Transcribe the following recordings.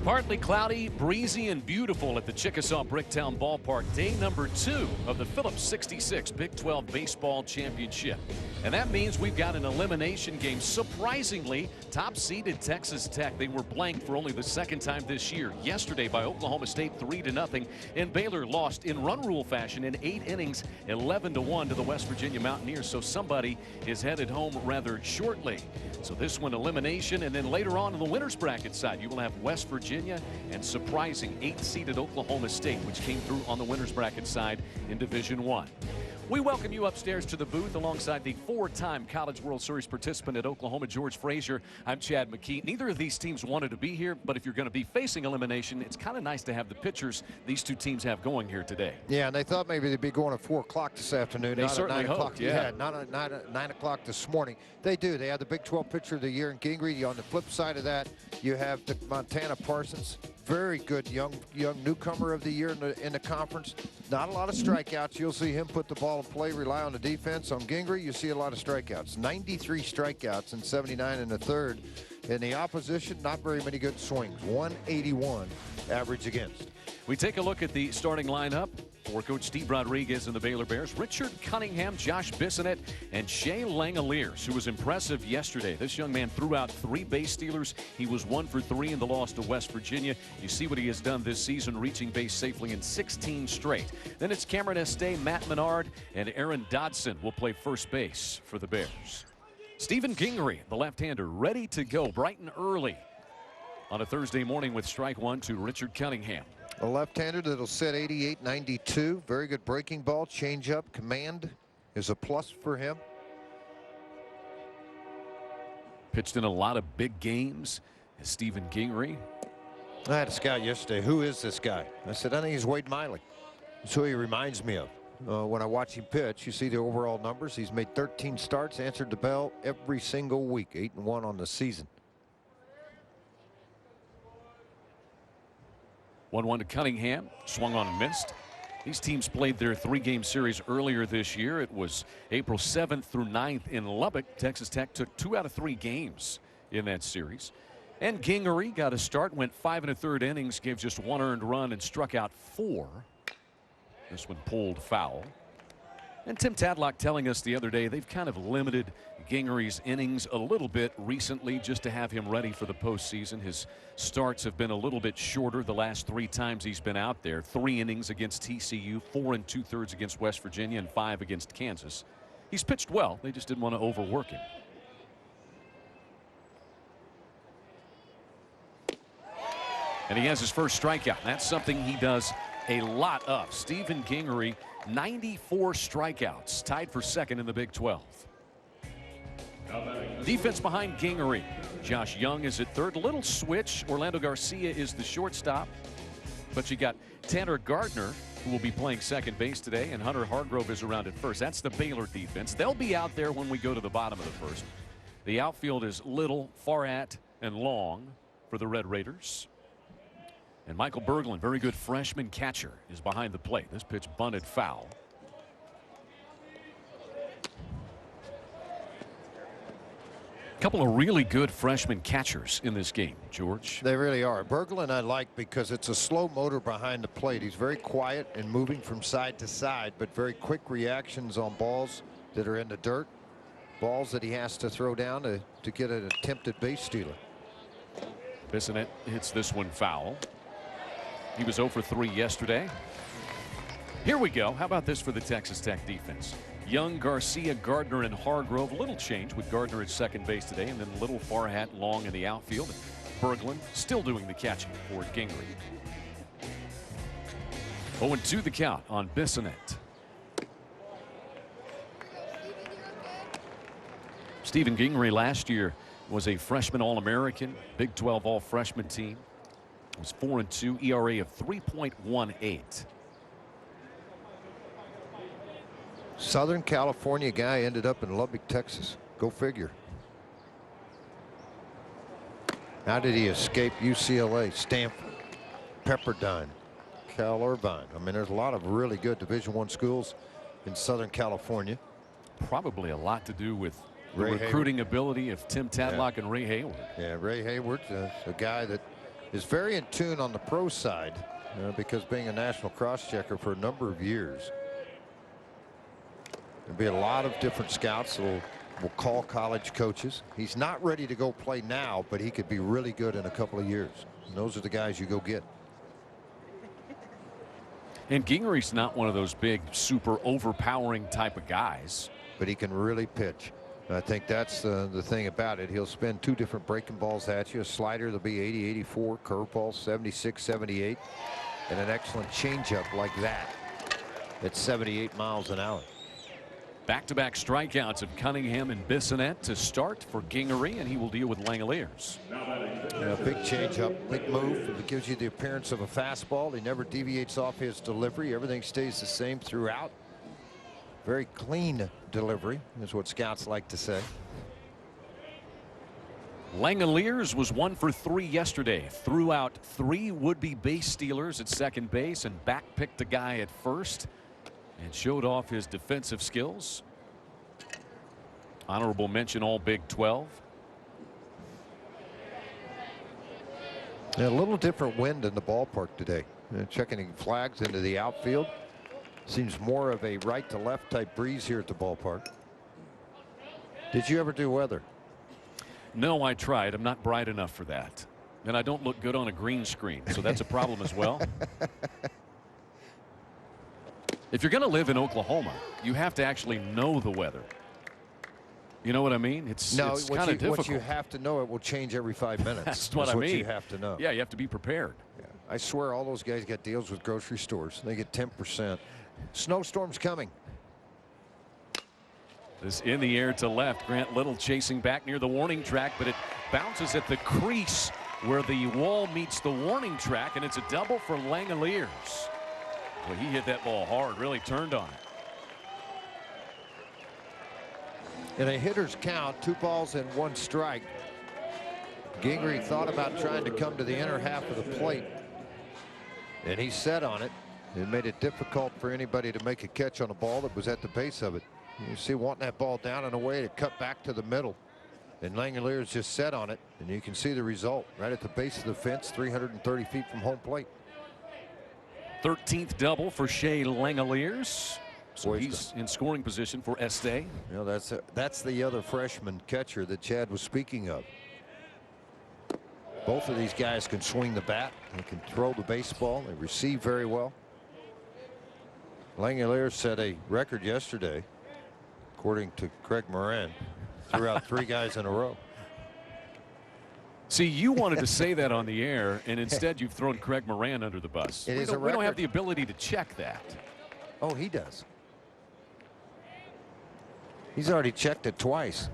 Partly cloudy, breezy, and beautiful at the Chickasaw Bricktown Ballpark. Day number 2 of the Phillips 66 Big 12 Baseball Championship. And that means we've got an elimination game. Surprisingly, top-seeded Texas Tech. They were blanked for only the second time this year. Yesterday by Oklahoma State 3-0. And Baylor lost in run rule fashion in 8 innings, 11-1 to the West Virginia Mountaineers. So somebody is headed home rather shortly. So this one elimination, and then later on in the winners bracket side, you will have West Virginia and surprising 8-seeded Oklahoma State, which came through on the winners bracket side in Division I. We welcome you upstairs to the booth alongside the 4-time College World Series participant at Oklahoma, George Frazier. I'm Chad McKee. Neither of these teams wanted to be here, but if you're going to be facing elimination, it's kind of nice to have the pitchers these two teams have going here today. Yeah, and they thought maybe they'd be going at 4 o'clock this afternoon. They certainly hoped, yeah. Not at 9 o'clock this morning. They do. They had the Big 12 pitcher of the year in Gingrey. On the flip side of that, you have the Montana Parsons. Very good young newcomer of the year in the conference. Not a lot of strikeouts. You'll see him put the ball in play, rely on the defense. On Gingrey, you see a lot of strikeouts. 93 strikeouts and 79 in the third. In the opposition, not very many good swings. 181 average against. We take a look at the starting lineup for Coach Steve Rodriguez and the Baylor Bears. Richard Cunningham, Josh Bissonnette, and Shea Langoliers, who was impressive yesterday. This young man threw out 3 base stealers. He was 1 for 3 in the loss to West Virginia. You see what he has done this season, reaching base safely in 16 straight. Then it's Cameron Estee, Matt Menard, and Aaron Dodson will play first base for the Bears. Stephen Gingrey, the left-hander, ready to go bright and early on a Thursday morning with strike 1 to Richard Cunningham. A left-hander that'll set 88-92. Very good breaking ball, changeup, command is a plus for him. Pitched in a lot of big games as Stephen Gingrey. I had a scout yesterday. Who is this guy? I said, I think he's Wade Miley. That's who he reminds me of. When I watch him pitch, you see the overall numbers. He's made 13 starts, answered the bell every single week, 8-1 on the season. 1-1 to Cunningham, swung on and missed. These teams played their 3-game series earlier this year. It was April 7th through 9th in Lubbock. Texas Tech took 2 out of 3 games in that series. And Gingrey got a start, went 5 1/3 innings, gave just 1 earned run and struck out 4. This one pulled foul. And Tim Tadlock telling us the other day they've kind of limited Gingrey's innings a little bit recently just to have him ready for the postseason. His starts have been a little bit shorter the last 3 times he's been out there. 3 innings against TCU, 4 2/3 against West Virginia, and 5 against Kansas. He's pitched well. They just didn't want to overwork him. And he has his first strikeout. That's something he does a lot of. Stephen Gingrey, 94 strikeouts, tied for second in the Big 12. Defense behind Gingrey. Josh Young is at third. Little switch. Orlando Garcia is the shortstop. But you got Tanner Gardner, who will be playing second base today, and Hunter Hargrove is around at first. That's the Baylor defense. They'll be out there when we go to the bottom of the first. The outfield is Little, Farhat, and Long for the Red Raiders. And Michael Berglund, very good freshman catcher, is behind the plate. This pitch bunted foul. Couple of really good freshman catchers in this game, George. They really are. Berglund I like because it's a slow motor behind the plate. He's very quiet and moving from side to side, but very quick reactions on balls that are in the dirt. Balls that he has to throw down to get an attempted base stealer. Bissonnette hits this one foul. He was 0 for 3 yesterday. Here we go. How about this for the Texas Tech defense? Young, Garcia, Gardner, and Hargrove. A little change with Gardner at second base today, and then Little, Farhat, Long in the outfield. And Berglund still doing the catching for Gingrey. 0-2 the count on Bissonnette. Stephen Gingrey last year was a freshman All-American, Big 12 All-Freshman team. It was 4-2, ERA of 3.18. Southern California guy ended up in Lubbock, Texas. Go figure. How did he escape UCLA, Stanford, Pepperdine, Cal Irvine? I mean, there's a lot of really good Division I schools in Southern California. Probably a lot to do with the recruiting ability of Tim Tadlock and Ray Hayward. Yeah, Ray Hayward, a guy that is very in tune on the pro side because being a national cross-checker for a number of years. There'll be a lot of different scouts that will call college coaches. He's not ready to go play now, but he could be really good in a couple of years. And those are the guys you go get. And Gingry's not one of those big, super overpowering type of guys. But he can really pitch. I think that's the thing about it. He'll spin 2 different breaking balls at you. A slider, there'll be 80, 84, curveball, 76, 78, and an excellent changeup like that at 78 miles an hour. Back-to-back strikeouts of Cunningham and Bissonnette to start for Gingery, and he will deal with Langoliers. Yeah, big changeup, big move. It gives you the appearance of a fastball. He never deviates off his delivery. Everything stays the same throughout. Very clean delivery is what scouts like to say. Langoliers was 1 for 3 yesterday. Threw out 3 would-be base stealers at second base and back-picked a guy at first and showed off his defensive skills. Honorable mention all Big 12. Yeah, a little different wind in the ballpark today. Checking flags into the outfield. Seems more of a right to left type breeze here at the ballpark. Did you ever do weather? No, I tried. I'm not bright enough for that. And I don't look good on a green screen, so that's a problem as well. If you're going to live in Oklahoma, you have to actually know the weather. You know what I mean? It's kind of difficult. What you have to know, it will change every 5 minutes. That's what I mean. What you have to know. Yeah, you have to be prepared. Yeah. I swear all those guys got deals with grocery stores. They get 10%. Snowstorm's coming. This in the air to left. Grant Little chasing back near the warning track, but it bounces at the crease where the wall meets the warning track, and it's a double for Langoliers. Well, he hit that ball hard, really turned on it. In a hitter's count, 2 balls and 1 strike. Gingery thought about trying to come to the inner half of the plate, and he set on it. It made it difficult for anybody to make a catch on a ball that was at the base of it. You see, wanting that ball down and away to cut back to the middle, and Langoliers just set on it, and you can see the result right at the base of the fence, 330 feet from home plate. 13th double for Shea Langoliers. So he's in scoring position for Este. You know, that's the other freshman catcher that Chad was speaking of. Both of these guys can swing the bat. They can throw the baseball. They receive very well. Langoliers set a record yesterday, according to Craig Moran. Threw out 3 guys in a row. See, you wanted to say that on the air, and instead you've thrown Craig Moran under the bus. We don't have the ability to check that. Oh, he does. He's already checked it twice.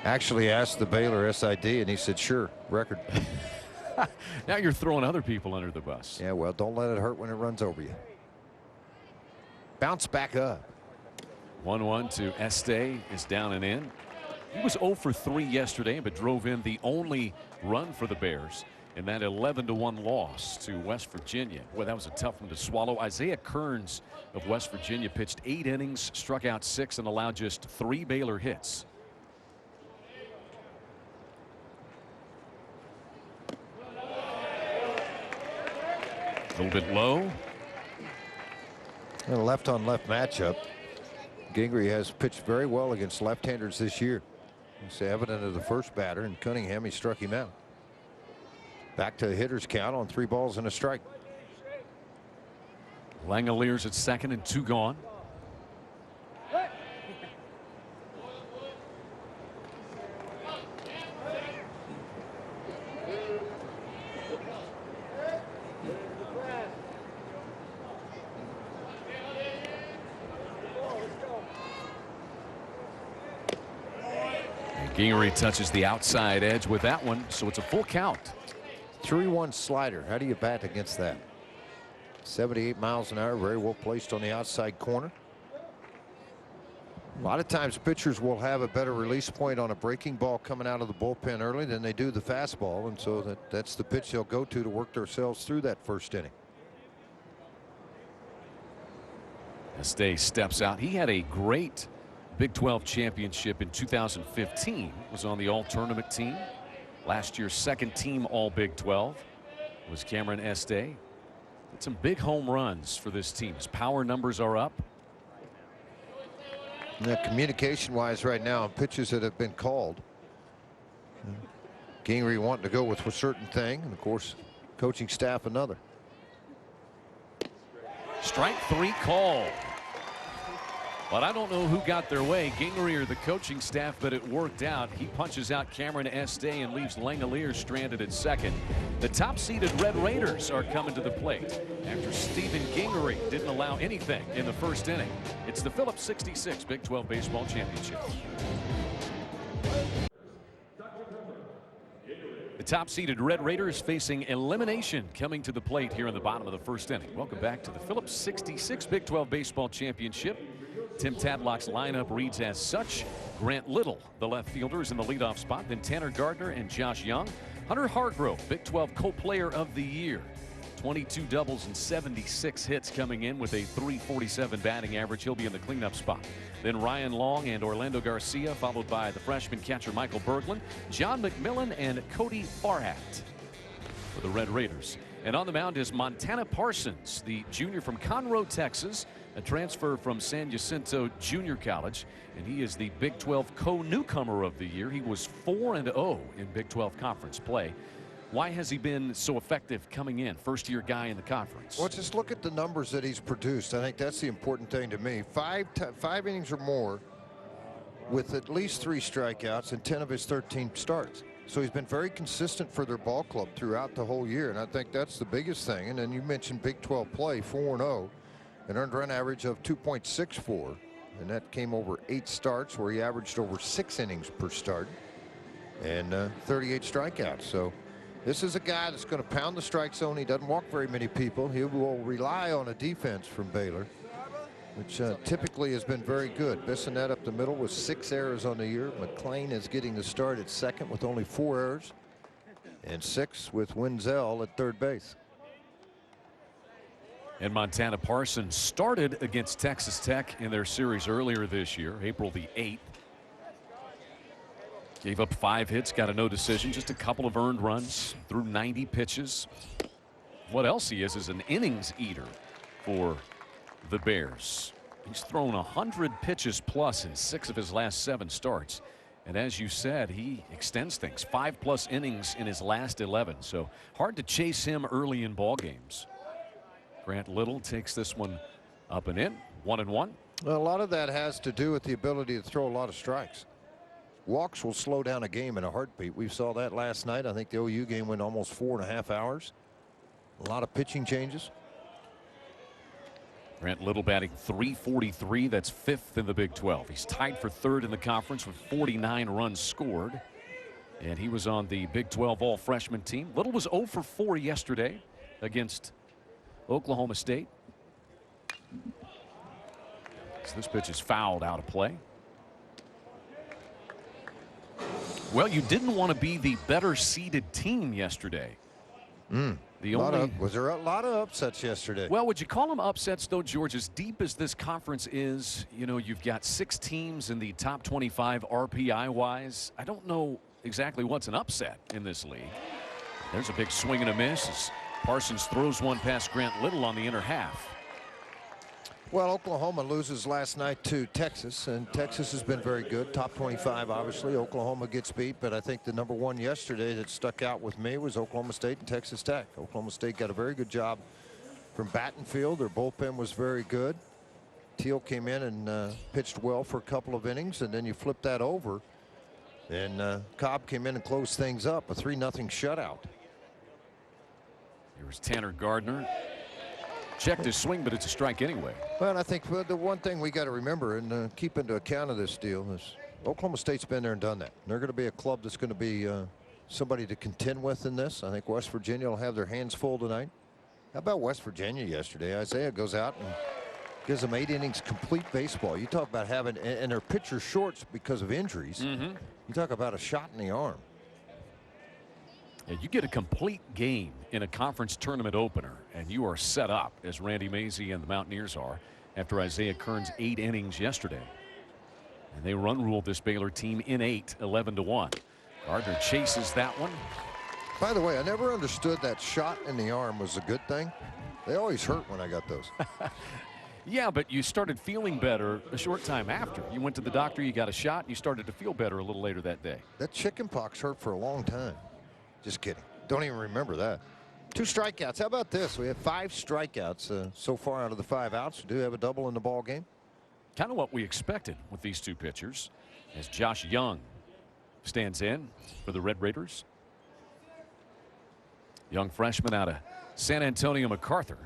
Actually asked the Baylor SID, and he said, sure, record. Now you're throwing other people under the bus. Yeah, well, don't let it hurt when it runs over you. Bounce back up. 1-1 to Este is down and in. He was 0 for 3 yesterday, but drove in the only run for the Bears in that 11-1 loss to West Virginia. Boy, that was a tough one to swallow. Isaiah Kearns of West Virginia pitched 8 innings, struck out 6, and allowed just 3 Baylor hits. A little bit low. And a left-on-left matchup. Gingery has pitched very well against left-handers this year. It's evident of the first batter, and Cunningham, he struck him out. Back to the hitter's count on 3 balls and a strike. Langoliers at second and 2 gone. Gingery touches the outside edge with that one, so it's a full count. 3-1 slider. How do you bat against that? 78 miles an hour, very well placed on the outside corner. A lot of times pitchers will have a better release point on a breaking ball coming out of the bullpen early than they do the fastball, and so that's the pitch they'll go to work themselves through that first inning. Este steps out. He had a great Big 12 championship in 2015. Was on the all-tournament team. Last year's second team all Big 12 was Cameron Estes. Did some big home runs for this team. His power numbers are up. Yeah, communication-wise right now on pitches that have been called. Gingrey wanting to go with a certain thing, and of course, coaching staff another. Strike 3 called. But I don't know who got their way, Gingrey or the coaching staff, but it worked out. He punches out Cameron Estes and leaves Langeliers stranded at second. The top-seeded Red Raiders are coming to the plate after Stephen Gingrey didn't allow anything in the first inning. It's the Phillips 66 Big 12 Baseball Championship. The top-seeded Red Raiders facing elimination coming to the plate here in the bottom of the first inning. Welcome back to the Phillips 66 Big 12 Baseball Championship. Tim Tadlock's lineup reads as such. Grant Little, the left fielder, is in the leadoff spot. Then Tanner Gardner and Josh Young. Hunter Hargrove, Big 12 co-player of the year. 22 doubles and 76 hits coming in with a .347 batting average. He'll be in the cleanup spot. Then Ryan Long and Orlando Garcia, followed by the freshman catcher Michael Berglund, John McMillan, and Cody Farhat for the Red Raiders. And on the mound is Montana Parsons, the junior from Conroe, Texas, a transfer from San Jacinto Junior College, and he is the Big 12 co-newcomer of the year. He was 4-0 in Big 12 conference play. Why has he been so effective coming in? First-year guy in the conference. Well, just look at the numbers that he's produced. I think that's the important thing to me. Five innings or more with at least 3 strikeouts in 10 of his 13 starts. So he's been very consistent for their ball club throughout the whole year, and I think that's the biggest thing. And then you mentioned Big 12 play, 4-0, an earned run average of 2.64, and that came over 8 starts where he averaged over 6 innings per start and 38 strikeouts. So this is a guy that's going to pound the strike zone. He doesn't walk very many people. He will rely on a defense from Baylor, which typically has been very good. Bissonette up the middle with 6 errors on the year. McClain is getting the start at second with only 4 errors, and 6 with Wenzel at third base. And Montana Parsons started against Texas Tech in their series earlier this year, April the 8th. Gave up 5 hits, got a no decision, just a couple of earned runs, threw 90 pitches. What else he is an innings eater for the Bears. He's thrown 100 pitches plus in 6 of his last 7 starts. And as you said, he extends things, 5+ innings in his last 11. So hard to chase him early in ball games. Grant Little takes this one up and in, 1-1. Well, a lot of that has to do with the ability to throw a lot of strikes. Walks will slow down a game in a heartbeat. We saw that last night. I think the OU game went almost 4.5 hours. A lot of pitching changes. Grant Little batting .343. That's 5th in the Big 12. He's tied for 3rd in the conference with 49 runs scored. And he was on the Big 12 all-freshman team. Little was 0 for 4 yesterday against Oklahoma State. So this pitch is fouled out of play. Well, you didn't want to be the better seeded team yesterday. Was there a lot of upsets yesterday? Well, would you call them upsets, though, George? As deep as this conference is, you know, you've got 6 teams in the top 25 RPI-wise. I don't know exactly what's an upset in this league. There's a big swing and a miss as Parsons throws one past Grant Little on the inner half. Well, Oklahoma loses last night to Texas, and Texas has been very good. Top 25, obviously. Oklahoma gets beat, but I think the number one yesterday that stuck out with me was Oklahoma State and Texas Tech. Oklahoma State got a very good job from Battenfield. Their bullpen was very good. Teal came in and pitched well for a couple of innings, and then you flip that over, and Cobb came in and closed things up, a 3-0 shutout. Here's Tanner Gardner. Checked his swing, but it's a strike anyway. Well, I think the one thing we got to remember and keep into account of this deal is Oklahoma State's been there and done that. They're going to be a club that's going to be somebody to contend with in this. I think West Virginia will have their hands full tonight. How about West Virginia yesterday? Isaiah goes out and gives them 8 innings complete baseball. You talk about having, and their pitcher shorts because of injuries. You talk about a shot in the arm. Yeah, you get a complete game in a conference tournament opener, and you are set up, as Randy Mazey and the Mountaineers are, after Isaiah Kern's 8 innings yesterday. And they run ruled this Baylor team in 8, 11-1. Gardner chases that one. By the way, I never understood that shot in the arm was a good thing. They always hurt when I got those. Yeah, but you started feeling better a short time after. You went to the doctor, you got a shot, and you started to feel better a little later that day. That chicken pox hurt for a long time. Just kidding. Don't even remember that. 2 strikeouts. How about this? We have 5 strikeouts so far out of the 5 outs. We do have a double in the ball game. Kind of what we expected with these 2 pitchers, as Josh Young stands in for the Red Raiders. Young freshman out of San Antonio MacArthur.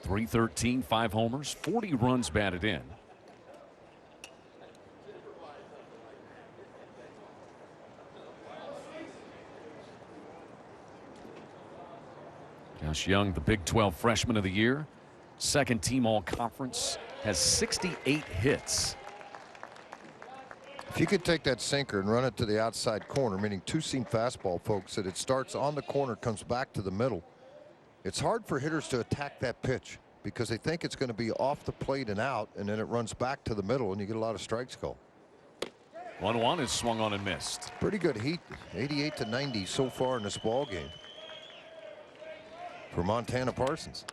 .313, 5 homers, 40 runs batted in. Josh Young, the Big 12 freshman of the year, 2nd team all conference, has 68 hits. If you could take that sinker and run it to the outside corner, meaning 2-seam fastball, folks, that it starts on the corner, comes back to the middle. It's hard for hitters to attack that pitch because they think it's going to be off the plate and out, and then it runs back to the middle, and you get a lot of strikes called. 1-1 is swung on and missed. Pretty good heat, 88-90 so far in this ball game for Montana Parsons.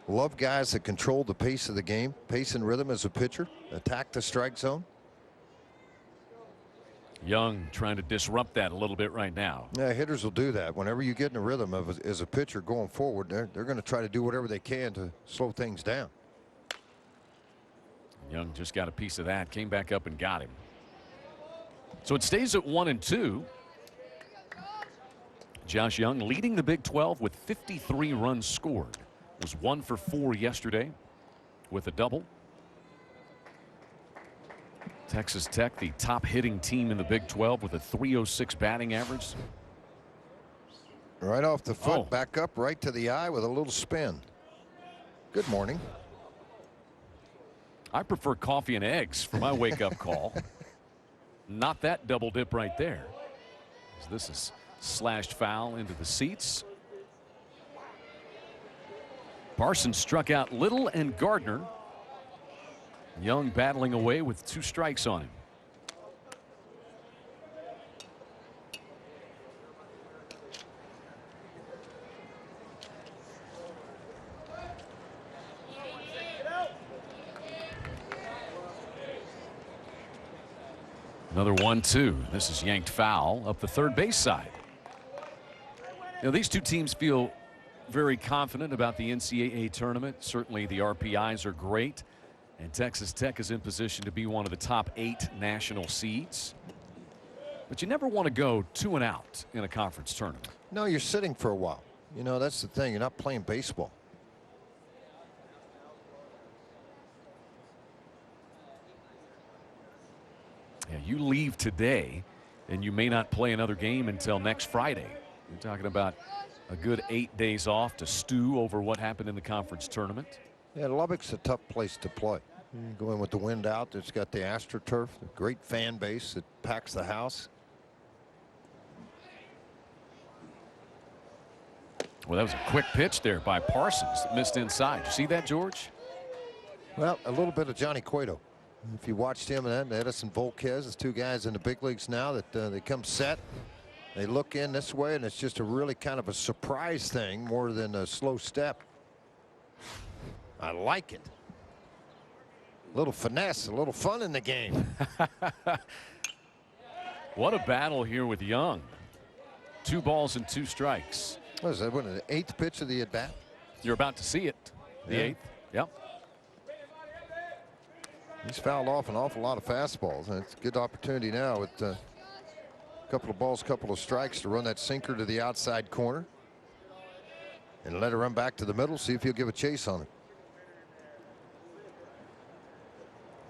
Love guys that control the pace of the game, pace and rhythm as a pitcher, attack the strike zone. Young trying to disrupt that a little bit right now. Yeah, hitters will do that. Whenever you get in a rhythm as a pitcher going forward, they're going to try to do whatever they can to slow things down. Young just got a piece of that, came back up and got him. So it stays at 1-2. Josh Young leading the Big 12 with 53 runs scored. Was 1 for 4 yesterday with a double. Texas Tech, the top hitting team in the Big 12 with a .306 batting average. Right off the foot, back up right to the eye with a little spin. Good morning. I prefer coffee and eggs for my wake-up call. Not that double dip right there. This is slashed foul into the seats. Parsons struck out Little and Gardner. Young battling away with 2 strikes on him. Another 1-2. This is yanked foul up the third base side. You know, these 2 teams feel very confident about the NCAA tournament. Certainly the RPIs are great, and Texas Tech is in position to be one of the top 8 national seeds. But you never want to go 2 and out in a conference tournament. No, you're sitting for a while. You know, that's the thing. You're not playing baseball. Yeah, you leave today and you may not play another game until next Friday. You're talking about a good 8 days off to stew over what happened in the conference tournament. Yeah, Lubbock's a tough place to play. You go in with the wind out. It's got the AstroTurf, a great fan base that packs the house. Well, that was a quick pitch there by Parsons that missed inside. You see that, George? Well, a little bit of Johnny Cueto. If you watched him and Edison Volquez, there's 2 guys in the big leagues now that they come set. They look in this way, and it's just a really kind of a surprise thing more than a slow step. I like it. A little finesse, a little fun in the game. What a battle here with Young. 2 balls and 2 strikes. What is that? What, the 8th pitch of the at bat? You're about to see it. The 8th. Yep. He's fouled off an awful lot of fastballs, and it's a good opportunity now with a couple of balls, couple of strikes to run that sinker to the outside corner and let it run back to the middle, see if he'll give a chase on it.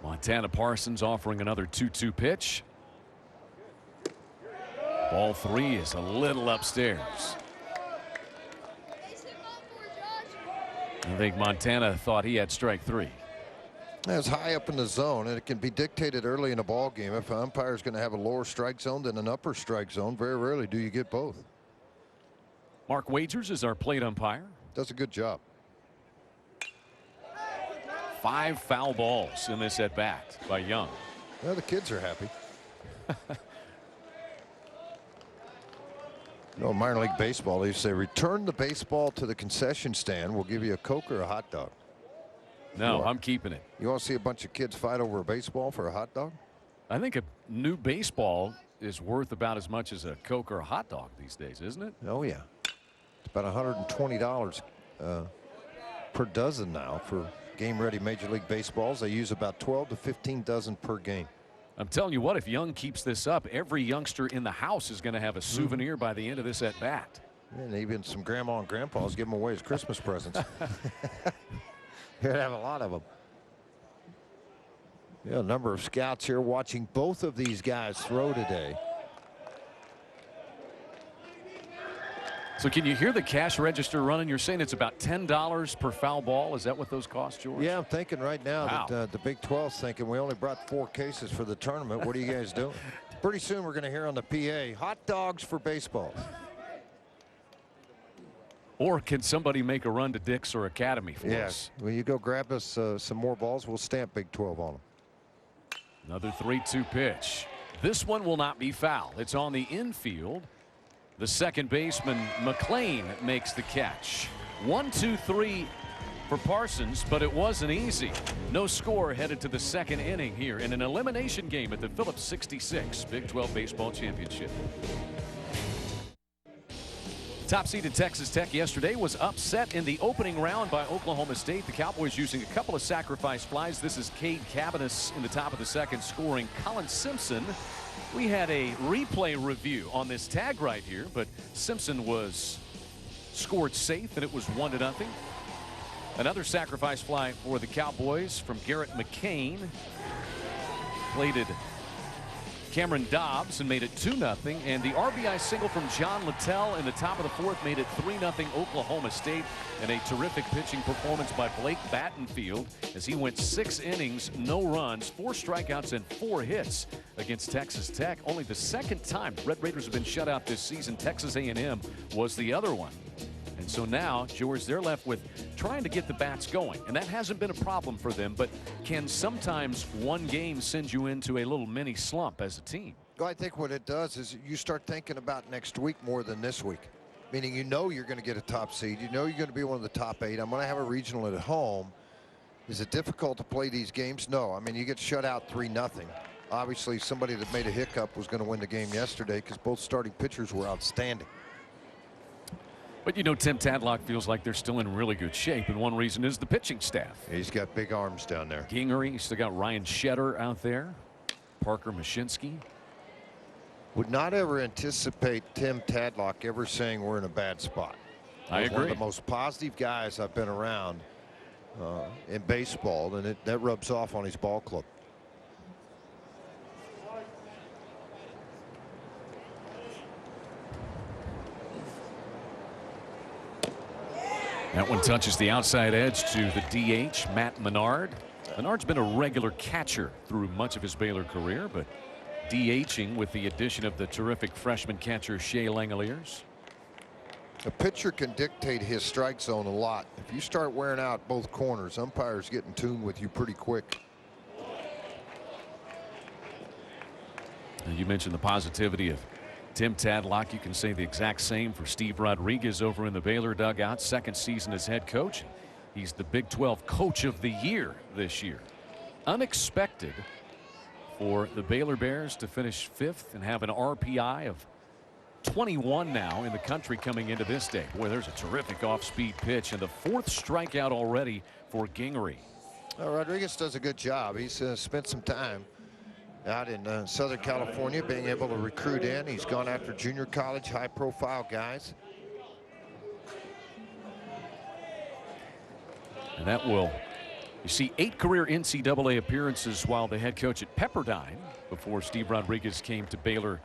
Montana Parsons offering another 2-2 pitch. Ball 3 is a little upstairs. I think Montana thought he had strike 3. It's high up in the zone, and it can be dictated early in a ball game. If an umpire is going to have a lower strike zone than an upper strike zone, very rarely do you get both. Mark Wagers is our plate umpire. Does a good job. 5 foul balls in this at bat by Young. Well, the kids are happy. No, minor league baseball, they say return the baseball to the concession stand. We'll give you a Coke or a hot dog. No, I'm keeping it. You want to see a bunch of kids fight over a baseball for a hot dog? I think a new baseball is worth about as much as a Coke or a hot dog these days, isn't it? Oh, yeah. It's about $120 per dozen now for game-ready Major League Baseballs. They use about 12 to 15 dozen per game. I'm telling you what, if Young keeps this up, every youngster in the house is going to have a souvenir by the end of this at bat. And even some grandma and grandpas give them away as Christmas presents. You're gonna have a lot of them. Yeah, a number of scouts here watching both of these guys throw today. So can you hear the cash register running? You're saying it's about $10 per foul ball. Is that what those cost, George? Yeah, I'm thinking right now Wow. that the Big 12's thinking we only brought 4 cases for the tournament. What are you guys doing? Pretty soon we're going to hear on the PA, hot dogs for baseball. Or can somebody make a run to Dick's or Academy for us? Will you go grab us some more balls? We'll stamp Big 12 on them. Another 3-2 pitch. This one will not be foul. It's on the infield. The second baseman McLean makes the catch. 1-2-3 for Parsons, but it wasn't easy. No score headed to the second inning here in an elimination game at the Phillips 66 Big 12 Baseball Championship. Top seeded Texas Tech yesterday was upset in the opening round by Oklahoma State. The Cowboys using a couple of sacrifice flies. This is Cade Cabanis in the top of the second scoring Colin Simpson. We had a replay review on this tag right here, but Simpson was scored safe and it was 1-0. Another sacrifice fly for the Cowboys from Garrett McCain. Plated Cameron Dobbs and made it 2-0. And the RBI single from John Littell in the top of the fourth made it 3-0 Oklahoma State. And a terrific pitching performance by Blake Battenfield as he went 6 innings, no runs, 4 strikeouts and 4 hits against Texas Tech. Only the second time Red Raiders have been shut out this season. Texas A&M was the other one. And so now, George, they're left with trying to get the bats going. And that hasn't been a problem for them. But can sometimes one game send you into a little mini slump as a team? Well, I think what it does is you start thinking about next week more than this week. Meaning you know you're going to get a top seed. You know you're going to be one of the top 8. I'm going to have a regional at home. Is it difficult to play these games? No. I mean, you get shut out 3-0. Obviously, somebody that made a hiccup was going to win the game yesterday because both starting pitchers were outstanding. But, you know, Tim Tadlock feels like they're still in really good shape. And one reason is the pitching staff. He's got big arms down there. Gingery, still got Ryan Shetter out there. Parker Mashinsky. Would not ever anticipate Tim Tadlock ever saying we're in a bad spot. I agree. One of the most positive guys I've been around in baseball, and that rubs off on his ball club. That one touches the outside edge to the DH, Matt Menard. Menard's been a regular catcher through much of his Baylor career, but DHing with the addition of the terrific freshman catcher Shea Langoliers. A pitcher can dictate his strike zone a lot. If you start wearing out both corners, umpires get in tune with you pretty quick. And you mentioned the positivity of Tim Tadlock. You can say the exact same for Steve Rodriguez over in the Baylor dugout. Second season as head coach. He's the Big 12 Coach of the Year this year. Unexpected for the Baylor Bears to finish 5th and have an RPI of 21 now in the country coming into this day. Boy, there's a terrific off-speed pitch and the 4th strikeout already for Gingery. Rodriguez does a good job. He's spent some time out in Southern California being able to recruit in. He's gone after junior college high-profile guys. And that will, you see, 8 career NCAA appearances while the head coach at Pepperdine before Steve Rodriguez came to Baylor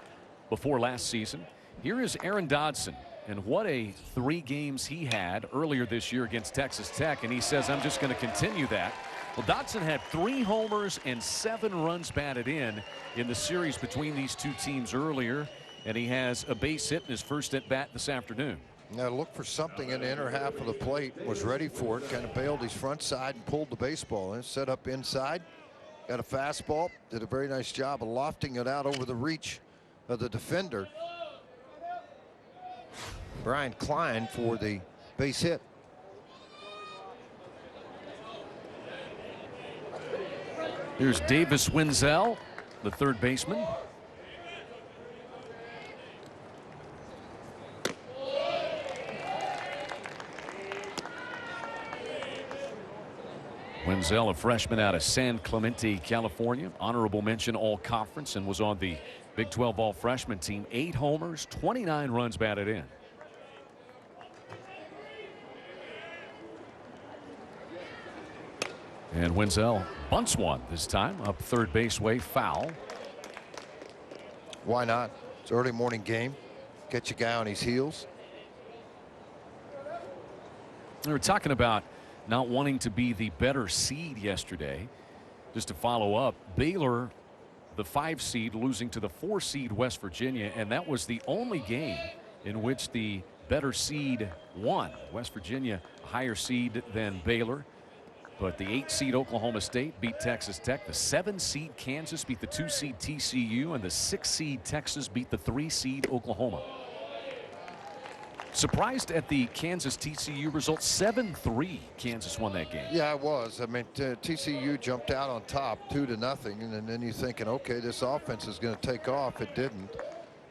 before last season. Here is Aaron Dodson, and what a 3 games he had earlier this year against Texas Tech, and he says, I'm just going to continue that. Well, Dodson had 3 homers and 7 runs batted in the series between these two teams earlier, and he has a base hit in his first at bat this afternoon. Now look for something in the inner half of the plate. Was ready for it. Kind of bailed his front side and pulled the baseball in. Set up inside. Got a fastball. Did a very nice job of lofting it out over the reach of the defender. Brian Klein for the base hit. Here's Davis Wenzel, the third baseman. Wenzel, a freshman out of San Clemente, California. Honorable mention all conference and was on the Big 12 all freshman team. 8 homers, 29 runs batted in. And Wenzel bunts one this time up third base way, foul. Why not? It's an early morning game. Get your guy on his heels. We were talking about not wanting to be the better seed yesterday. Just to follow up, Baylor, the 5 seed, losing to the 4 seed West Virginia, and that was the only game in which the better seed won. West Virginia, a higher seed than Baylor. But the 8 seed Oklahoma State beat Texas Tech. The 7 seed Kansas beat the 2 seed TCU, and the 6 seed Texas beat the 3 seed Oklahoma. Surprised at the Kansas TCU result. 7-3 Kansas won that game. Yeah, I was. I mean, TCU jumped out on top 2-0, and then you're thinking, okay, this offense is going to take off. It didn't.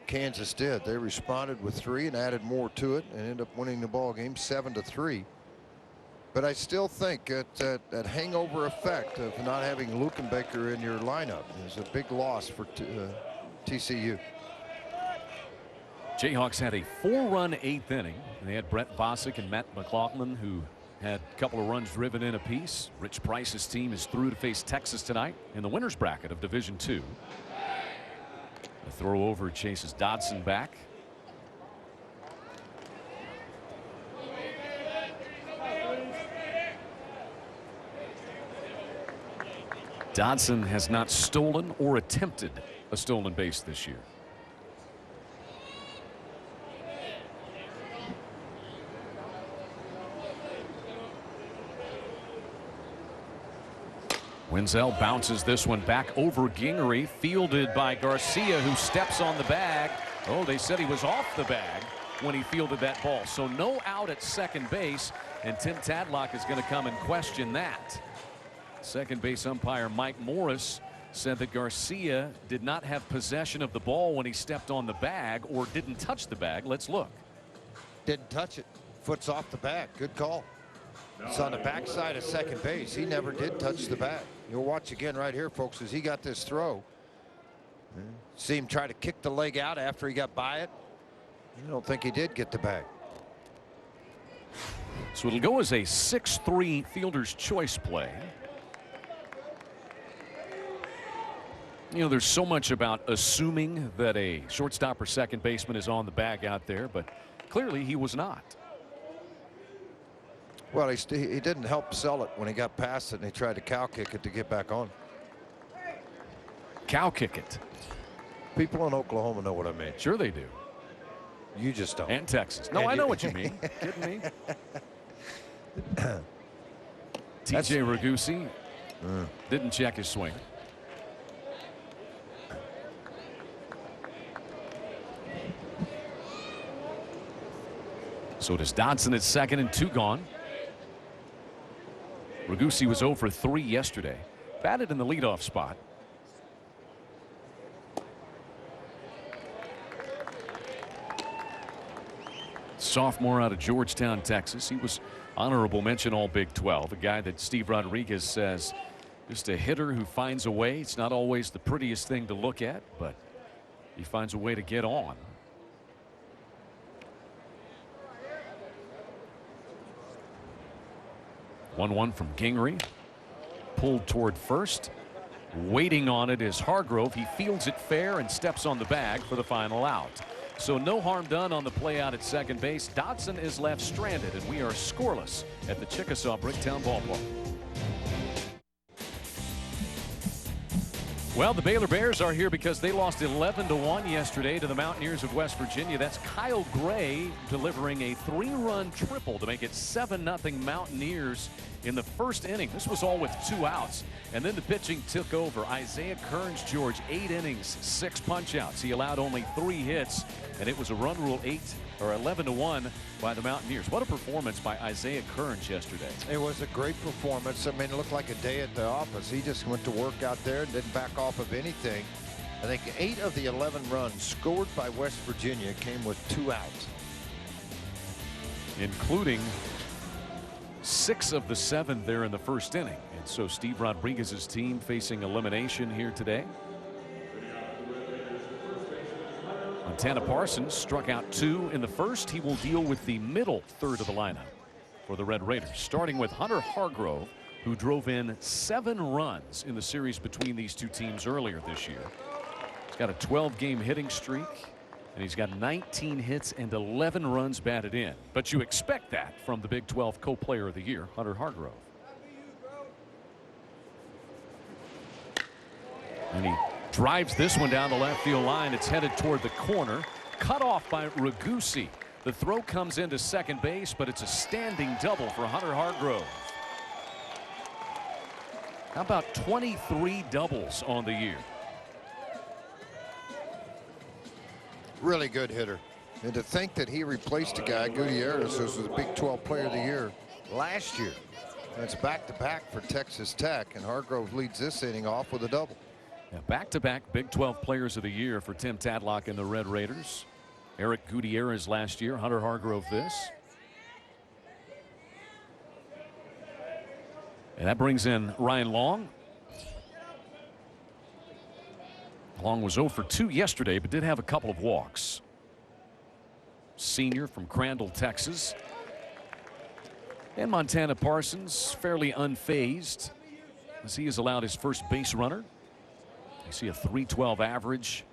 Kansas did. They responded with 3 and added more to it and ended up winning the ball game 7-3. But I still think that hangover effect of not having Lukenbaker in your lineup is a big loss for TCU. Jayhawks had a 4-run 8th inning, and they had Brett Bosick and Matt McLaughlin, who had a couple of runs driven in apiece. Rich Price's team is through to face Texas tonight in the winner's bracket of Division II. The throw over chases Dodson back. Dodson has not stolen or attempted a stolen base this year. Wenzel bounces this one back over Gingery, fielded by Garcia, who steps on the bag. Oh, they said he was off the bag when he fielded that ball. So no out at second base, and Tim Tadlock is going to come and question that. Second base umpire Mike Morris said that Garcia did not have possession of the ball when he stepped on the bag, or didn't touch the bag. Let's look. Didn't touch it. Foot's off the bag. Good call. It's on the backside of second base. He never did touch the bag. You'll watch again right here, folks, as he got this throw. See him try to kick the leg out after he got by it. I don't think he did get the bag. So it'll go as a 6-3 fielder's choice play. You know, there's so much about assuming that a shortstop or second baseman is on the bag out there, but clearly he was not. Well, he didn't help sell it when he got past it and he tried to cow kick it to get back on. Cow kick it. People in Oklahoma know what I mean. Sure they do. You just don't. And Texas. No, I know what you mean. Kidding me? TJ Ragusi didn't check his swing. So does Dodson at second and 2 gone. Ragusi was 0 for 3 yesterday. Batted in the leadoff spot. Sophomore out of Georgetown, Texas. He was honorable mention all Big 12. A guy that Steve Rodriguez says just a hitter who finds a way. It's not always the prettiest thing to look at, but he finds a way to get on. 1-1 from Gingery. Pulled toward first. Waiting on it is Hargrove. He fields it fair and steps on the bag for the final out. So no harm done on the play out at second base. Dodson is left stranded, and we are scoreless at the Chickasaw Bricktown Ballpark. Well, the Baylor Bears are here because they lost 11-1 yesterday to the Mountaineers of West Virginia. That's Kyle Gray delivering a 3-run triple to make it 7-0 Mountaineers in the first inning. This was all with 2 outs. And then the pitching took over. Isaiah Kearns, George, 8 innings, 6 punch-outs. He allowed only 3 hits, and it was a run rule 11-1 by the Mountaineers. What a performance by Isaiah Kearns yesterday. It was a great performance. I mean, it looked like a day at the office. He just went to work out there and didn't back off of anything. I think 8 of the 11 runs scored by West Virginia came with 2 outs, including 6 of the 7 there in the first inning. And so Steve Rodriguez's team facing elimination here today. Montana Parsons struck out 2 in the first. He will deal with the middle third of the lineup for the Red Raiders, starting with Hunter Hargrove, who drove in 7 runs in the series between these two teams earlier this year. He's got a 12-game hitting streak, and he's got 19 hits and 11 runs batted in. But you expect that from the Big 12 co-player of the year, Hunter Hargrove. And he drives this one down the left field line. It's headed toward the corner. Cut off by Ragusi. The throw comes into second base, but it's a standing double for Hunter Hargrove. How about 23 doubles on the year? Really good hitter. And to think that he replaced a guy, Gutierrez, who was the Big 12 Player of the Year last year. That's back-to-back for Texas Tech, and Hargrove leads this inning off with a double. Back-to-back Big 12 Players of the Year for Tim Tadlock and the Red Raiders. Eric Gutierrez last year, Hunter Hargrove this. And that brings in Ryan Long. Long was 0 for 2 yesterday, but did have a couple of walks. Senior from Crandall, Texas. And Montana Parsons fairly unfazed as he has allowed his first base runner. You see a .312 average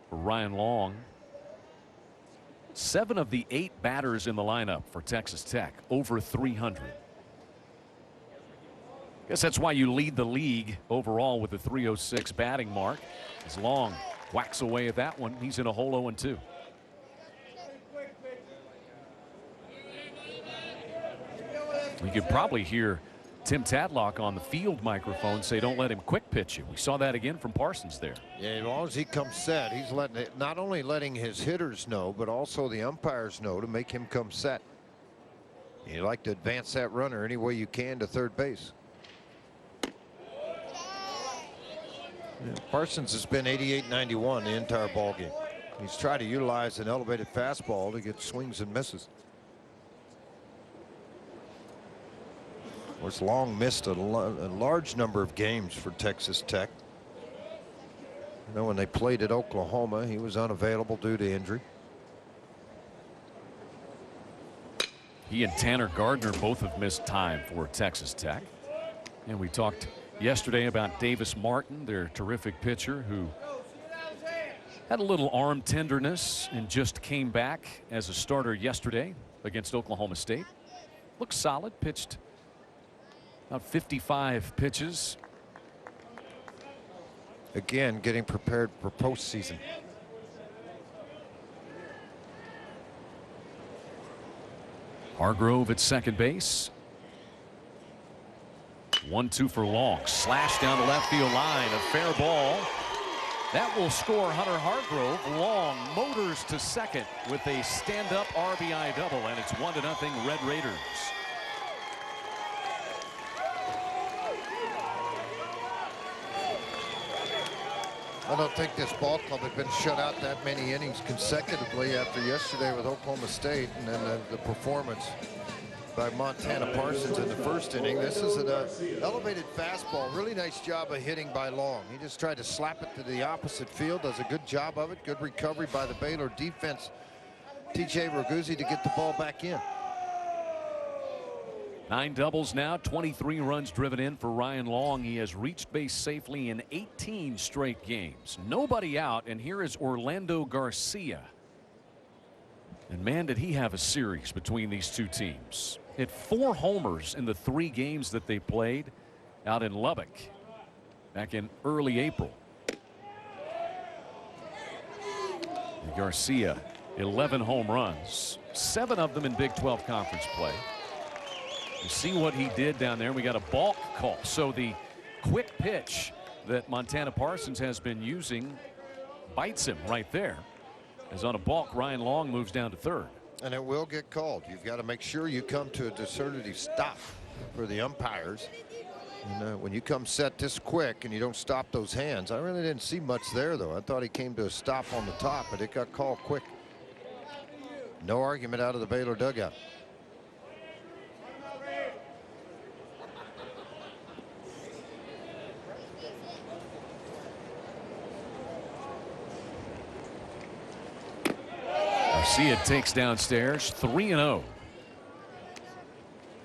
for Ryan Long. 7 of the 8 batters in the lineup for Texas Tech over 300. Guess that's why you lead the league overall with the .306 batting mark. As Long whacks away at that one, he's in a hole 0-2. You could probably hear Tim Tadlock on the field microphone say, "Don't let him quick pitch you." We saw that again from Parsons there. Yeah, as long as he comes set, he's letting it, not only letting his hitters know, but also the umpires know to make him come set. You like to advance that runner any way you can to third base. Yeah, Parsons has been 88-91 the entire ball game. He's tried to utilize an elevated fastball to get swings and misses. Of course, Long missed a large number of games for Texas Tech. You know, when they played at Oklahoma, he was unavailable due to injury. He and Tanner Gardner both have missed time for Texas Tech. And we talked yesterday about Davis Martin, their terrific pitcher, who had a little arm tenderness and just came back as a starter yesterday against Oklahoma State. Looked solid, pitched about 55 pitches. Again, getting prepared for postseason. Hargrove at second base. 1-2 for Long. Slash down the left field line. A fair ball. That will score Hunter Hargrove. Long motors to second with a stand-up RBI double, and it's 1-0 Red Raiders. I don't think this ball club had been shut out that many innings consecutively after yesterday with Oklahoma State, and then the performance by Montana Parsons in the first inning. This is an elevated fastball. Really nice job of hitting by Long. He just tried to slap it to the opposite field. Does a good job of it. Good recovery by the Baylor defense. TJ Ragusi to get the ball back in. 9 doubles now, 23 runs driven in for Ryan Long. He has reached base safely in 18 straight games. Nobody out, and here is Orlando Garcia. And man, did he have a series between these two teams. Hit 4 homers in the 3 games that they played out in Lubbock back in early April. Garcia, 11 home runs, 7 of them in Big 12 conference play. You see what he did down there. We got a balk call. So the quick pitch that Montana Parsons has been using bites him right there. As on a balk, Ryan Long moves down to third. And it will get called. You've got to make sure you come to a decertative stop for the umpires. And, when you come set this quick and you don't stop those hands, I really didn't see much there, though. I thought he came to a stop on the top, but it got called quick. No argument out of the Baylor dugout. Garcia takes downstairs, 3-0.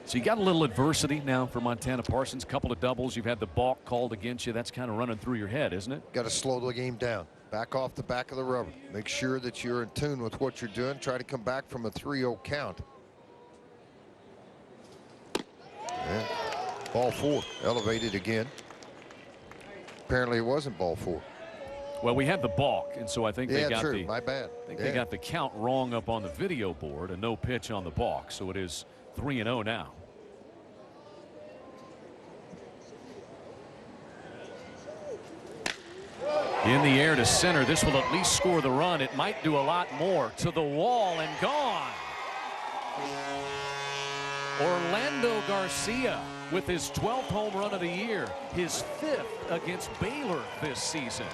So you got a little adversity now for Montana Parsons. Couple of doubles. You've had the balk called against you. That's kind of running through your head, isn't it? Got to slow the game down. Back off the back of the rubber. Make sure that you're in tune with what you're doing. Try to come back from a 3-0 count. Yeah. Ball 4 elevated again. Apparently it wasn't ball 4. Well, we had the balk, and so I think they got true. My bad. I think they got the count wrong up on the video board. A no pitch on the balk, so it is 3-0 now. In the air to center. This will at least score the run. It might do a lot more. To the wall and gone. Orlando Garcia with his 12th home run of the year, his 5th against Baylor this season.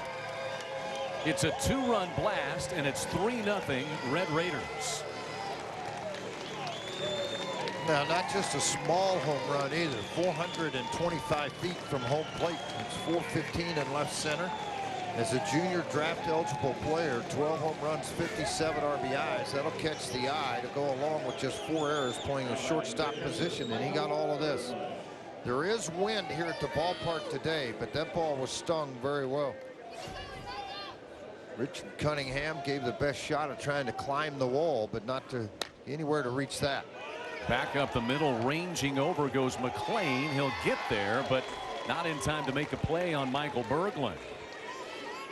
It's a 2-run blast, and it's 3-0 Red Raiders. Now, not just a small home run either. 425 feet from home plate. It's 415 in left center. As a junior draft eligible player, 12 home runs, 57 RBIs. That'll catch the eye to go along with just 4 errors playing a shortstop position, and he got all of this. There is wind here at the ballpark today, but that ball was stung very well. Richard Cunningham gave the best shot of trying to climb the wall, but not to anywhere to reach that. Back up the middle, ranging over goes McLean. He'll get there, but not in time to make a play on Michael Berglund.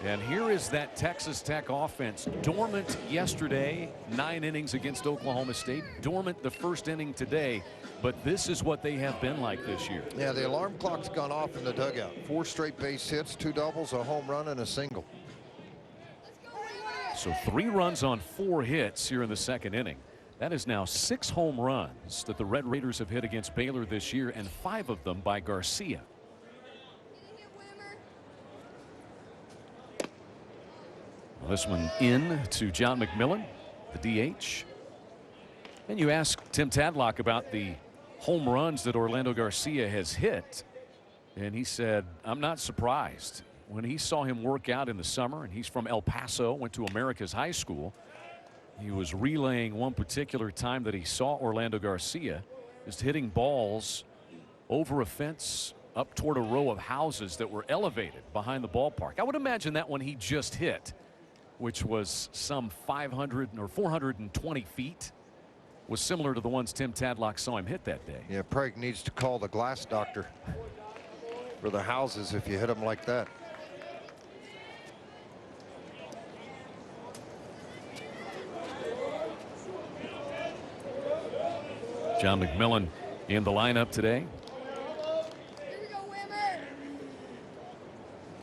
And here is that Texas Tech offense, dormant yesterday, 9 innings against Oklahoma State, dormant the first inning today, but this is what they have been like this year. Yeah, the alarm clock's gone off in the dugout. 4 straight base hits, 2 doubles, a home run, and a single. So 3 runs on 4 hits here in the second inning. That is now 6 home runs that the Red Raiders have hit against Baylor this year, and 5 of them by Garcia. Well, this one in to John McMillan, the DH. And you ask Tim Tadlock about the home runs that Orlando Garcia has hit, and he said, I'm not surprised. When he saw him work out in the summer, and he's from El Paso, went to America's High School, he was relaying one particular time that he saw Orlando Garcia just hitting balls over a fence up toward a row of houses that were elevated behind the ballpark. I would imagine that one he just hit, which was some 500 or 420 feet, was similar to the ones Tim Tadlock saw him hit that day. Yeah, Prague needs to call the glass doctor for the houses if you hit them like that. John McMillan in the lineup today.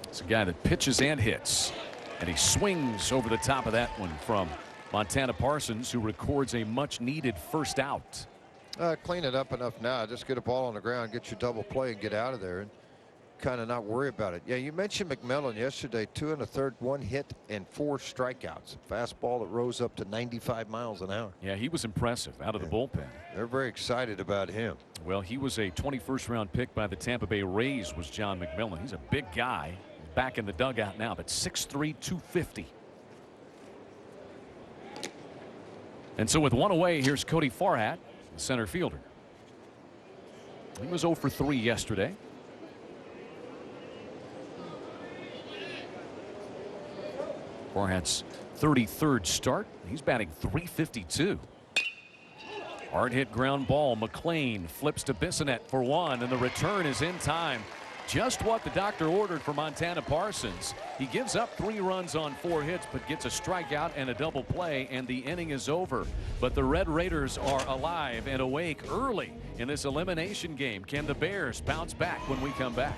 It's a guy that pitches and hits, and he swings over the top of that one from Montana Parsons, who records a much needed first out. Clean it up enough now. Just get a ball on the ground, get your double play, and get out of there, and kind of not worry about it. Yeah, you mentioned McMillan yesterday. 2 1/3, 1 hit, and 4 strikeouts. Fastball that rose up to 95 miles an hour. Yeah, he was impressive out of the bullpen. They're very excited about him. Well, he was a 21st round pick by the Tampa Bay Rays, was John McMillan. He's a big guy. He's back in the dugout now, but 6'3", 250. And so with 1 away, here's Cody Farhat, the center fielder. He was 0 for 3 yesterday. Farhat's 33rd start. He's batting .352. Hard hit ground ball. McLean flips to Bissonette for 1, and the return is in time. Just what the doctor ordered for Montana Parsons. He gives up 3 runs on 4 hits, but gets a strikeout and a double play, and the inning is over. But the Red Raiders are alive and awake early in this elimination game. Can the Bears bounce back when we come back?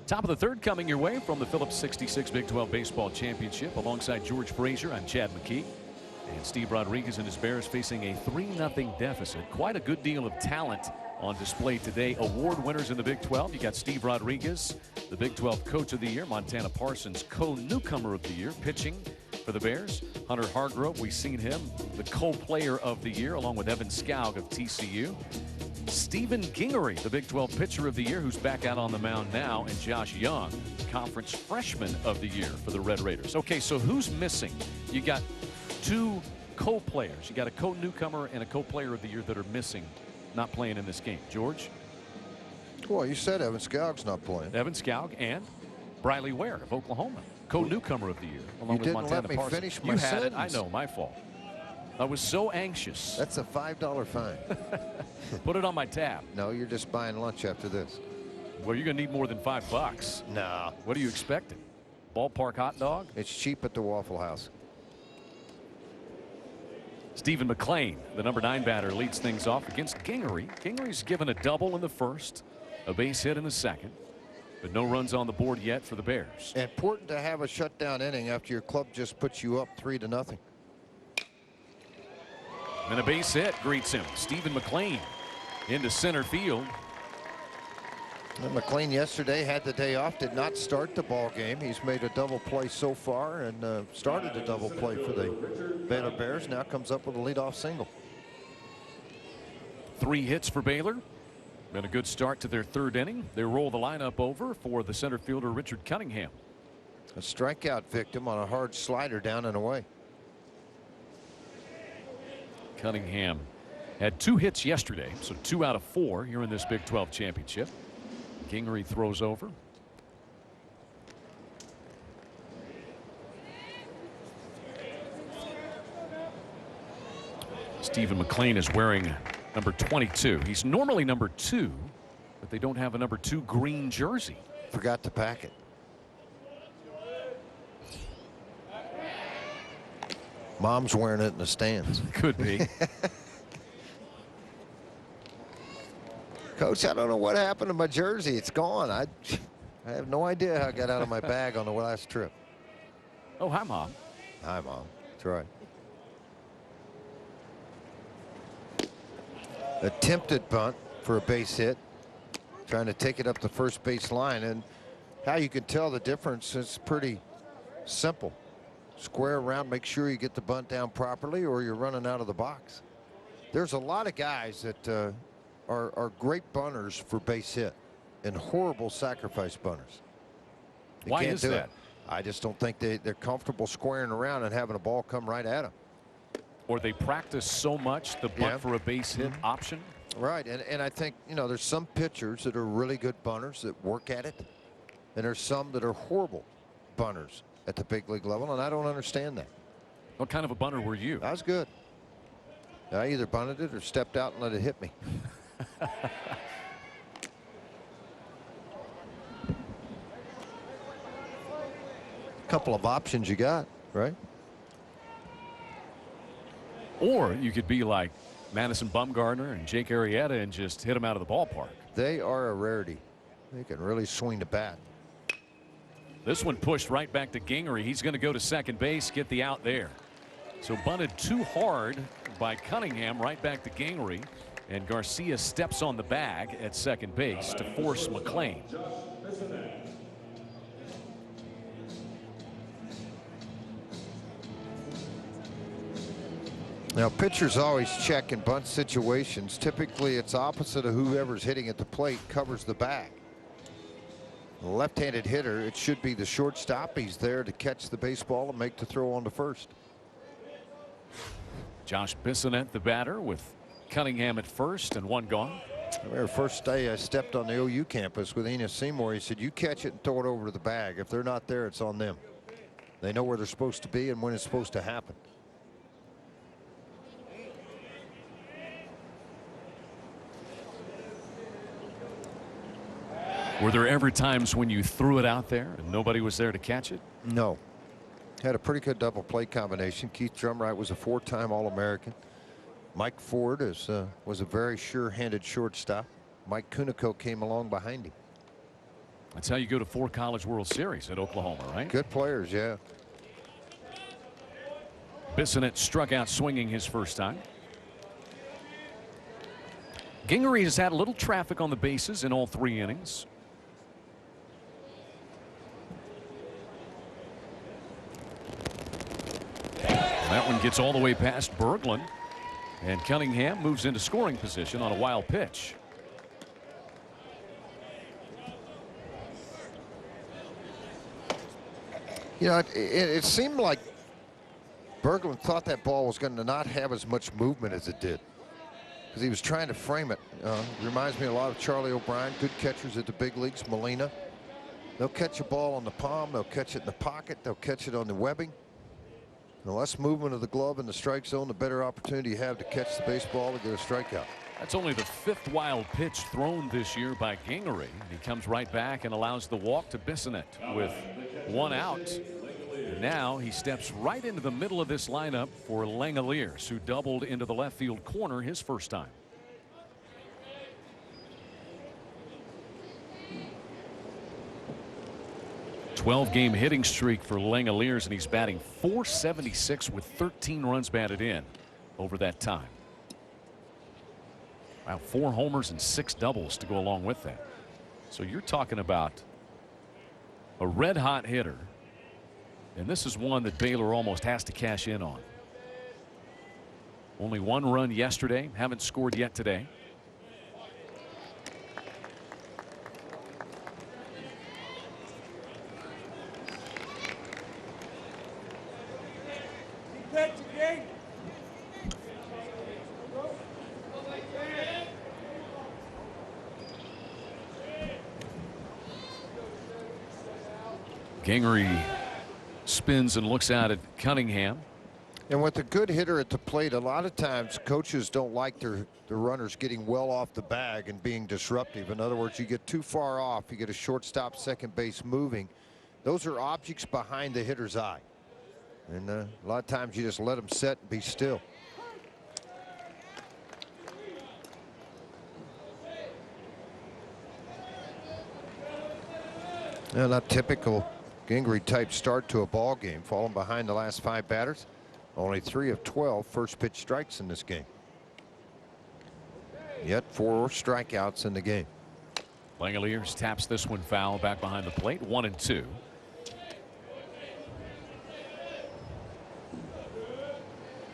Top of the third coming your way from the Phillips 66 Big 12 Baseball Championship. Alongside George Frazier, I'm Chad McKee. And Steve Rodriguez and his Bears facing a 3-0 deficit. Quite a good deal of talent on display today. Award winners in the Big 12. You got Steve Rodriguez, the Big 12 Coach of the Year. Montana Parsons, co-newcomer of the year, pitching for the Bears. Hunter Hargrove, we've seen him, the co-player of the year, along with Evan Skoug of TCU. Stephen Gingery, the Big 12 Pitcher of the Year, who's back out on the mound now, and Josh Young, Conference Freshman of the Year for the Red Raiders. Okay, so who's missing? You got 2 co-players. You got a co-newcomer and a co-player of the year that are missing, not playing in this game. George? Well, you said Evan Skoug's not playing. Evan Skoug and Briley Ware of Oklahoma, co-newcomer of the year, along with Montana let me Parsons. finish my You had it. sentence. I know, my fault. I was so anxious. That's a $5 fine. Put it on my tab. No, you're just buying lunch after this. Well, you're going to need more than $5. No. What are you expecting? Ballpark hot dog? It's cheap at the Waffle House. Stephen McLean, the number 9 batter, leads things off against Gingery. Gingery's given a double in the first, a base hit in the second, but no runs on the board yet for the Bears. Important to have a shutdown inning after your club just puts you up 3-0. And a base hit greets him. Stephen McLean into center field. And McLean yesterday had the day off, did not start the ball game. He's made a double play so far and started a double play for the Baylor Bears. Now comes up with a leadoff single. 3 hits for Baylor. Been a good start to their 3rd inning. They roll the lineup over for the center fielder Richard Cunningham. A strikeout victim on a hard slider down and away. Cunningham had 2 hits yesterday, so 2 out of 4 here in this Big 12 championship. Gingery throws over. Stephen McLean is wearing number 22. He's normally number 2, but they don't have a number 2 green jersey. Forgot to pack it. Mom's wearing it in the stands. Could be. Coach, I don't know what happened to my jersey. It's gone. I have no idea how I got out of my bag on the last trip. Oh, hi, Mom. Hi, Mom. That's right. Attempted bunt for a base hit. Trying to take it up the first base line. And how you can tell the difference is pretty simple. Square around, make sure you get the bunt down properly or you're running out of the box. There's a lot of guys that are great bunters for base hit and horrible sacrifice bunters. They Why can't is do that? it. I just don't think they're comfortable squaring around and having a ball come right at them. Or they practice so much the bunt for a base hit option. Right, and I think, you know, there's some pitchers that are really good bunters that work at it, and there's some that are horrible bunters at the big league level, and I don't understand that. What kind of a bunter were you? I was good. I either bunted it or stepped out and let it hit me. Couple of options you got, right? Or you could be like Madison Bumgarner and Jake Arrieta and just hit them out of the ballpark. They are a rarity. They can really swing the bat. This one pushed right back to Gingery. He's going to go to second base, get the out there. So bunted too hard by Cunningham right back to Gingery. And Garcia steps on the bag at second base to force McLean. Now, pitchers always check in bunt situations. Typically, it's opposite of whoever's hitting at the plate covers the bag. The left-handed hitter, it should be the shortstop. He's there to catch the baseball and make the throw on to first. Josh Bissonette, the batter, with Cunningham at first and 1 gone. I remember first day I stepped on the OU campus with Enos Seymour. He said, you catch it and throw it over to the bag. If they're not there, it's on them. They know where they're supposed to be and when it's supposed to happen. Were there ever times when you threw it out there and nobody was there to catch it? No. Had a pretty good double play combination. Keith Drumright was a 4-time All-American. Mike Ford was a very sure-handed shortstop. Mike Kunico came along behind him. That's how you go to 4 College World Series at Oklahoma, right? Good players, yeah. Bissonnette struck out swinging his first time. Gingery has had a little traffic on the bases in all 3 innings. That one gets all the way past Berglund, and Cunningham moves into scoring position on a wild pitch. You know, it seemed like Berglund thought that ball was going to not have as much movement as it did, because he was trying to frame it. Reminds me a lot of Charlie O'Brien, good catchers at the big leagues. Molina, they'll catch a ball on the palm, they'll catch it in the pocket, they'll catch it on the webbing. The less movement of the glove in the strike zone, the better opportunity you have to catch the baseball to get a strikeout. That's only the 5th wild pitch thrown this year by Gingery. He comes right back and allows the walk to Bissonnette with 1 out. And now he steps right into the middle of this lineup for Langeliers, who doubled into the left field corner his first time. "12-game hitting streak for Langeliers, and he's batting .476 with 13 runs batted in over that time. Wow, 4 homers and 6 doubles to go along with that. So you're talking about a red-hot hitter, and this is one that Baylor almost has to cash in on. Only 1 run yesterday, haven't scored yet today. Gingery spins and looks out at Cunningham. And with a good hitter at the plate, a lot of times coaches don't like their runners getting well off the bag and being disruptive. In other words, you get too far off, you get a shortstop, second base moving. Those are objects behind the hitter's eye. And a lot of times you just let them set and be still. Now, not typical Gingery type start to a ball game, falling behind the last 5 batters. Only 3 of 12 first pitch strikes in this game. Yet 4 strikeouts in the game. Langeliers taps this one foul back behind the plate. 1-2.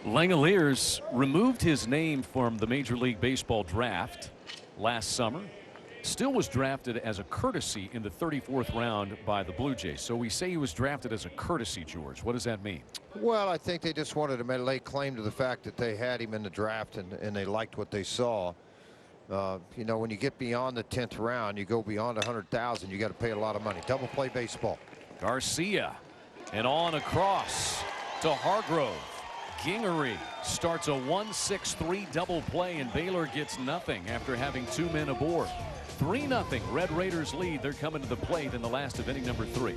Langeliers removed his name from the Major League Baseball draft last summer. Still was drafted as a courtesy in the 34th round by the Blue Jays. So we say he was drafted as a courtesy, George. What does that mean? Well, I think they just wanted to lay claim to the fact that they had him in the draft and they liked what they saw. You know, when you get beyond the 10th round, you go beyond 100,000, you got to pay a lot of money. Double play baseball. Garcia, and on across to Hargrove. Gingery starts a 1-6-3 double play, and Baylor gets nothing after having 2 men aboard. 3-0 Red Raiders lead. They're coming to the plate in the last of inning number 3.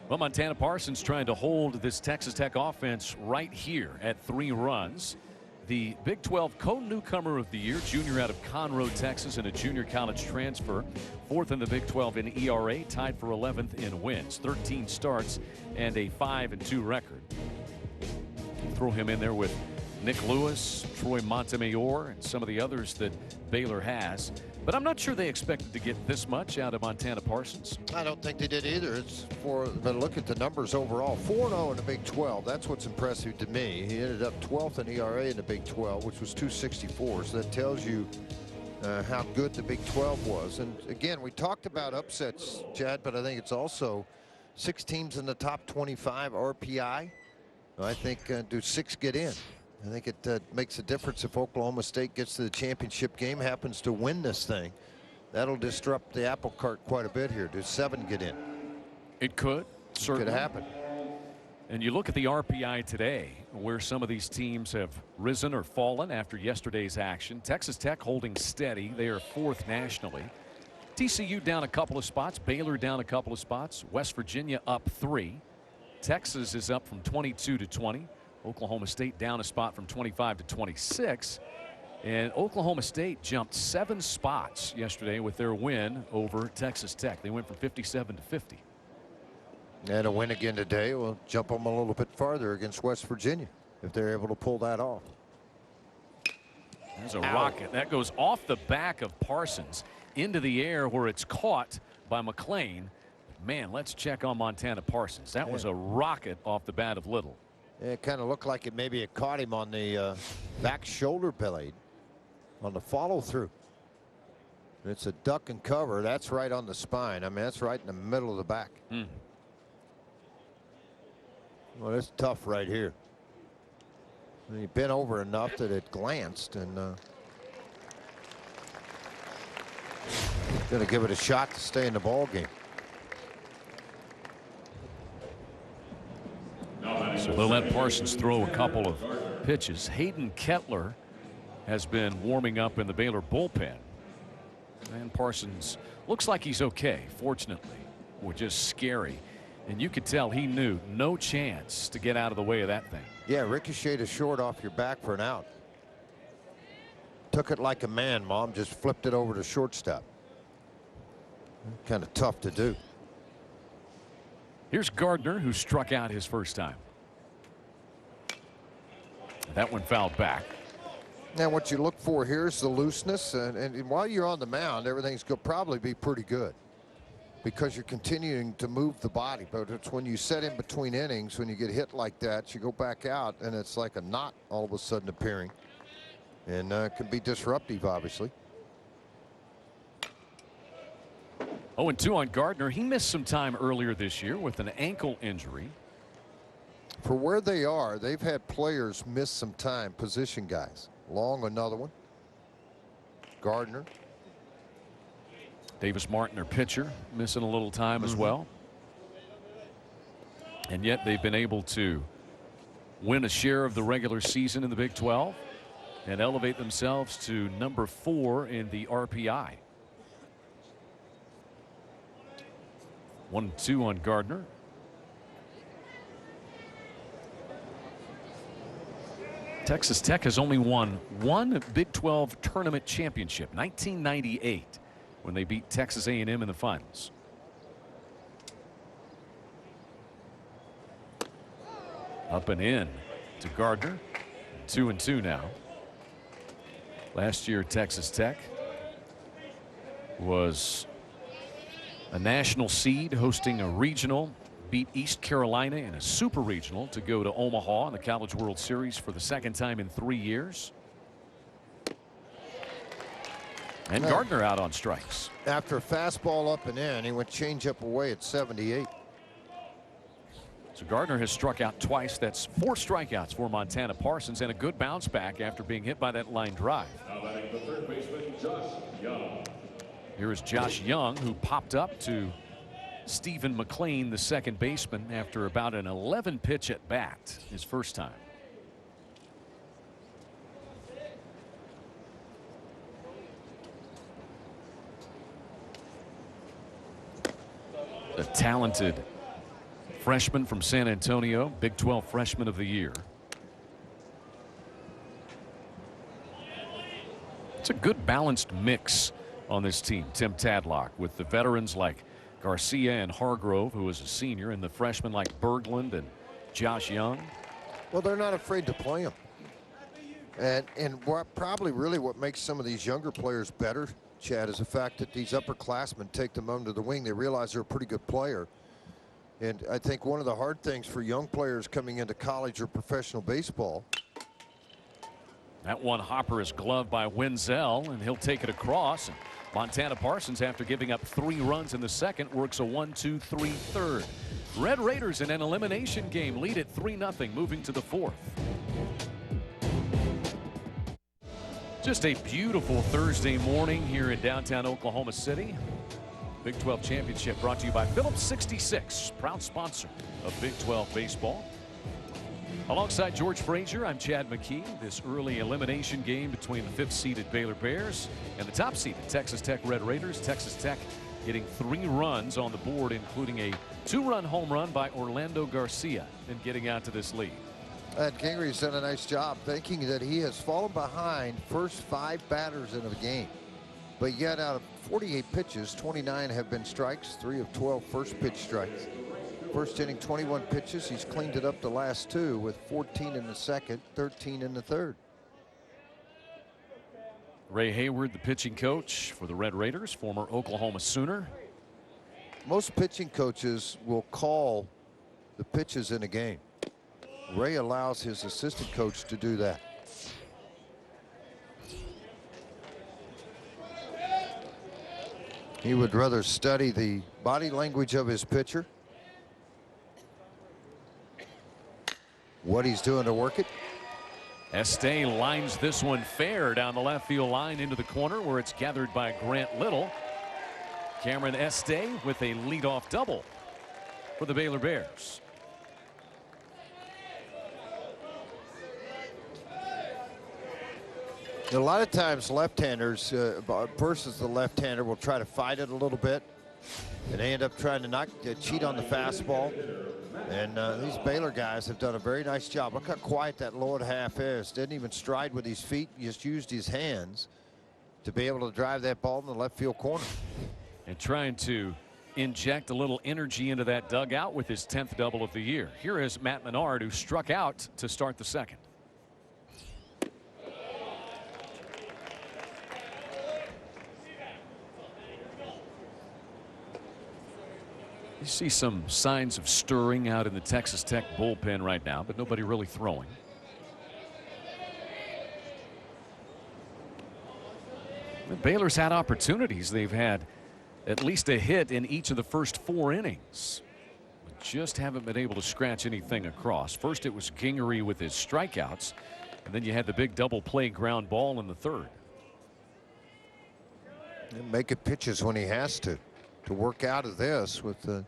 Well, Montana Parsons trying to hold this Texas Tech offense right here at 3 runs. The Big 12 co-newcomer of the year, junior out of Conroe, Texas, and a junior college transfer. 4th in the Big 12 in ERA, tied for 11th in wins. 13 starts and a 5-2 record. Throw him in there with Nick Lewis, Troy Montemayor, and some of the others that Baylor has. But I'm not sure they expected to get this much out of Montana Parsons. I don't think they did either. But look at the numbers overall. 4-0 in the Big 12. That's what's impressive to me. He ended up 12th in ERA in the Big 12, which was .264. So that tells you how good the Big 12 was. And again, we talked about upsets, Chad, but I think it's also 6 teams in the top 25 RPI. I think do 6 get in? I think it makes a difference if Oklahoma State gets to the championship game, happens to win this thing. That'll disrupt the apple cart quite a bit here. Do 7 get in? It could. Certainly. Could happen. And you look at the RPI today, where some of these teams have risen or fallen after yesterday's action. Texas Tech holding steady. They are 4th nationally. TCU down a couple of spots. Baylor down a couple of spots. West Virginia up 3. Texas is up from 22 to 20. Oklahoma State down a spot from 25 to 26. And Oklahoma State jumped 7 spots yesterday with their win over Texas Tech. They went from 57 to 50. And a win again today will jump them a little bit farther against West Virginia if they're able to pull that off. There's a rocket that goes off the back of Parsons into the air where it's caught by McLean. Man, let's check on Montana Parsons. That was a rocket off the bat of Little. It kind of looked like it caught him on the back shoulder blade on the follow through. It's a duck and cover. That's right on the spine. I mean, that's right in the middle of the back. Well, it's tough right here. He bent over enough that it glanced, and going to give it a shot to stay in the ball game. So they'll let Parsons throw a couple of pitches. Hayden Kettler has been warming up in the Baylor bullpen, and Parsons looks like he's okay. Fortunately, we're just scary. And you could tell he knew no chance to get out of the way of that thing. Yeah, ricocheted a short off your back for an out. Took it like a man, Mom. Just flipped it over to shortstop. Kind of tough to do. Here's Gardner, who struck out his first time. That one fouled back. Now what you look for here is the looseness, and while you're on the mound, everything's going to probably be pretty good, because you're continuing to move the body. But it's when you set in between innings, when you get hit like that, you go back out and it's like a knot all of a sudden appearing, and it can be disruptive, obviously. 0-2 on Gardner. He missed some time earlier this year with an ankle injury. For where they are, they've had players miss some time, position guys. Long, another one. Gardner. Davis Martin, their pitcher, missing a little time as well. And yet they've been able to win a share of the regular season in the Big 12 and elevate themselves to number 4 in the RPI. 1-2 on Gardner. Texas Tech has only won one Big 12 tournament championship, 1998, when they beat Texas A&M in the finals. Up and in to Gardner. 2-2 now. Last year, Texas Tech was a national seed hosting a regional, beat East Carolina in a super regional to go to Omaha in the College World Series for the second time in 3 years. And Gardner out on strikes. After a fastball up and in, he went changeup away at 78. So Gardner has struck out twice. That's 4 strikeouts for Montana Parsons, and a good bounce back after being hit by that line drive. The third baseman, Josh Young. Here is Josh Young, who popped up to Stephen McLean, the second baseman, after about an 11 pitch at bat his first time. The talented freshman from San Antonio, Big 12 freshman of the year. It's a good balanced mix on this team, Tim Tadlock, with the veterans like Garcia and Hargrove, who is a senior, and the freshmen like Berglund and Josh Young. Well, they're not afraid to play him. And what probably really what makes some of these younger players better, Chad, is the fact that these upperclassmen take them under the wing. They realize they're a pretty good player. And I think one of the hard things for young players coming into college or professional baseball. That one hopper is gloved by Wenzel, and he'll take it across. And Montana Parsons, after giving up 3 runs in the second, works a 1-2-3 third. Red Raiders in an elimination game lead at 3-0, moving to the 4th. Just a beautiful Thursday morning here in downtown Oklahoma City. Big 12 championship brought to you by Phillips 66, proud sponsor of Big 12 baseball. Alongside George Frazier, I'm Chad McKee. This early elimination game between the 5th-seeded Baylor Bears and the top-seeded Texas Tech Red Raiders. Texas Tech getting 3 runs on the board, including a 2-run home run by Orlando Garcia, and getting out to this lead. Gingry's done a nice job, thinking that he has fallen behind first 5 batters in a game. But yet out of 48 pitches, 29 have been strikes, 3 of 12 first pitch strikes. First inning, 21 pitches. He's cleaned it up the last 2 with 14 in the second, 13 in the third. Ray Hayward, the pitching coach for the Red Raiders, former Oklahoma Sooner. Most pitching coaches will call the pitches in a game. Ray allows his assistant coach to do that. He would rather study the body language of his pitcher, what he's doing to work it. Estee lines this one fair down the left field line into the corner, where it's gathered by Grant Little. Cameron Estee with a leadoff double for the Baylor Bears. A lot of times left-handers versus the left-hander will try to fight it a little bit, and they end up trying to cheat on the fastball. And these Baylor guys have done a very nice job. Look how quiet that lower half is. Didn't even stride with his feet, just used his hands to be able to drive that ball in the left field corner. And trying to inject a little energy into that dugout with his 10th double of the year. Here is Matt Menard, who struck out to start the second. You see some signs of stirring out in the Texas Tech bullpen right now, but nobody really throwing. The Baylor's had opportunities. They've had at least a hit in each of the first 4 innings. But just haven't been able to scratch anything across. First it was Gingery with his strikeouts, and then you had the big double play ground ball in the third. And make it pitches when he has to work out of this with a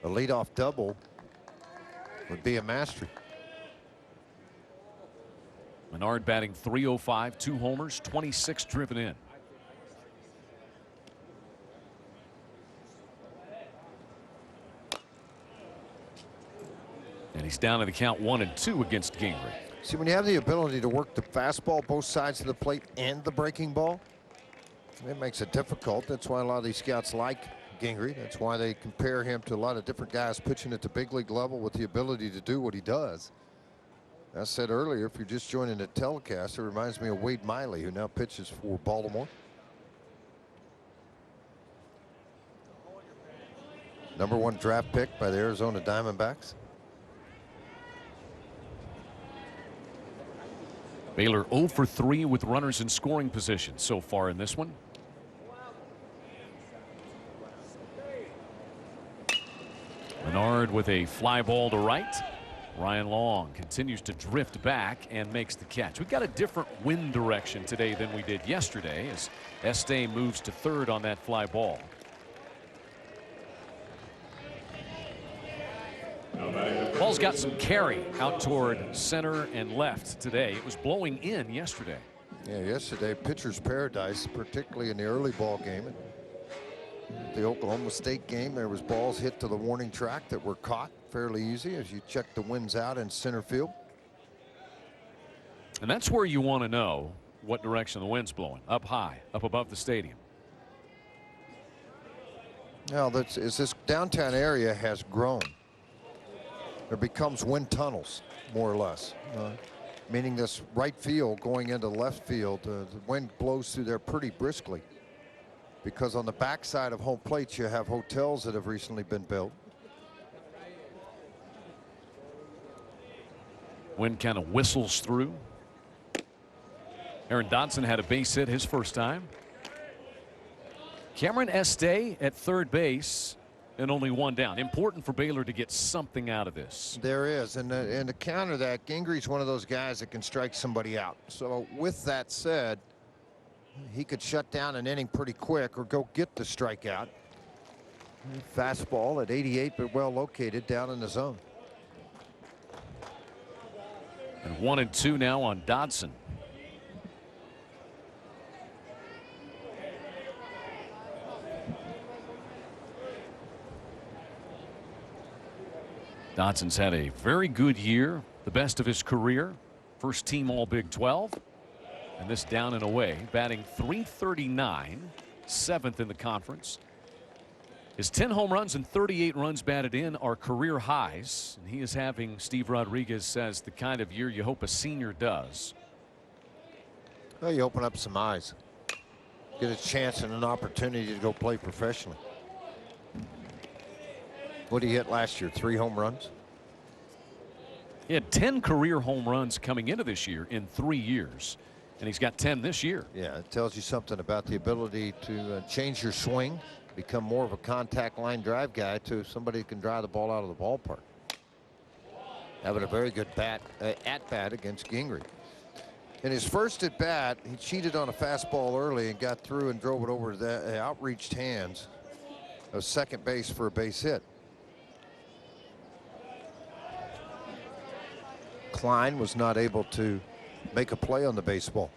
leadoff double would be a mastery. Menard batting .305, 2 homers, 26 driven in. And he's down to the count 1-2 against Gingrich. See, when you have the ability to work the fastball both sides of the plate and the breaking ball, it makes it difficult. That's why a lot of these scouts like Gingrich. That's why they compare him to a lot of different guys pitching at the big league level with the ability to do what he does. As I said earlier, if you're just joining the telecast, it reminds me of Wade Miley, who now pitches for Baltimore. #1 draft pick by the Arizona Diamondbacks. Baylor 0 for 3 with runners in scoring position so far in this one. Menard with a fly ball to right. Ryan Long continues to drift back and makes the catch. We've got a different wind direction today than we did yesterday, as Estee moves to third on that fly ball. Ball's got some carry out toward center and left today. It was blowing in yesterday. Yeah, yesterday pitcher's paradise, particularly in the early ball game. The Oklahoma State game, there was balls hit to the warning track that were caught fairly easy as you check the winds out in center field. And that's where you want to know what direction the wind's blowing. Up high, up above the stadium. Now, as this downtown area has grown, there becomes wind tunnels, more or less. Meaning this right field going into left field, the wind blows through there pretty briskly. Because on the backside of home plate, you have hotels that have recently been built. Wind kind of whistles through. Aaron Dodson had a base hit his first time. Cameron Estee at third base and only 1 down. Important for Baylor to get something out of this. There is, and to counter that, Gingrich's one of those guys that can strike somebody out. So with that said, he could shut down an inning pretty quick or go get the strikeout. Fastball at 88, but well located down in the zone. And 1-2 now on Dodson. Dodson's had a very good year, the best of his career. First team all Big 12. And this down and away, batting .339, 7th in the conference. His 10 home runs and 38 runs batted in are career highs. And he is having, Steve Rodriguez says, the kind of year you hope a senior does. Well, you open up some eyes. Get a chance and an opportunity to go play professionally. What did he hit last year? 3 home runs? He had 10 career home runs coming into this year in 3 years. And he's got 10 this year. Yeah, it tells you something about the ability to change your swing, become more of a contact line drive guy to somebody who can drive the ball out of the ballpark. Having a very good at bat against Gingrey. In his first at bat, he cheated on a fastball early and got through and drove it over the outreached hands of second base for a base hit. Klein was not able to make a play on the baseball.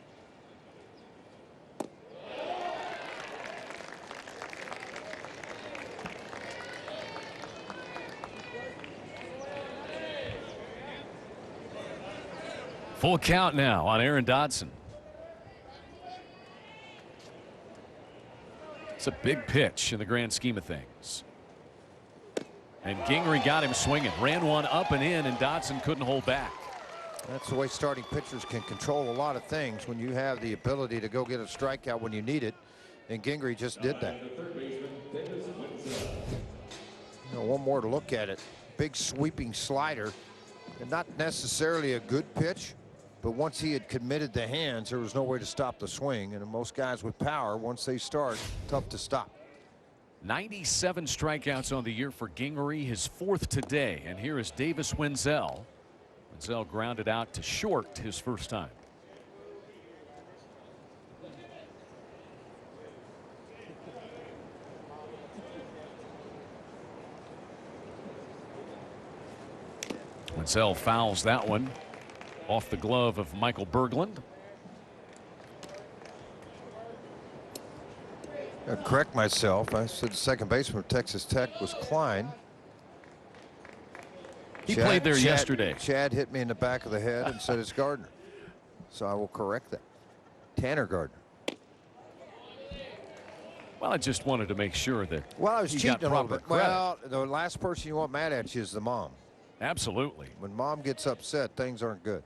Full count now on Aaron Dodson. It's a big pitch in the grand scheme of things. And Gingrey got him swinging, ran one up and in, and Dodson couldn't hold back. That's the way starting pitchers can control a lot of things when you have the ability to go get a strikeout when you need it. And Gingrey just did that. One more to look at it. Big sweeping slider, and not necessarily a good pitch, but once he had committed the hands, there was no way to stop the swing. And most guys with power, once they start, tough to stop. 97 strikeouts on the year for Gingrey, his 4th today. And here is Davis Wenzel. Wenzel grounded out to short his first time. Wenzel fouls that one off the glove of Michael Berglund. I correct myself. I said the second baseman of Texas Tech was Klein. He played there yesterday. Chad hit me in the back of the head and said it's Gardner. So I will correct that. Tanner Gardner. Well, I just wanted to make sure that I was cheating a little bit. Credit. Well, the last person you want mad at you is the mom. Absolutely. When mom gets upset, things aren't good.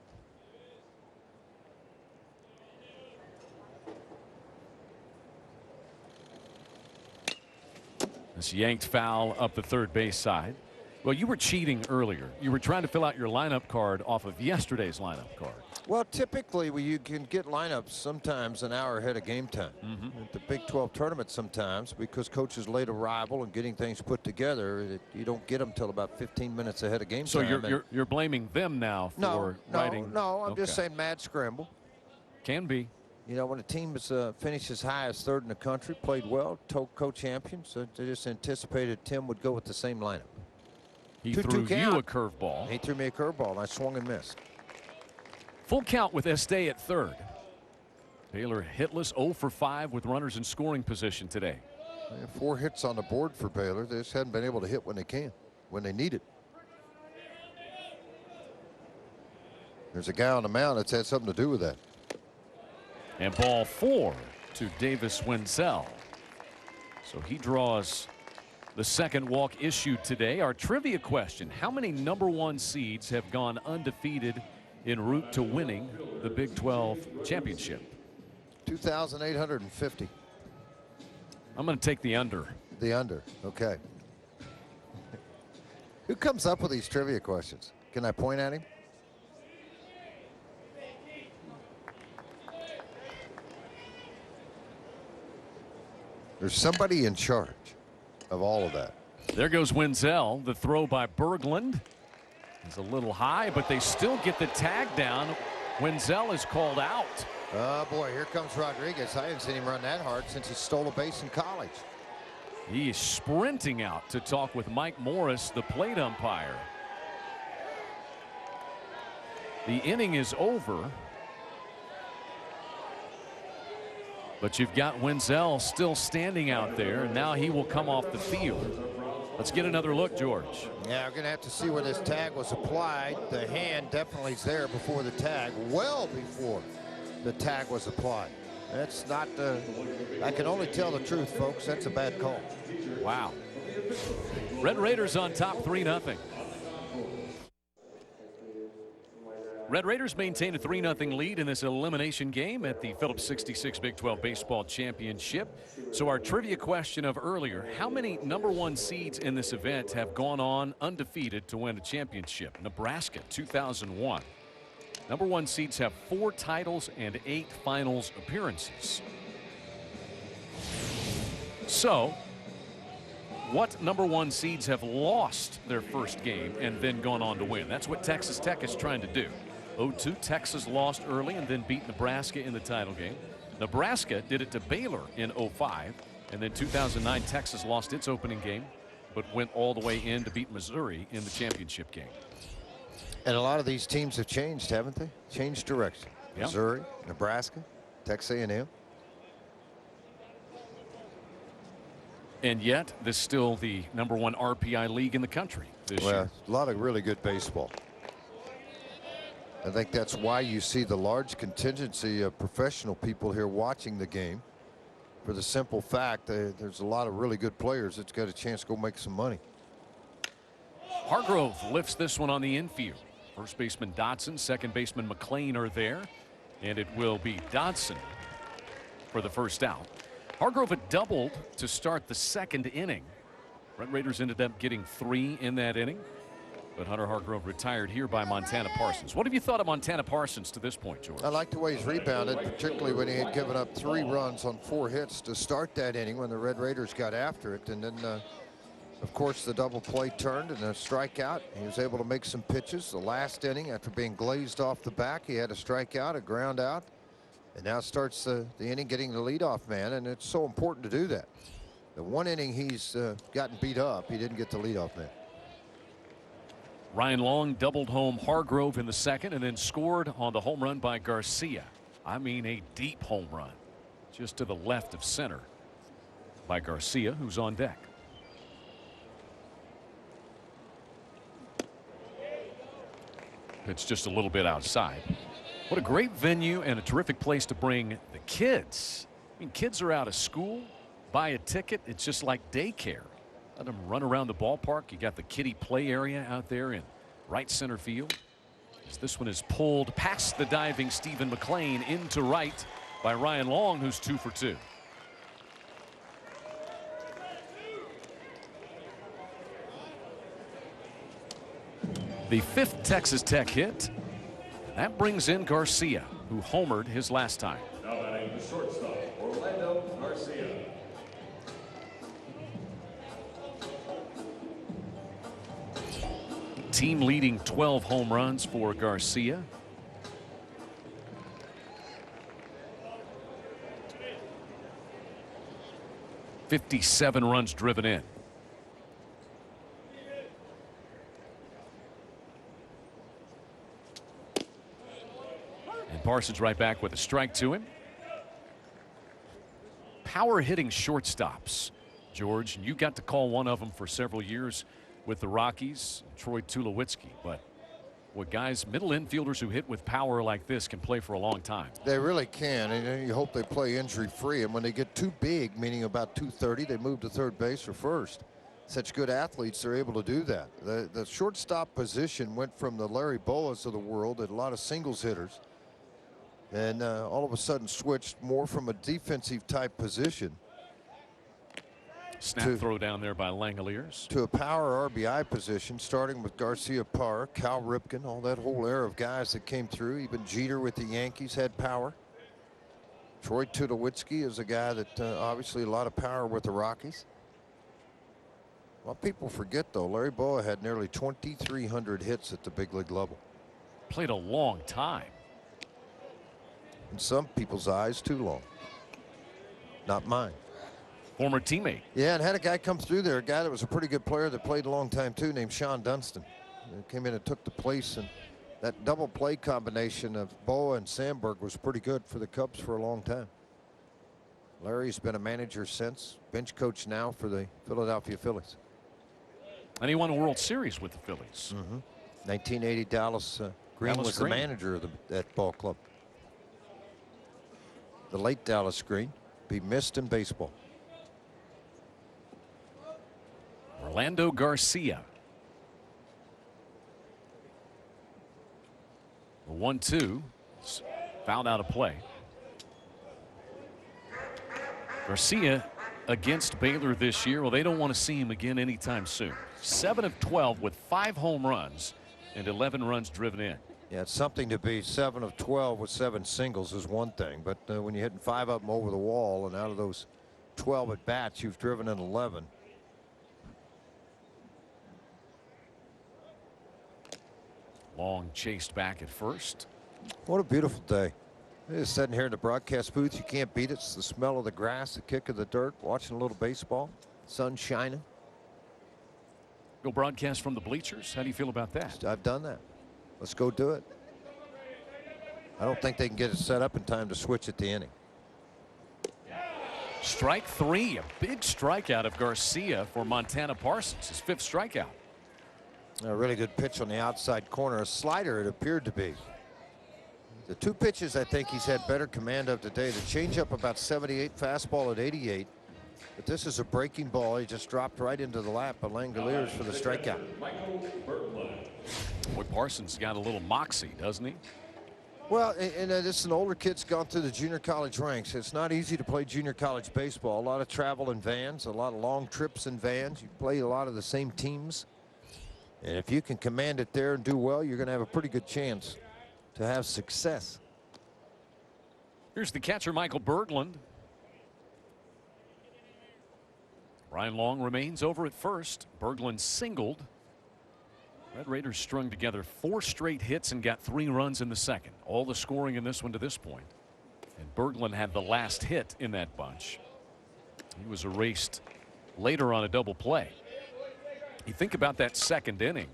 This yanked foul up the third base side. Well, you were cheating earlier. You were trying to fill out your lineup card off of yesterday's lineup card. Well, typically you can get lineups sometimes an hour ahead of game time. At the Big 12 tournament sometimes, because coaches late arrival and getting things put together, you don't get them till about 15 minutes ahead of game time. So you're blaming them now for writing? No, I'm just saying mad scramble. Can be. You know, when a team is finished as high as 3rd in the country, played well, co-champion, so they just anticipated Tim would go with the same lineup. He threw you a curveball. He threw me a curveball, and I swung and missed. Full count with Estee at 3rd. Baylor hitless, 0 for 5 with runners in scoring position today. 4 hits on the board for Baylor. They just hadn't been able to hit when they can, when they need it. There's a guy on the mound that's had something to do with that. And ball 4 to Davis Wenzel. So he draws the second walk issued today. Our trivia question: how many #1 seeds have gone undefeated en route to winning the Big 12 championship? 2,850. I'm going to take the under. The under. Okay. Who comes up with these trivia questions? Can I point at him? There's somebody in charge of all of that. There goes Wenzel. The throw by Berglund is a little high, but they still get the tag down. Wenzel is called out. Oh boy, here comes Rodriguez. I haven't seen him run that hard since he stole a base in college. He is sprinting out to talk with Mike Morris, the plate umpire. The inning is over. But you've got Wenzel still standing out there, and now he will come off the field. Let's get another look, George. Yeah, we're going to have to see when this tag was applied. The hand definitely is there before the tag, well before the tag was applied. That's not I can only tell the truth, folks. That's a bad call. Wow. Red Raiders on top 3-0. Red Raiders maintain a 3-0 lead in this elimination game at the Phillips 66 Big 12 Baseball Championship. So our trivia question of earlier, how many #1 seeds in this event have gone on undefeated to win a championship? Nebraska, 2001. #1 seeds have 4 titles and 8 finals appearances. So what #1 seeds have lost their first game and then gone on to win? That's what Texas Tech is trying to do. 0-2, Texas lost early and then beat Nebraska in the title game. Nebraska did it to Baylor in 05, and then 2009 Texas lost its opening game but went all the way in to beat Missouri in the championship game. And a lot of these teams have changed, haven't they? Changed direction. Yep. Missouri, Nebraska, Texas A&M. And yet this is still the #1 RPI league in the country this year. A lot of really good baseball. I think that's why you see the large contingency of professional people here watching the game, for the simple fact that there's a lot of really good players that's got a chance to go make some money. Hargrove lifts this one on the infield. First baseman Dodson, second baseman McLean are there, and it will be Dodson for the first out. Hargrove had doubled to start the second inning. Red Raiders ended up getting 3 in that inning. But Hunter Hargrove retired here by Montana Parsons. What have you thought of Montana Parsons to this point, George? I like the way he's rebounded, particularly when he had given up 3 runs on 4 hits to start that inning when the Red Raiders got after it. And then, of course, the double play turned and a strikeout. He was able to make some pitches. The last inning, after being glazed off the back, he had a strikeout, a ground out. And now starts the inning getting the leadoff man, and it's so important to do that. The one inning he's gotten beat up, he didn't get the leadoff man. Ryan Long doubled home Hargrove in the second and then scored on the home run by Garcia. I mean, a deep home run just to the left of center by Garcia, who's on deck. It's just a little bit outside. What a great venue and a terrific place to bring the kids. I mean, kids are out of school, buy a ticket. It's just like daycare. Let them run around the ballpark. You got the kiddie play area out there in right center field. As this one is pulled past the diving Stephen McLean into right by Ryan Long, who's 2 for 2. The 5th Texas Tech hit. That brings in Garcia, who homered his last time. Now batting the shortstop, Orlando Garcia. Team leading 12 home runs for Garcia. '57 runs driven in. And Parsons right back with a strike to him. Power hitting shortstops, George, and you got to call one of them for several years with the Rockies, Troy Tulowitzki. But what guys, middle infielders who hit with power like this can play for a long time. They really can, and you hope they play injury free. And when they get too big, meaning about 230, they move to third base or first. Such good athletes are able to do that. The shortstop position went from the Larry Boas of the world, and a lot of singles hitters, and all of a sudden switched more from a defensive type position. Snap throw down there by Langoliers. To a power RBI position, starting with Garcia Parra, Cal Ripken, all that whole era of guys that came through. Even Jeter with the Yankees had power. Troy Tulowitzki is a guy that obviously a lot of power with the Rockies. Well, people forget, though, Larry Bowa had nearly 2,300 hits at the big league level. Played a long time. In some people's eyes, too long. Not mine. Former teammate. Yeah, and had a guy come through there, a guy that was a pretty good player that played a long time too, named Sean Dunston. Came in and took the place and That double play combination of Boa and Sandberg was pretty good for the Cubs for a long time. Larry's been a manager since, bench coach now for the Philadelphia Phillies. And he won a World Series with the Phillies. 1980 Dallas Green Dallas was Green. the manager of that ball club. The late Dallas Green, be missed in baseball. Orlando Garcia. The 1-2 fouled out of play. Garcia against Baylor this year. Well, they don't want to see him again anytime soon. 7 of 12 with 5 home runs and 11 runs driven in. Yeah, it's something to be 7 of 12 with 7 singles is one thing, but when you're hitting 5 of them over the wall, and out of those 12 at bats, you've driven in 11. Long chased back at first. What a beautiful day. Just sitting here in the broadcast booth, you can't beat it. It's the smell of the grass, the kick of the dirt, watching a little baseball, sun shining. Go broadcast from the bleachers. How do you feel about that? I've done that. Let's go do it. I don't think they can get it set up in time to switch at the inning. Strike 3, a big strikeout of Garcia for Montana Parsons, his 5th strikeout. A really good pitch on the outside corner, a slider it appeared to be. The 2 pitches I think he's had better command of today. The changeup about 78, fastball at 88. But this is a breaking ball. He just dropped right into the lap of Langoliers for the strikeout. Boy, Parsons got a little moxie, doesn't he? Well, and this is an older kid's gone through the junior college ranks. It's not easy to play junior college baseball. A lot of travel in vans, a lot of long trips in vans. You play a lot of the same teams. And if you can command it there and do well, you're going to have a pretty good chance to have success. Here's the catcher, Michael Berglund. Ryan Long remains over at first. Berglund singled. Red Raiders strung together 4 straight hits and got 3 runs in the second. All the scoring in this one to this point. And Berglund had the last hit in that bunch. He was erased later on a double play. You think about that second inning.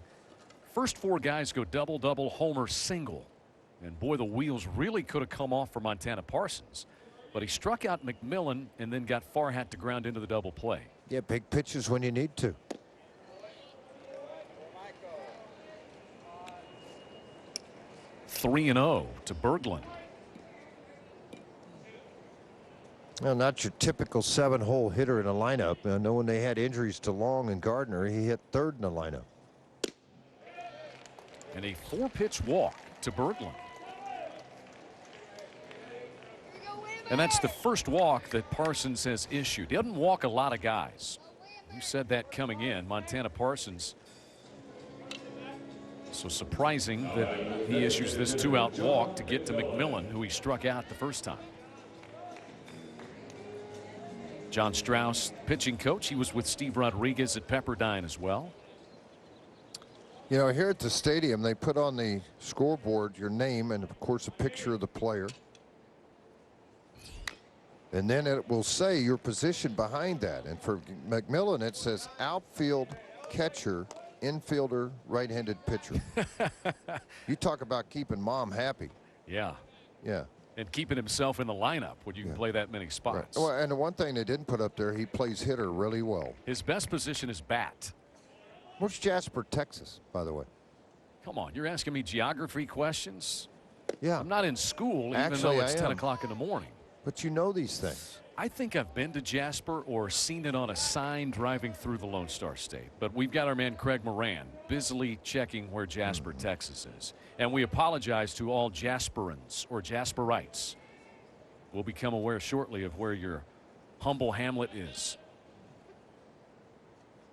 First 4 guys go double, double, homer, single. And boy, the wheels really could have come off for Montana Parsons. But he struck out McMillan and then got Farhat to ground into the double play. Yeah, big pitches when you need to. 3-0 to Berglund. Well, not your typical 7-hole hitter in a lineup. I know when they had injuries to Long and Gardner, he hit 3rd in the lineup. And a 4-pitch walk to Berglund. And that's the first walk that Parsons has issued. He doesn't walk a lot of guys. You said that coming in. Montana Parsons. So surprising that he issues this 2-out walk to get to McMillan, who he struck out the first time. John Strauss, pitching coach. He was with Steve Rodriguez at Pepperdine as well. You know, here at the stadium, they put on the scoreboard your name and, of course, a picture of the player. And then it will say your position behind that. And for McMillan, it says outfield catcher, infielder, right-handed pitcher. You talk about keeping mom happy. Yeah. Yeah. And keeping himself in the lineup when you can play that many spots. Right. Well, and the one thing they didn't put up there, he plays hitter really well. His best position is bat. Where's Jasper, Texas, by the way? Come on, you're asking me geography questions? Yeah. I'm not in school, even Actually, though it's I 10 am. o'clock in the morning. But you know these things. I think I've been to Jasper or seen it on a sign driving through the Lone Star State. But we've got our man Craig Moran busily checking where Jasper, Texas is. And we apologize to all Jasperans or Jasperites. We'll become aware shortly of where your humble hamlet is.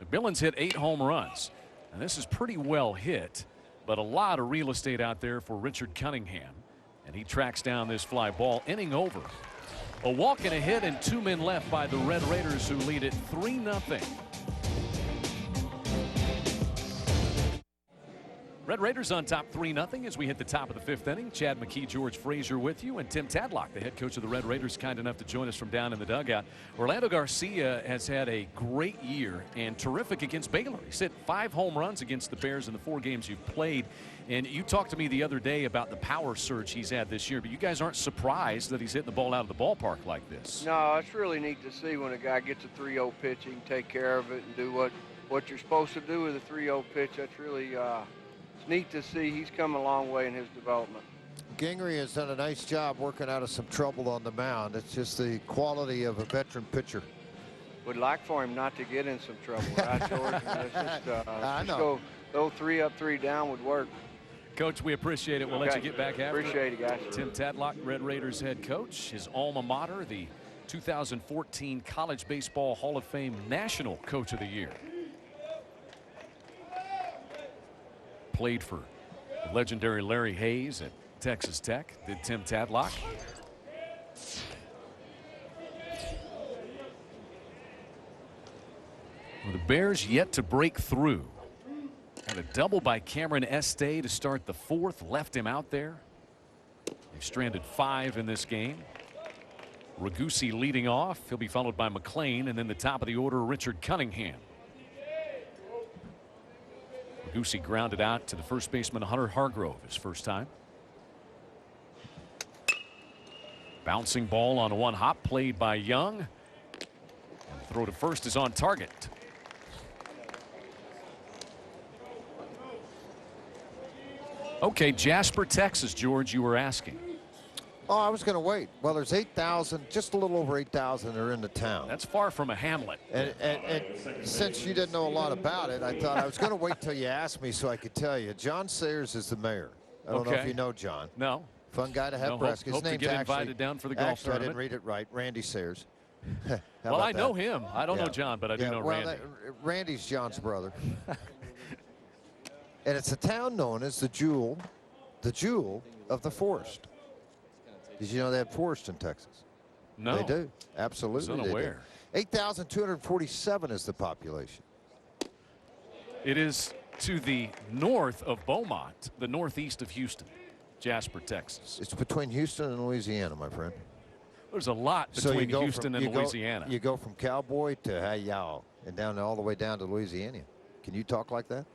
McMillan's hit 8 home runs. And this is pretty well hit, but a lot of real estate out there for Richard Cunningham. And he tracks down this fly ball, inning over. A walk and a hit and 2 men left by the Red Raiders, who lead it 3-0. Red Raiders on top 3-0 as we hit the top of the 5th inning. Chad McKee, George Frazier with you, and Tim Tadlock, the head coach of the Red Raiders, kind enough to join us from down in the dugout. Orlando Garcia has had a great year and terrific against Baylor. He's hit 5 home runs against the Bears in the 4 games you've played. And you talked to me the other day about the power surge he's had this year, but you guys aren't surprised that he's hitting the ball out of the ballpark like this. No, it's really neat to see when a guy gets a 3-0 pitch, he can take care of it and do what you're supposed to do with a 3-0 pitch. That's really it's neat to see. He's come a long way in his development. Gingrey has done a nice job working out of some trouble on the mound. It's just the quality of a veteran pitcher. Would like for him not to get in some trouble, right, George? I know. Go 3 up, 3 down would work. Coach, we appreciate it. We'll let you get back after. Appreciate it, guys. Tim Tadlock, Red Raiders head coach, his alma mater, the 2014 College Baseball Hall of Fame National Coach of the Year. Played for the legendary Larry Hayes at Texas Tech, did Tim Tadlock. Well, the Bears yet to break through. Had a double by Cameron Estee to start the 4th, left him out there. They've stranded 5 in this game. Ragusi leading off. He'll be followed by McLean, and then the top of the order, Richard Cunningham. Ragusi grounded out to the first baseman, Hunter Hargrove, his first time. Bouncing ball on a 1-hop played by Young. And the throw to first is on target. Okay, Jasper, Texas, George, you were asking. Oh, I was going to wait. Well, there's 8,000, just a little over 8,000 are in the town. That's far from a hamlet. And since you didn't know a lot about it, I thought I was going to wait till you asked me so I could tell you. John Sayers is the mayor. I don't know if you know John. No. Fun guy to have. Hope to get invited down for the golf tournament. I didn't read it right. Randy Sayers. Well, I know him. I don't know John, but I do know Randy. Randy's John's brother. And it's a town known as the jewel of the forest. Did you know they have forest in Texas? No. They do. Absolutely. I was unaware. 8,247 is the population. It is to the north of Beaumont, the northeast of Houston, Jasper, Texas. It's between Houston and Louisiana, my friend. There's a lot between Houston and Louisiana. You go from cowboy to Hayao and down all the way down to Louisiana. Can you talk like that?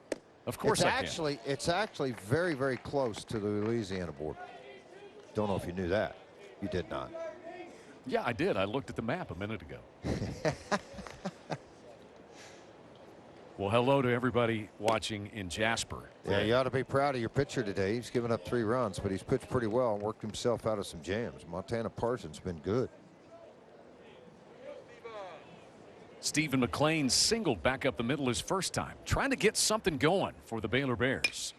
Of course I can. It's actually very, very close to the Louisiana border. Don't know if you knew that. You did not. Yeah, I did. I looked at the map a minute ago. Well, hello to everybody watching in Jasper. Yeah, you ought to be proud of your pitcher today. He's given up 3 runs, but he's pitched pretty well and worked himself out of some jams. Montana Parsons been good. Stephen McLean singled back up the middle his first time, trying to get something going for the Baylor Bears.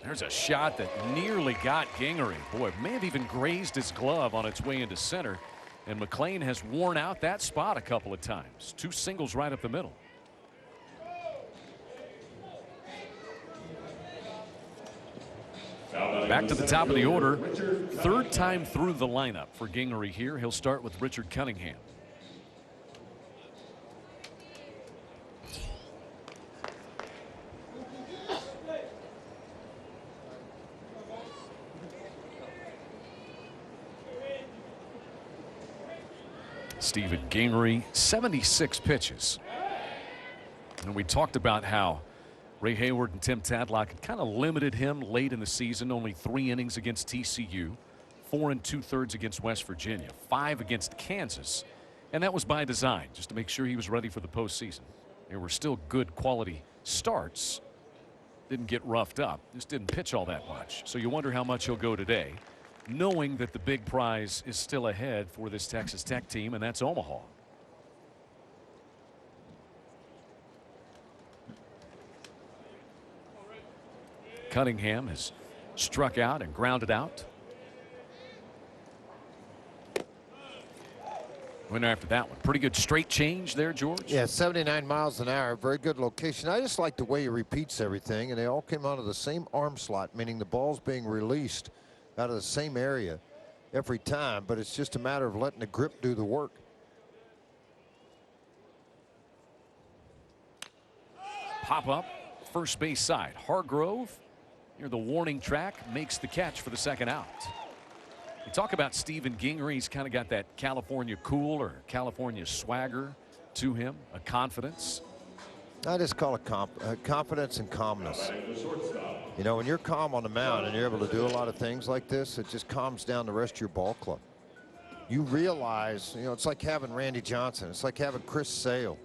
There's a shot that nearly got Gingrey. Boy, it may have even grazed his glove on its way into center. And McLean has worn out that spot a couple of times. 2 singles right up the middle. Back to the top of the order. 3rd time through the lineup for Gingrey here. He'll start with Richard Cunningham. Stephen Gingrey, 76 pitches. And we talked about how Ray Hayward and Tim Tadlock had kind of limited him late in the season. Only 3 innings against TCU, 4 2/3 against West Virginia, 5 against Kansas. And that was by design, just to make sure he was ready for the postseason. There were still good quality starts. Didn't get roughed up, just didn't pitch all that much. So you wonder how much he'll go today, knowing that the big prize is still ahead for this Texas Tech team, and that's Omaha. Cunningham has struck out and grounded out. Winner after that one. Pretty good straight change there, George. Yeah, 79 miles an hour. Very good location. I just like the way he repeats everything, and they all came out of the same arm slot, meaning the ball's being released out of the same area every time, but it's just a matter of letting the grip do the work. Pop up, first base side. Hargrove near the warning track, makes the catch for the second out. You talk about Stephen Gingrey. He's kind of got that California cool or California swagger to him, a confidence. I just call it confidence and calmness. You know, when you're calm on the mound and you're able to do a lot of things like this, it just calms down the rest of your ball club. You realize, you know, it's like having Randy Johnson. It's like having Chris Sale,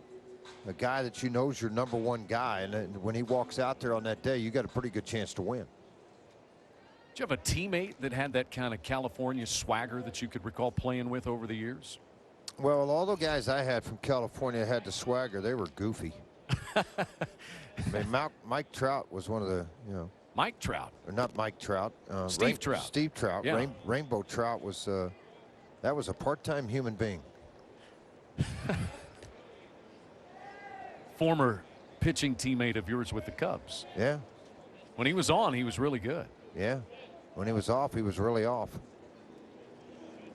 a guy that you know is your #1 guy. And when he walks out there on that day, you got a pretty good chance to win. Did you have a teammate that had that kind of California swagger that you could recall playing with over the years? Well, all the guys I had from California had the swagger. They were goofy. I mean, Mike Trout was one of the, you know. Mike Trout. Or not Mike Trout. Steve Trout. Steve Trout. Yeah. Rainbow Trout was, that was a part-time human being. Former pitching teammate of yours with the Cubs. Yeah. When he was on, he was really good. Yeah. When he was off, he was really off.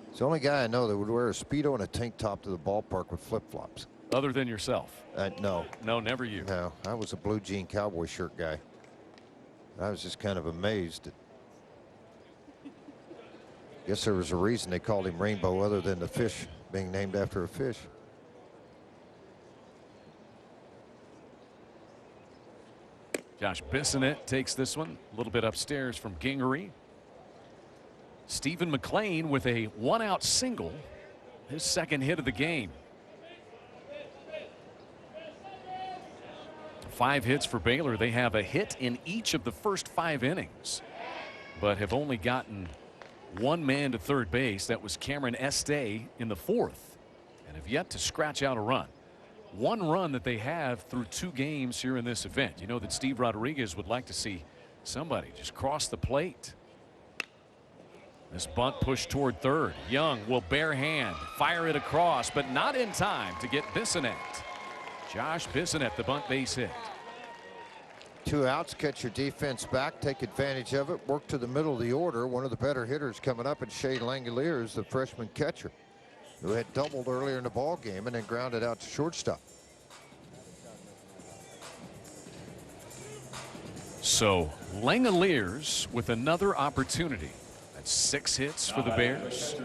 It's the only guy I know that would wear a Speedo and a tank top to the ballpark with flip-flops. Other than yourself? No. No, never you. No, I was a blue jean cowboy shirt guy. I was just kind of amazed. Guess there was a reason they called him Rainbow other than the fish being named after a fish. Josh Bissonnette takes this one a little bit upstairs from Gingrey. Stephen McLean with a 1-out single, his second hit of the game. 5 hits for Baylor. They have a hit in each of the first 5 innings, but have only gotten 1 man to third base. That was Cameron Estee in the 4th, and have yet to scratch out a run. 1 run that they have through 2 games here in this event. You know that Steve Rodriguez would like to see somebody just cross the plate. This bunt pushed toward third. Young will bare hand fire it across, but not in time to get Bissonnette. Josh Bissonnette, the bunt base hit. 2 outs, catch your defense back, take advantage of it, work to the middle of the order. One of the better hitters coming up, and Shea Langoliers, the freshman catcher, who had doubled earlier in the ball game and then grounded out to shortstop. So Langoliers with another opportunity. That's 6 hits for the Bears.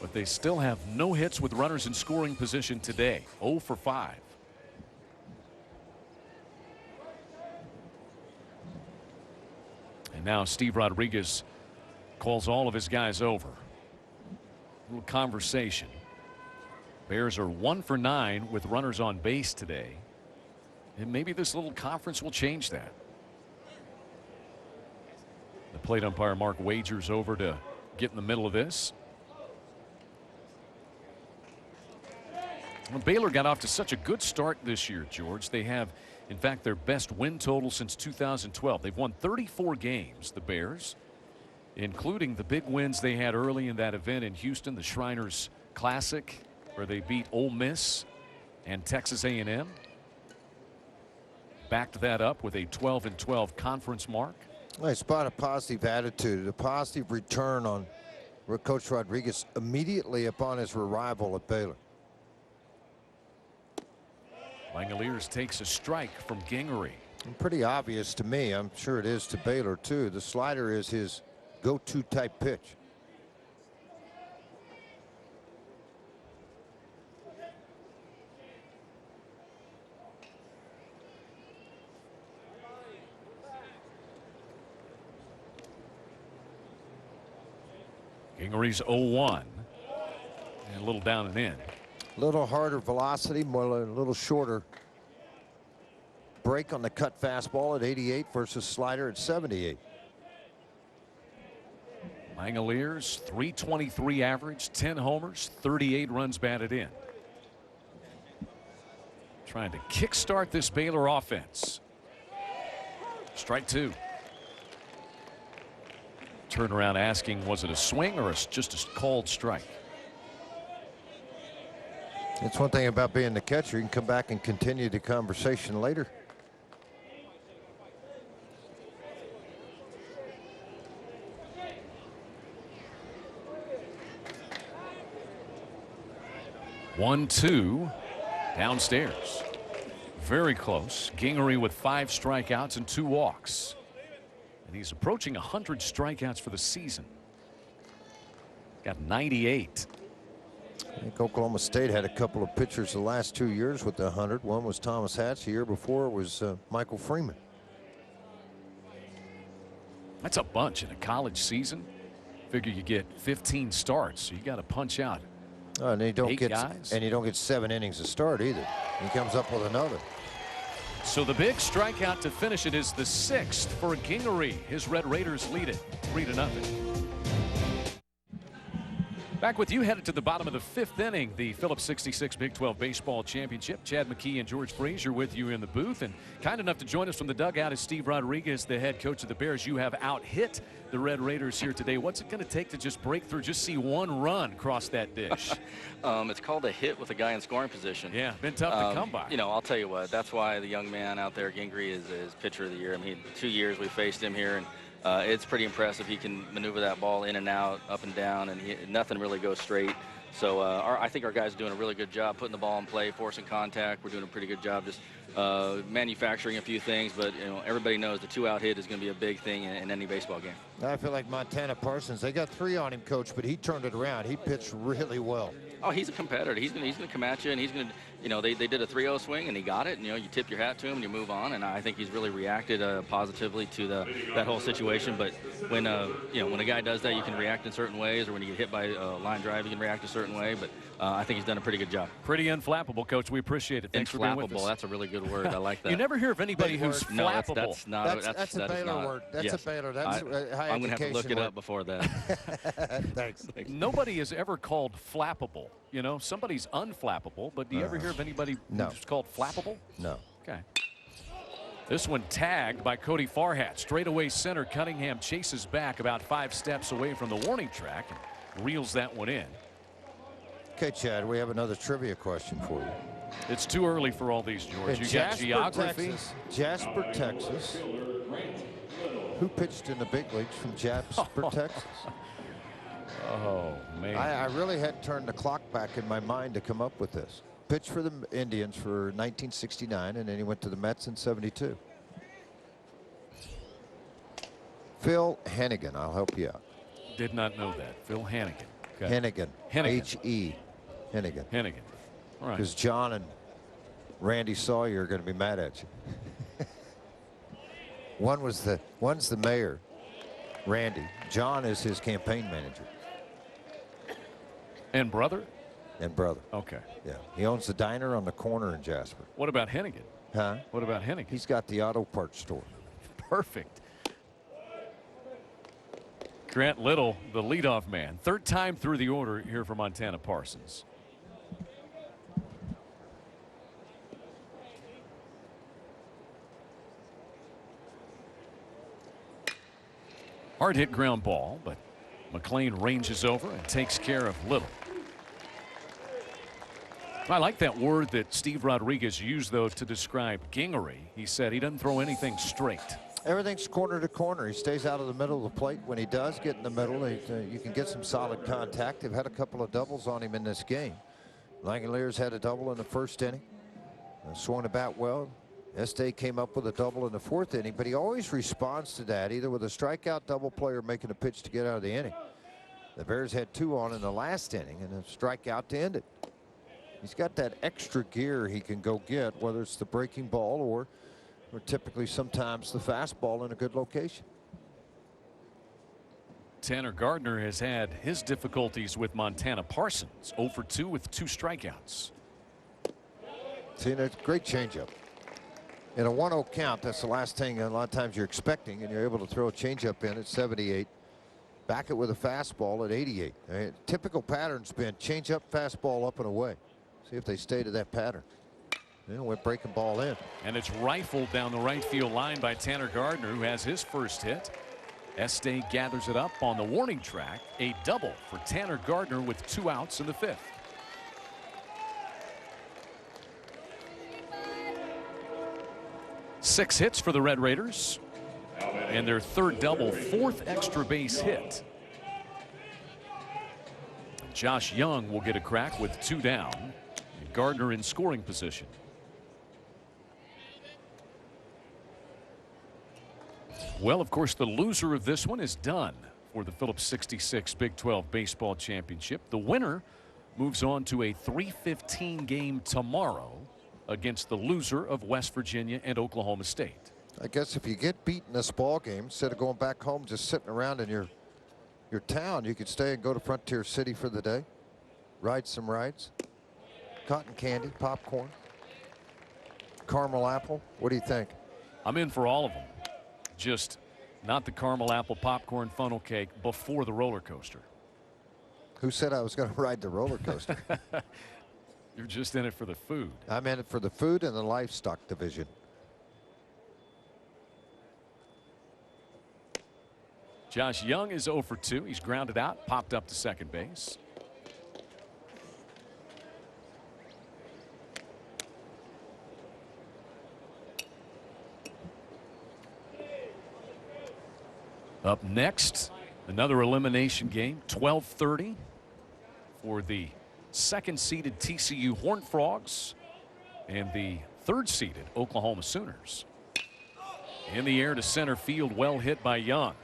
But they still have no hits with runners in scoring position today. 0 for 5. And now Steve Rodriguez calls all of his guys over. A little conversation. Bears are 1 for 9 with runners on base today. And maybe this little conference will change that. The plate umpire Mark Wagers over to get in the middle of this. Well, Baylor got off to such a good start this year, George. They have, in fact, their best win total since 2012. They've won 34 games, the Bears, including the big wins they had early in that event in Houston, the Shriners Classic, where they beat Ole Miss and Texas A&M. Backed that up with a 12-12 conference mark. I spot a positive attitude, a positive return on Coach Rodriguez immediately upon his arrival at Baylor. Langoliers takes a strike from Gingrey. Pretty obvious to me. I'm sure it is to Baylor too. The slider is his go-to type pitch. Gingrey's 0-1 and a little down and in. A little harder velocity, more a little shorter break on the cut fastball at 88 versus slider at 78. Langoliers, .323 average, 10 homers, 38 runs batted in. Trying to kickstart this Baylor offense. Strike 2. Turnaround asking, was it a swing or just a called strike? It's one thing about being the catcher. You can come back and continue the conversation later. One, 1-2 downstairs. Very close. Gingery with 5 strikeouts and 2 walks. And he's approaching 100 strikeouts for the season. Got 98. I think Oklahoma State had a couple of pitchers the last 2 years with the 100. One was Thomas Hatch. The year before it was Michael Freeman. That's a bunch in a college season. Figure you get 15 starts, so you got to punch out. And you don't 8 get guys. and you don't get 7 innings to start either. He comes up with another. So the big strikeout to finish it is the 6th for Gingery. His Red Raiders lead it 3-0. Back with you, headed to the bottom of the 5th inning, the Phillips 66 Big 12 Baseball Championship. Chad McKee and George Frazier with you in the booth. And kind enough to join us from the dugout is Steve Rodriguez, the head coach of the Bears. You have out-hit the Red Raiders here today. What's it going to take to just break through, just see one run cross that dish? It's called a hit with a guy in scoring position. Yeah, been tough to come by. You know, I'll tell you what, that's why the young man out there, Gingery, is pitcher of the year. I mean, 2 years we faced him here, and it's pretty impressive. He can maneuver that ball in and out, up and down, and nothing really goes straight. So I think our guys are doing a really good job putting the ball in play, forcing contact. We're doing a pretty good job just manufacturing a few things, but you know, everybody knows the 2-out hit is going to be a big thing in any baseball game. I feel like Montana Parsons, they got 3 on him, Coach, but he turned it around. He pitched really well. Oh, he's a competitor. He's going to come at you, and he's going to, you know, they did a 3-0 swing, and he got it, and, you know, you tip your hat to him, and you move on, and I think he's really reacted positively to that whole situation. But when, you know, when a guy does that, you can react in certain ways, or when you get hit by a line drive, you can react a certain way, but I think he's done a pretty good job. Pretty unflappable, Coach. We appreciate it. Thanks for being with us. That's a really good word. I like that. You never hear of anybody who's flappable. That's not. That's a Baylor word. That's a Baylor. That's a high I'm going to have to look it up before that. Thanks. Nobody is ever called flappable. You know, somebody's unflappable, but do you ever hear of anybody who's called flappable? No. Okay. This one tagged by Cody Farhat. Straightaway center. Cunningham chases back about 5 steps away from the warning track and reels that one in. Okay, Chad, we have another trivia question for you. It's too early for all these, George. In You got geography. Jasper, Texas. Who pitched in the big leagues from Jasper, Texas? Oh, man. I really had turned the clock back in my mind to come up with this. Pitched for the Indians for 1969, and then he went to the Mets in '72. Phil Hennigan. I'll help you out. Did not know that. Phil Hannigan. Okay. Hennigan. H-E. Hennigan. Hennigan. All right. Because John and Randy Sawyer are going to be mad at you. One's the mayor, Randy. John is his campaign manager. And brother? And brother. Okay. Yeah. He owns the diner on the corner in Jasper. What about Hennigan? Huh? What about Hennigan? He's got the auto parts store. Perfect. Grant Little, the leadoff man. 3rd time through the order here for Montana Parsons. Hard hit ground ball, but McLean ranges over and takes care of Little. I like that word that Steve Rodriguez used, though, to describe Gingery. He said he doesn't throw anything straight. Everything's corner to corner. He stays out of the middle of the plate. When he does get in the middle, you can get some solid contact. They've had a couple of doubles on him in this game. Langoliers had a double in the 1st inning. Swung the bat well. Este came up with a double in the 4th inning, but he always responds to that, either with a strikeout, double play, or making a pitch to get out of the inning. The Bears had 2 on in the last inning and a strikeout to end it. He's got that extra gear he can go get, whether it's the breaking ball or typically sometimes the fastball in a good location. Tanner Gardner has had his difficulties with Montana Parsons. 0 for 2 with 2 strikeouts. See, that's a great changeup. In a 1-0 count, that's the last thing a lot of times you're expecting, and you're able to throw a changeup in at 78. Back it with a fastball at 88. Typical pattern's been changeup, fastball, up and away. See if they stay to that pattern. Went breaking ball in. And it's rifled down the right field line by Tanner Gardner, who has his first hit. Este gathers it up on the warning track. A double for Tanner Gardner with 2 outs in the 5th. Six hits for the Red Raiders. And their 3rd double, 4th extra base hit. Josh Young will get a crack with 2 down. Gardner in scoring position. Well, of course, the loser of this one is done for the Phillips 66 Big 12 Baseball Championship. The winner moves on to a 3:15 game tomorrow against the loser of West Virginia and Oklahoma State. I guess if you get beat in this ball game, instead of going back home just sitting around in your town, you could stay and go to Frontier City for the day, ride some rides, cotton candy, popcorn, caramel apple. What do you think? I'm in for all of them. Just not the caramel apple popcorn funnel cake before the roller coaster. Who said I was going to ride the roller coaster? You're just in it for the food. I'm in it for the food and the livestock division. Josh Young is 0 for 2. He's grounded out, popped up to second base. Up next, another elimination game, 12:30 for the second-seeded TCU Horned Frogs and the third-seeded Oklahoma Sooners. In the air to center field, well hit by Young.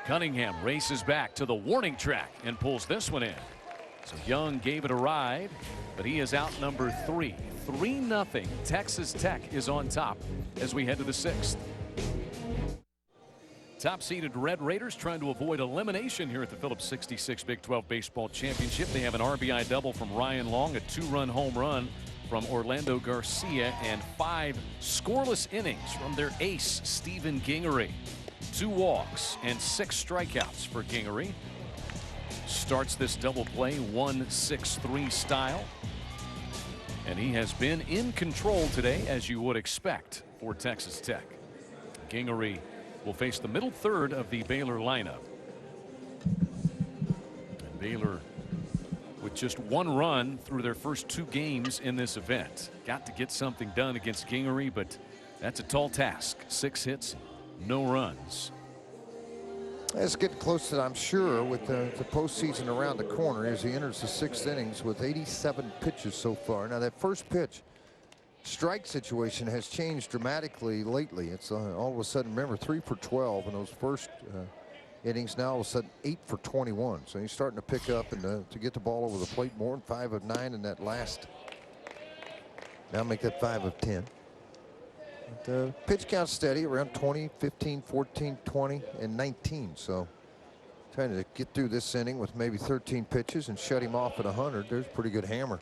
Cunningham races back to the warning track and pulls this one in. So Young gave it a ride, but he is out number 3. 3-0. Texas Tech is on top as we head to the 6th. Top-seeded Red Raiders trying to avoid elimination here at the Phillips 66 Big 12 Baseball Championship. They have an RBI double from Ryan Long, a 2-run home run from Orlando Garcia, and 5 scoreless innings from their ace, Stephen Gingery. 2 walks and 6 strikeouts for Gingery. Starts this double play 1-6-3 style. And he has been in control today, as you would expect for Texas Tech. Gingery will face the middle third of the Baylor lineup. And Baylor with just 1 run through their first 2 games in this event. Got to get something done against Gingery, but that's a tall task. 6 hits, no runs. It's getting close to, I'm sure, with the postseason around the corner as he enters the 6th innings with 87 pitches so far. Now that first pitch strike situation has changed dramatically lately. It's all of a sudden, remember, 3 for 12 in those first innings. Now all of a sudden 8 for 21. So he's starting to pick up and to get the ball over the plate more, and 5 of 9 in that last. Now make that 5 of 10. The pitch count steady around 20, 15, 14, 20, and 19. So trying to get through this inning with maybe 13 pitches and shut him off at 100. There's a pretty good hammer.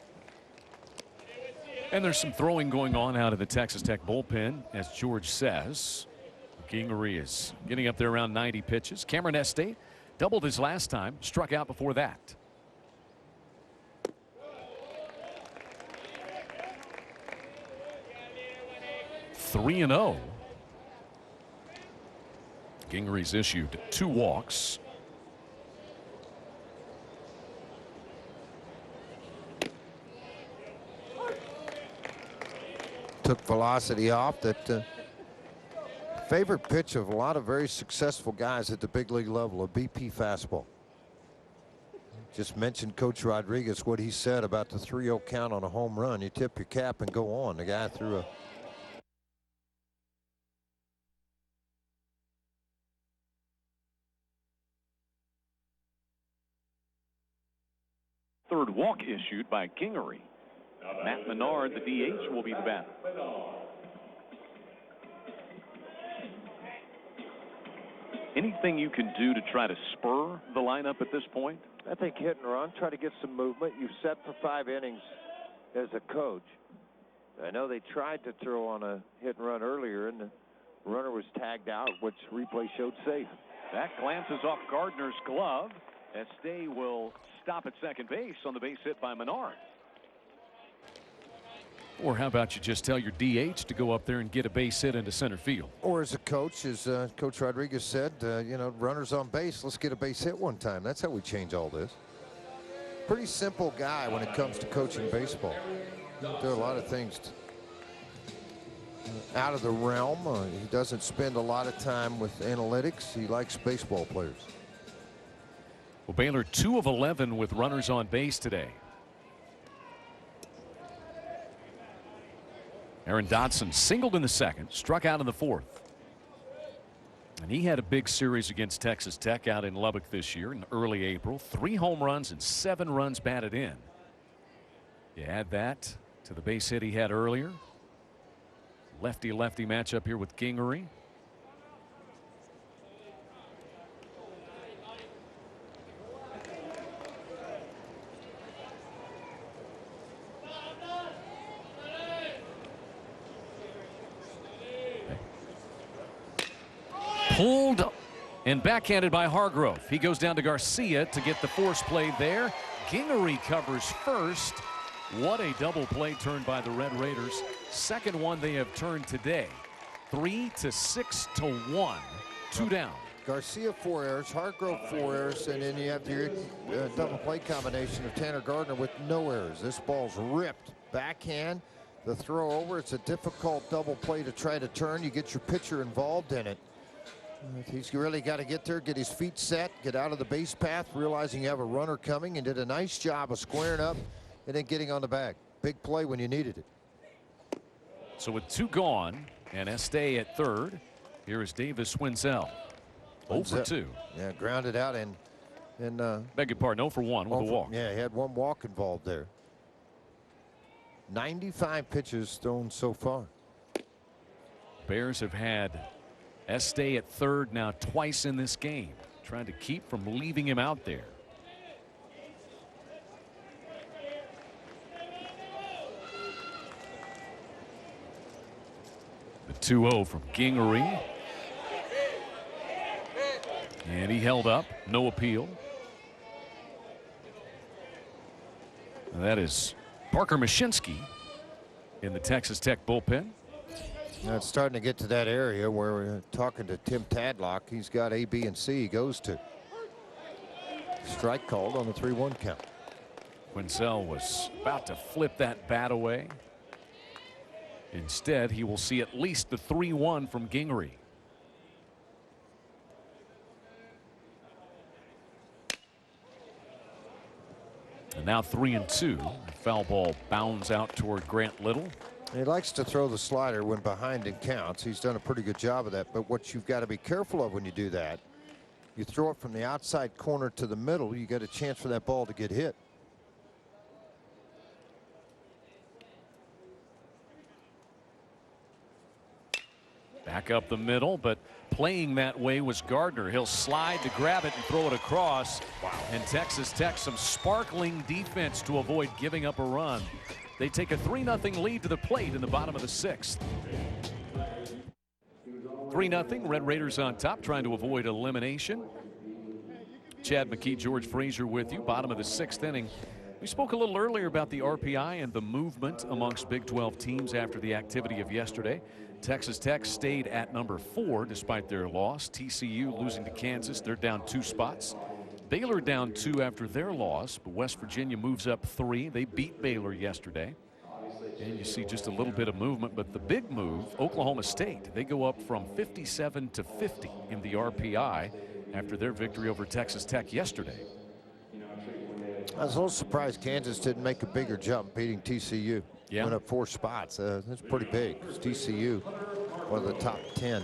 And there's some throwing going on out of the Texas Tech bullpen, as George says. Gingery is getting up there around 90 pitches. Cameron Estate doubled his last time, struck out before that. (3-0). Gingery's issued 2 walks. Took velocity off. That favorite pitch of a lot of very successful guys at the big league level, a BP fastball. Just mentioned Coach Rodriguez, what he said about the 3-0 count on a home run. You tip your cap and go on. The guy threw a Third walk issued by Gingery. Matt Menard, the DH, will be the batter. Anything you can do to try to spur the lineup at this point? I think hit and run, try to get some movement. You've set for 5 innings as a coach. I know they tried to throw on a hit and run earlier, and the runner was tagged out, which replay showed safe. That glances off Gardner's glove. Estee will stop at second base on the base hit by Menard. Or how about you just tell your DH to go up there and get a base hit into center field? Or as a coach, as Coach Rodriguez said, you know, runners on base, let's get a base hit one time. That's how we change all this. Pretty simple guy when it comes to coaching baseball. There are a lot of things out of the realm. He doesn't spend a lot of time with analytics. He likes baseball players. Well, Baylor 2 of 11 with runners on base today. Aaron Dotson singled in the 2nd, struck out in the 4th. And he had a big series against Texas Tech out in Lubbock this year in early April. 3 home runs and 7 runs batted in. You add that to the base hit he had earlier. Lefty-lefty matchup here with Gingery. Pulled and backhanded by Hargrove. He goes down to Garcia to get the force play there. Gingery covers first. What a double play turn by the Red Raiders. Second one they have turned today. 3 to 6 to 1. 2 down. Garcia 4 errors, Hargrove 4 errors, and then you have your double play combination of Tanner Gardner with no errors. This ball's ripped. Backhand, the throw over. It's a difficult double play to try to turn. You get your pitcher involved in it. He's really got to get there, get his feet set, get out of the base path, realizing you have a runner coming, and did a nice job of squaring up and then getting on the bag. Big play when you needed it. So with 2 gone and Estee at third, here is Davis Wenzel. 0 for 2. Yeah, grounded out and beg your pardon, 0 for 1 with a walk. Yeah, he had 1 walk involved there. 95 pitches thrown so far. Bears have had Estee at third now twice in this game, trying to keep from leaving him out there. The 2-0 from Gingery. And he held up, no appeal. And that is Parker Mashinsky in the Texas Tech bullpen. Now it's starting to get to that area where we're talking to Tim Tadlock. He's got A, B, and C he goes to. Strike called on the 3-1 count. Wenzel was about to flip that bat away. Instead, he will see at least the 3-1 from Gingery. And now 3-2. The foul ball bounds out toward Grant Little. He likes to throw the slider when behind and counts. He's done a pretty good job of that. But what you've got to be careful of when you do that, you throw it from the outside corner to the middle, you get a chance for that ball to get hit. Back up the middle, but playing that way was Gardner. He'll slide to grab it and throw it across. Wow. And Texas Tech, some sparkling defense to avoid giving up a run. They take a 3-0 lead to the plate in the bottom of the 6th. 3-0, Red Raiders on top, trying to avoid elimination. Chad McKee, George Frazier with you. Bottom of the 6th inning. We spoke a little earlier about the RPI and the movement amongst Big 12 teams after the activity of yesterday. Texas Tech stayed at number 4 despite their loss. TCU losing to Kansas. They're down 2 spots. Baylor down 2 after their loss, but West Virginia moves up 3. They beat Baylor yesterday. And you see just a little bit of movement, but the big move, Oklahoma State, they go up from 57 to 50 in the RPI after their victory over Texas Tech yesterday. I was a little surprised Kansas didn't make a bigger jump beating TCU. Yeah. Went up 4 spots. That's pretty big. It's TCU, one of the top 10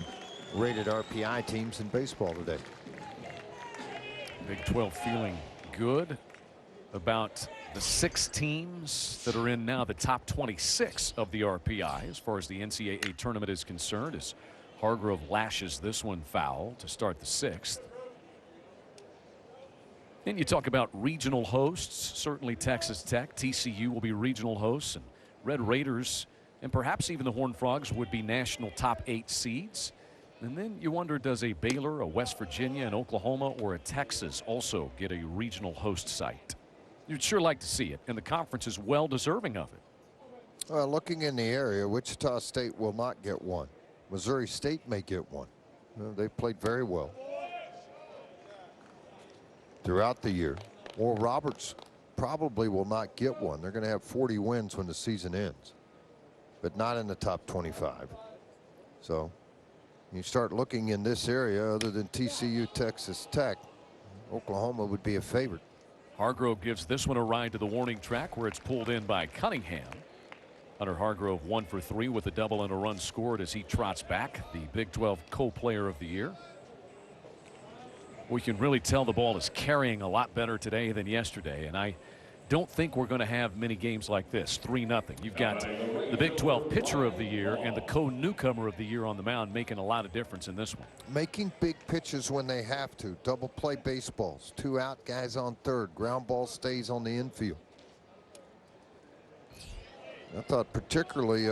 rated RPI teams in baseball today. Big 12 feeling good about the 6 teams that are in now the top 26 of the RPI as far as the NCAA tournament is concerned, as Hargrove lashes this one foul to start the 6th. And you talk about regional hosts. Certainly Texas Tech, TCU will be regional hosts, and Red Raiders and perhaps even the Horned Frogs would be national top 8 seeds. And then you wonder, does a Baylor, a West Virginia, an Oklahoma, or a Texas also get a regional host site? You'd sure like to see it, and the conference is well deserving of it. Looking in the area, Wichita State will not get one. Missouri State may get one. They've played very well throughout the year. Oral Roberts probably will not get one. They're going to have 40 wins when the season ends, but not in the top 25. So you start looking in this area, other than TCU, Texas Tech, Oklahoma would be a favorite. Hargrove gives this one a ride to the warning track where it's pulled in by Cunningham. Hunter Hargrove 1 for 3 with a double and a run scored as he trots back, the Big 12 co-player of the year. We can really tell the ball is carrying a lot better today than yesterday, and I don't think we're going to have many games like this. 3-0. You've got the Big 12 pitcher of the year and the co-newcomer of the year on the mound making a lot of difference in this one. Making big pitches when they have to. Double play baseballs. 2 out, guys on third. Ground ball stays on the infield. I thought particularly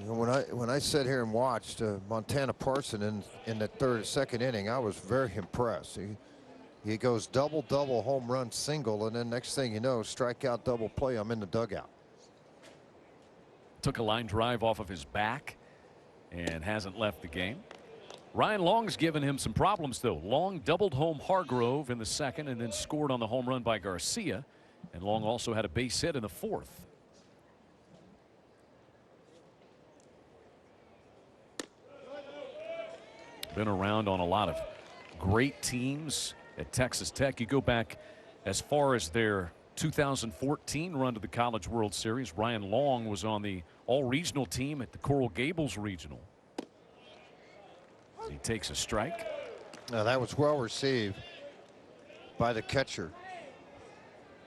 when I sat here and watched Montana Parson in the second inning, I was very impressed. He goes double, home run, single, and then next thing you know, strikeout, double play. I'm in the dugout. Took a line drive off of his back and hasn't left the game. Ryan Long's given him some problems, though. Long doubled home Hargrove in the second and then scored on the home run by Garcia. And Long also had a base hit in the fourth. Been around on a lot of great teams at Texas Tech. You go back as far as their 2014 run to the College World Series. Ryan Long was on the all-regional team at the Coral Gables Regional. He takes a strike. Now that was well received by the catcher,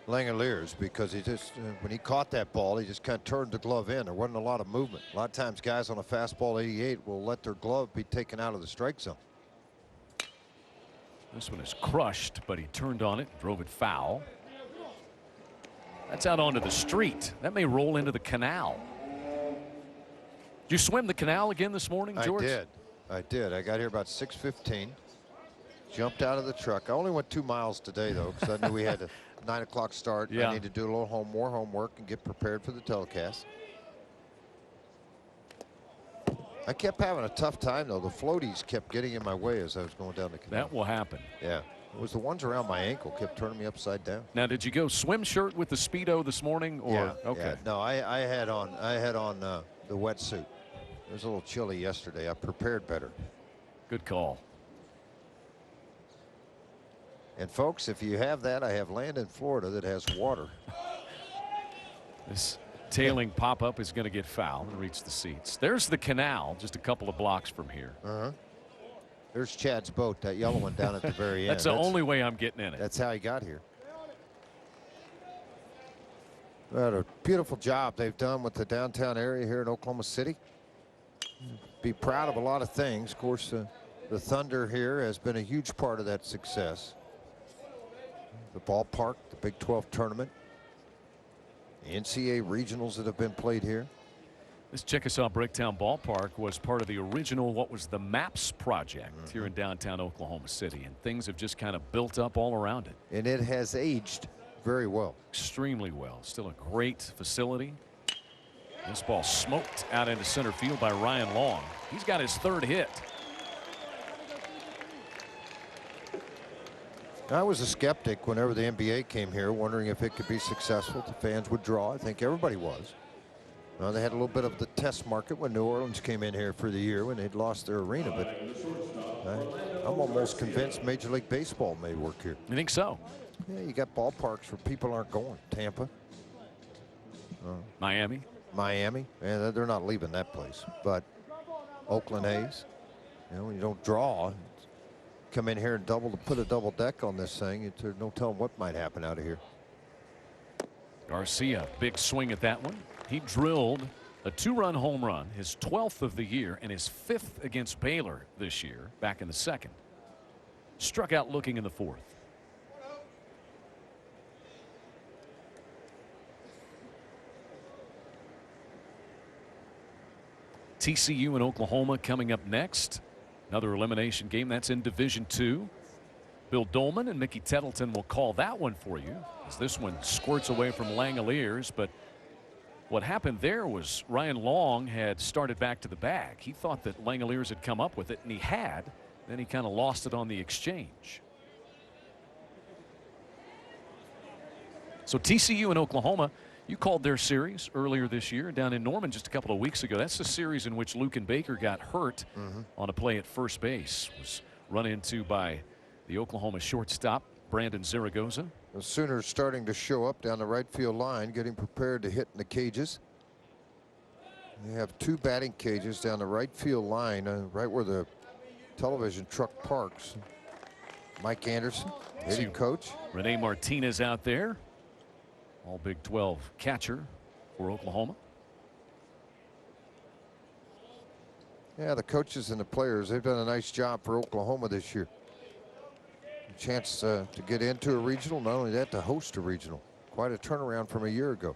Langoliers, because he just when he caught that ball, he just kind of turned the glove in. There wasn't a lot of movement. A lot of times guys on a fastball 88 will let their glove be taken out of the strike zone. This one is crushed, but he turned on it, drove it foul. That's out onto the street. That may roll into the canal. Did you swim the canal again this morning, George? I did. I got here about 6:15. Jumped out of the truck. I only went 2 miles today, though, because I knew we had a 9 o'clock start. Yeah. I need to do a little more homework and get prepared for the telecast. I kept having a tough time, though. The floaties kept getting in my way as I was going down the canal. That will happen. Yeah. It was the ones around my ankle kept turning me upside down. Now, did you go swim shirt with the Speedo this morning? Or Yeah. okay. Yeah. No, I had on the wetsuit. It was a little chilly yesterday. I prepared better. Good call. And folks, if you have that, I have land in Florida that has water. This tailing pop-up is going to get fouled and reach the seats. There's the canal just a couple of blocks from here. There's Chad's boat, that yellow one down at the very end. That's the only way I'm getting in it. That's how he got here. What a beautiful job they've done with the downtown area here in Oklahoma City. Be proud of a lot of things. Of course, the Thunder here has been a huge part of that success. The ballpark, the Big 12 tournament, the NCAA regionals that have been played here. This Chickasaw Bricktown Ballpark was part of the original, what was the MAPS project here in downtown Oklahoma City, and things have just kind of built up all around it. And it has aged very well. Extremely well. Still a great facility. This ball smoked out into center field by Ryan Long. He's got his third hit. I was a skeptic whenever the NBA came here, wondering if it could be successful, if the fans would draw. I think everybody was. They had a little bit of the test market when New Orleans came in here for the year when they'd lost their arena, but I'm almost convinced Major League Baseball may work here. You think so? Yeah, you got ballparks where people aren't going. Tampa. Miami. And they're not leaving that place. But Oakland A's, when you don't draw, come in here and put a double deck on this thing, there's no telling what might happen out of here. Garcia, big swing at that one. He drilled a 2-run home run, his 12th of the year, and his 5th against Baylor this year, back in the second. Struck out looking in the fourth. TCU and Oklahoma coming up next. Another elimination game. That's in Division II. Bill Dolman and Mickey Tettleton will call that one for you, as this one squirts away from Langoliers. But what happened there was Ryan Long had started back to the bag. He thought that Langoliers had come up with it, and he had. Then he kind of lost it on the exchange. So TCU and Oklahoma, you called their series earlier this year down in Norman just a couple of weeks ago. That's the series in which Luken Baker got hurt on a play at first base. Was run into by the Oklahoma shortstop, Brandon Zaragoza. The Sooners starting to show up down the right field line, getting prepared to hit in the cages. They have 2 batting cages down the right field line, right where the television truck parks. Mike Anderson, hitting coach. Rene Martinez out there, all Big 12 catcher for Oklahoma. Yeah, the coaches and the players, they've done a nice job for Oklahoma this year. A chance to get into a regional, not only that, to host a regional. Quite a turnaround from a year ago.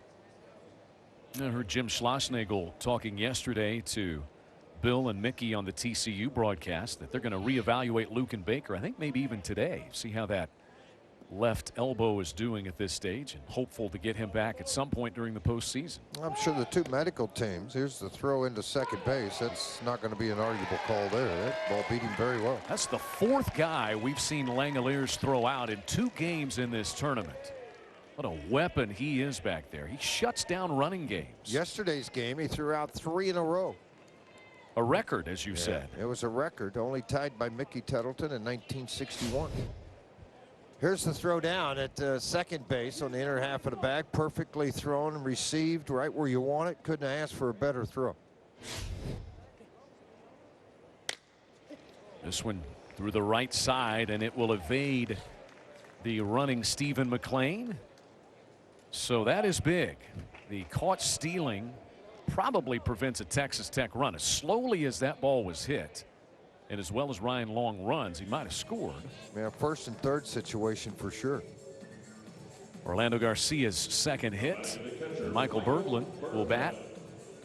I heard Jim Schlossnagle talking yesterday to Bill and Mickey on the TCU broadcast that they're going to reevaluate Luke and Baker. I think maybe even today, see how that left elbow is doing at this stage, and hopeful to get him back at some point during the postseason. I'm sure the two medical teams, here's the throw into second base. That's not going to be an arguable call there. That ball beat him very well. That's the fourth guy we've seen Langoliers throw out in 2 games in this tournament. What a weapon he is back there. He shuts down running games. Yesterday's game, he threw out 3 in a row. A record, as you said. It was a record, only tied by Mickey Tettleton in 1961. Here's the throw down at second base on the inner half of the bag. Perfectly thrown and received right where you want it. Couldn't have asked for a better throw. This one through the right side, and it will evade the running Stephen McLean. So that is big. The caught stealing probably prevents a Texas Tech run. As slowly as that ball was hit, and as well as Ryan Long runs, he might have scored. Yeah, first and third situation for sure. Orlando Garcia's second hit. Michael Berglund will bat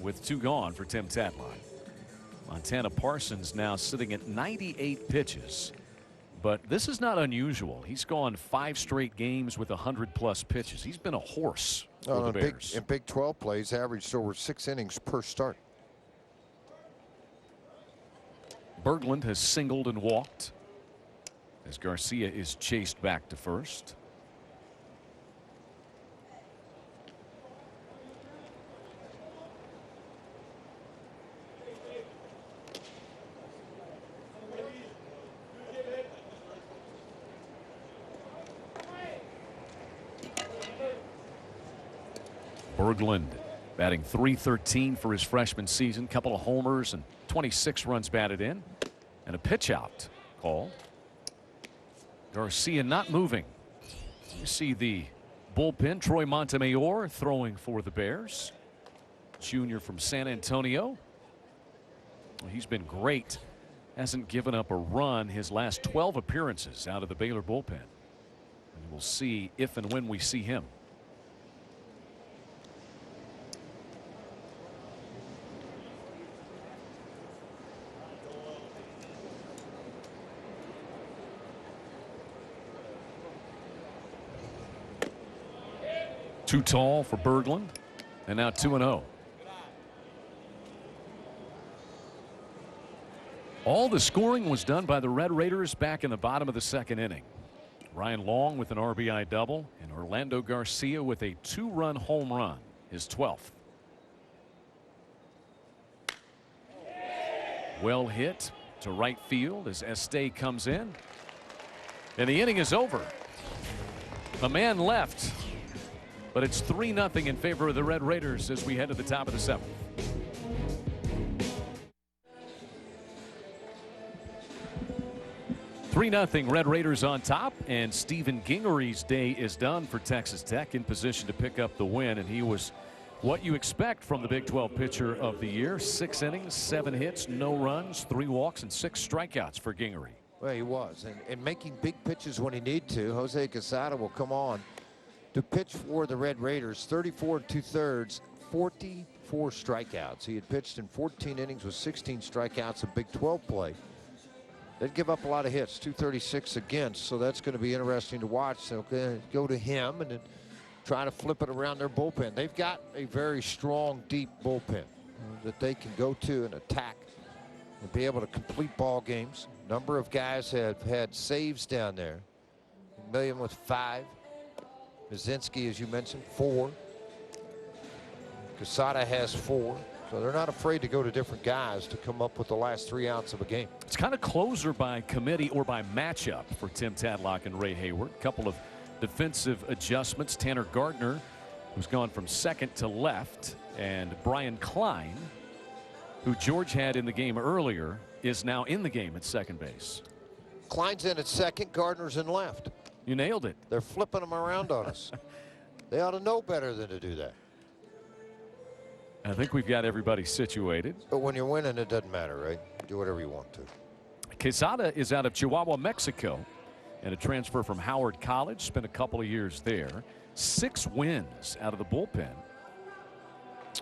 with 2 gone for Tim Tadlock. Montana Parsons now sitting at 98 pitches. But this is not unusual. He's gone 5 straight games with 100+ pitches. He's been a horse for the Bears. In Big 12 plays, averaged over 6 innings per start. Berglund has singled and walked as Garcia is chased back to first. Berglund batting .313 for his freshman season. Couple of homers and 26 runs batted in, and a pitch out called. Garcia not moving. You see the bullpen. Troy Montemayor throwing for the Bears. Junior from San Antonio. Well, he's been great. Hasn't given up a run his last 12 appearances out of the Baylor bullpen. And we'll see if and when we see him. Too tall for Berglund, and now 2-0. All the scoring was done by the Red Raiders back in the bottom of the second inning. Ryan Long with an RBI double, and Orlando Garcia with a 2-run home run, his 12th. Well hit to right field as Este comes in, and the inning is over. A man left. But it's 3-0 in favor of the Red Raiders as we head to the top of the 7th. (3-0) Red Raiders on top, and Stephen Gingery's day is done for Texas Tech, in position to pick up the win, and he was what you expect from the Big 12 pitcher of the year. 6 innings, 7 hits, no runs, 3 walks, and 6 strikeouts for Gingery. Well, he was, and making big pitches when he needed to. Jose Quesada will come on to pitch for the Red Raiders. 34 2/3, 44 strikeouts. He had pitched in 14 innings with 16 strikeouts in Big 12 play. They'd give up a lot of hits, 236 against, so that's going to be interesting to watch. They'll go to him and then try to flip it around their bullpen. They've got a very strong, deep bullpen that they can go to and attack and be able to complete ball games. A number of guys have had saves down there. McMillian with 5. Mazinski, as you mentioned, 4. Quesada has 4. So they're not afraid to go to different guys to come up with the last 3 outs of a game. It's kind of closer by committee or by matchup for Tim Tadlock and Ray Hayward. A couple of defensive adjustments. Tanner Gardner, who's gone from second to left, and Brian Klein, who George had in the game earlier, is now in the game at second base. Klein's in at second, Gardner's in left. You nailed it. They're flipping them around on us. They ought to know better than to do that. I think we've got everybody situated. But when you're winning, it doesn't matter, right? Do whatever you want to. Quezada is out of Chihuahua, Mexico, and a transfer from Howard College. Spent a couple of years there. 6 wins out of the bullpen.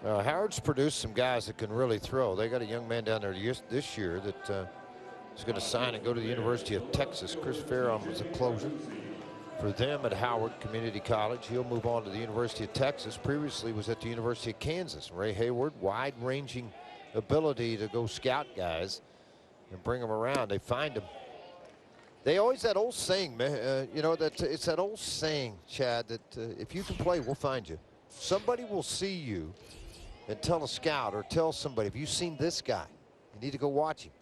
Howard's produced some guys that can really throw. They got a young man down there this year that is going to sign and go to the University of Texas. Chris Farron was a closer for them at Howard Community College. He'll move on to the University of Texas. Previously was at the University of Kansas. Ray Hayward, wide-ranging ability to go scout guys and bring them around. They find them. They always that old saying, man, you know, that it's that old saying, Chad, that if you can play, we'll find you. Somebody will see you and tell a scout or tell somebody, if you've seen this guy, you need to go watch him.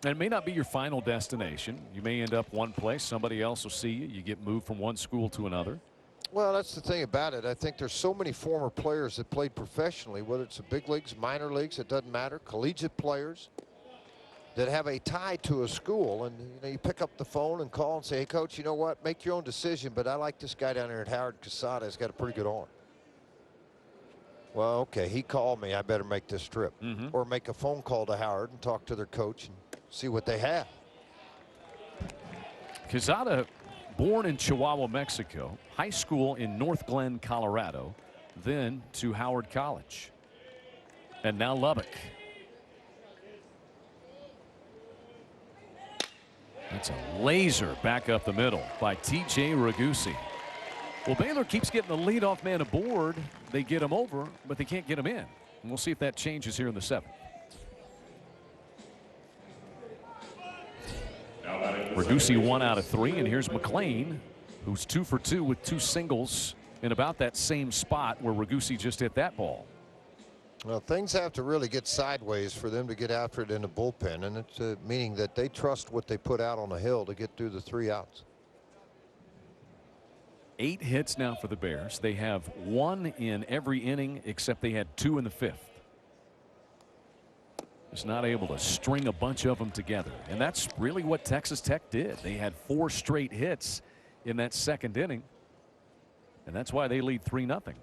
And it may not be your final destination. You may end up one place. Somebody else will see you. You get moved from one school to another. Well, that's the thing about it. I think there's so many former players that played professionally, whether it's the big leagues, minor leagues, it doesn't matter, collegiate players that have a tie to a school. And you know, you pick up the phone and call and say, hey, coach, you know what? Make your own decision, but I like this guy down there at Howard. Quezada has got a pretty good arm. Well, okay, he called me. I better make this trip. Or make a phone call to Howard and talk to their coach and see what they have. Quezada, born in Chihuahua, Mexico, high school in North Glen, Colorado, then to Howard College, and now Lubbock. That's a laser back up the middle by T.J. Ragusi. Well, Baylor keeps getting the leadoff man aboard. They get him over, but they can't get him in. And we'll see if that changes here in the 7th. Ragusi 1 out of 3, and here's McLean, who's 2 for 2 with 2 singles in about that same spot where Ragusi just hit that ball. Well, things have to really get sideways for them to get after it in the bullpen, and it's meaning that they trust what they put out on the hill to get through the 3 outs. 8 hits now for the Bears. They have 1 in every inning except they had 2 in the 5th. Just not able to string a bunch of them together, and that's really what Texas Tech did. They had 4 straight hits in that 2nd inning, and that's why they lead 3-0.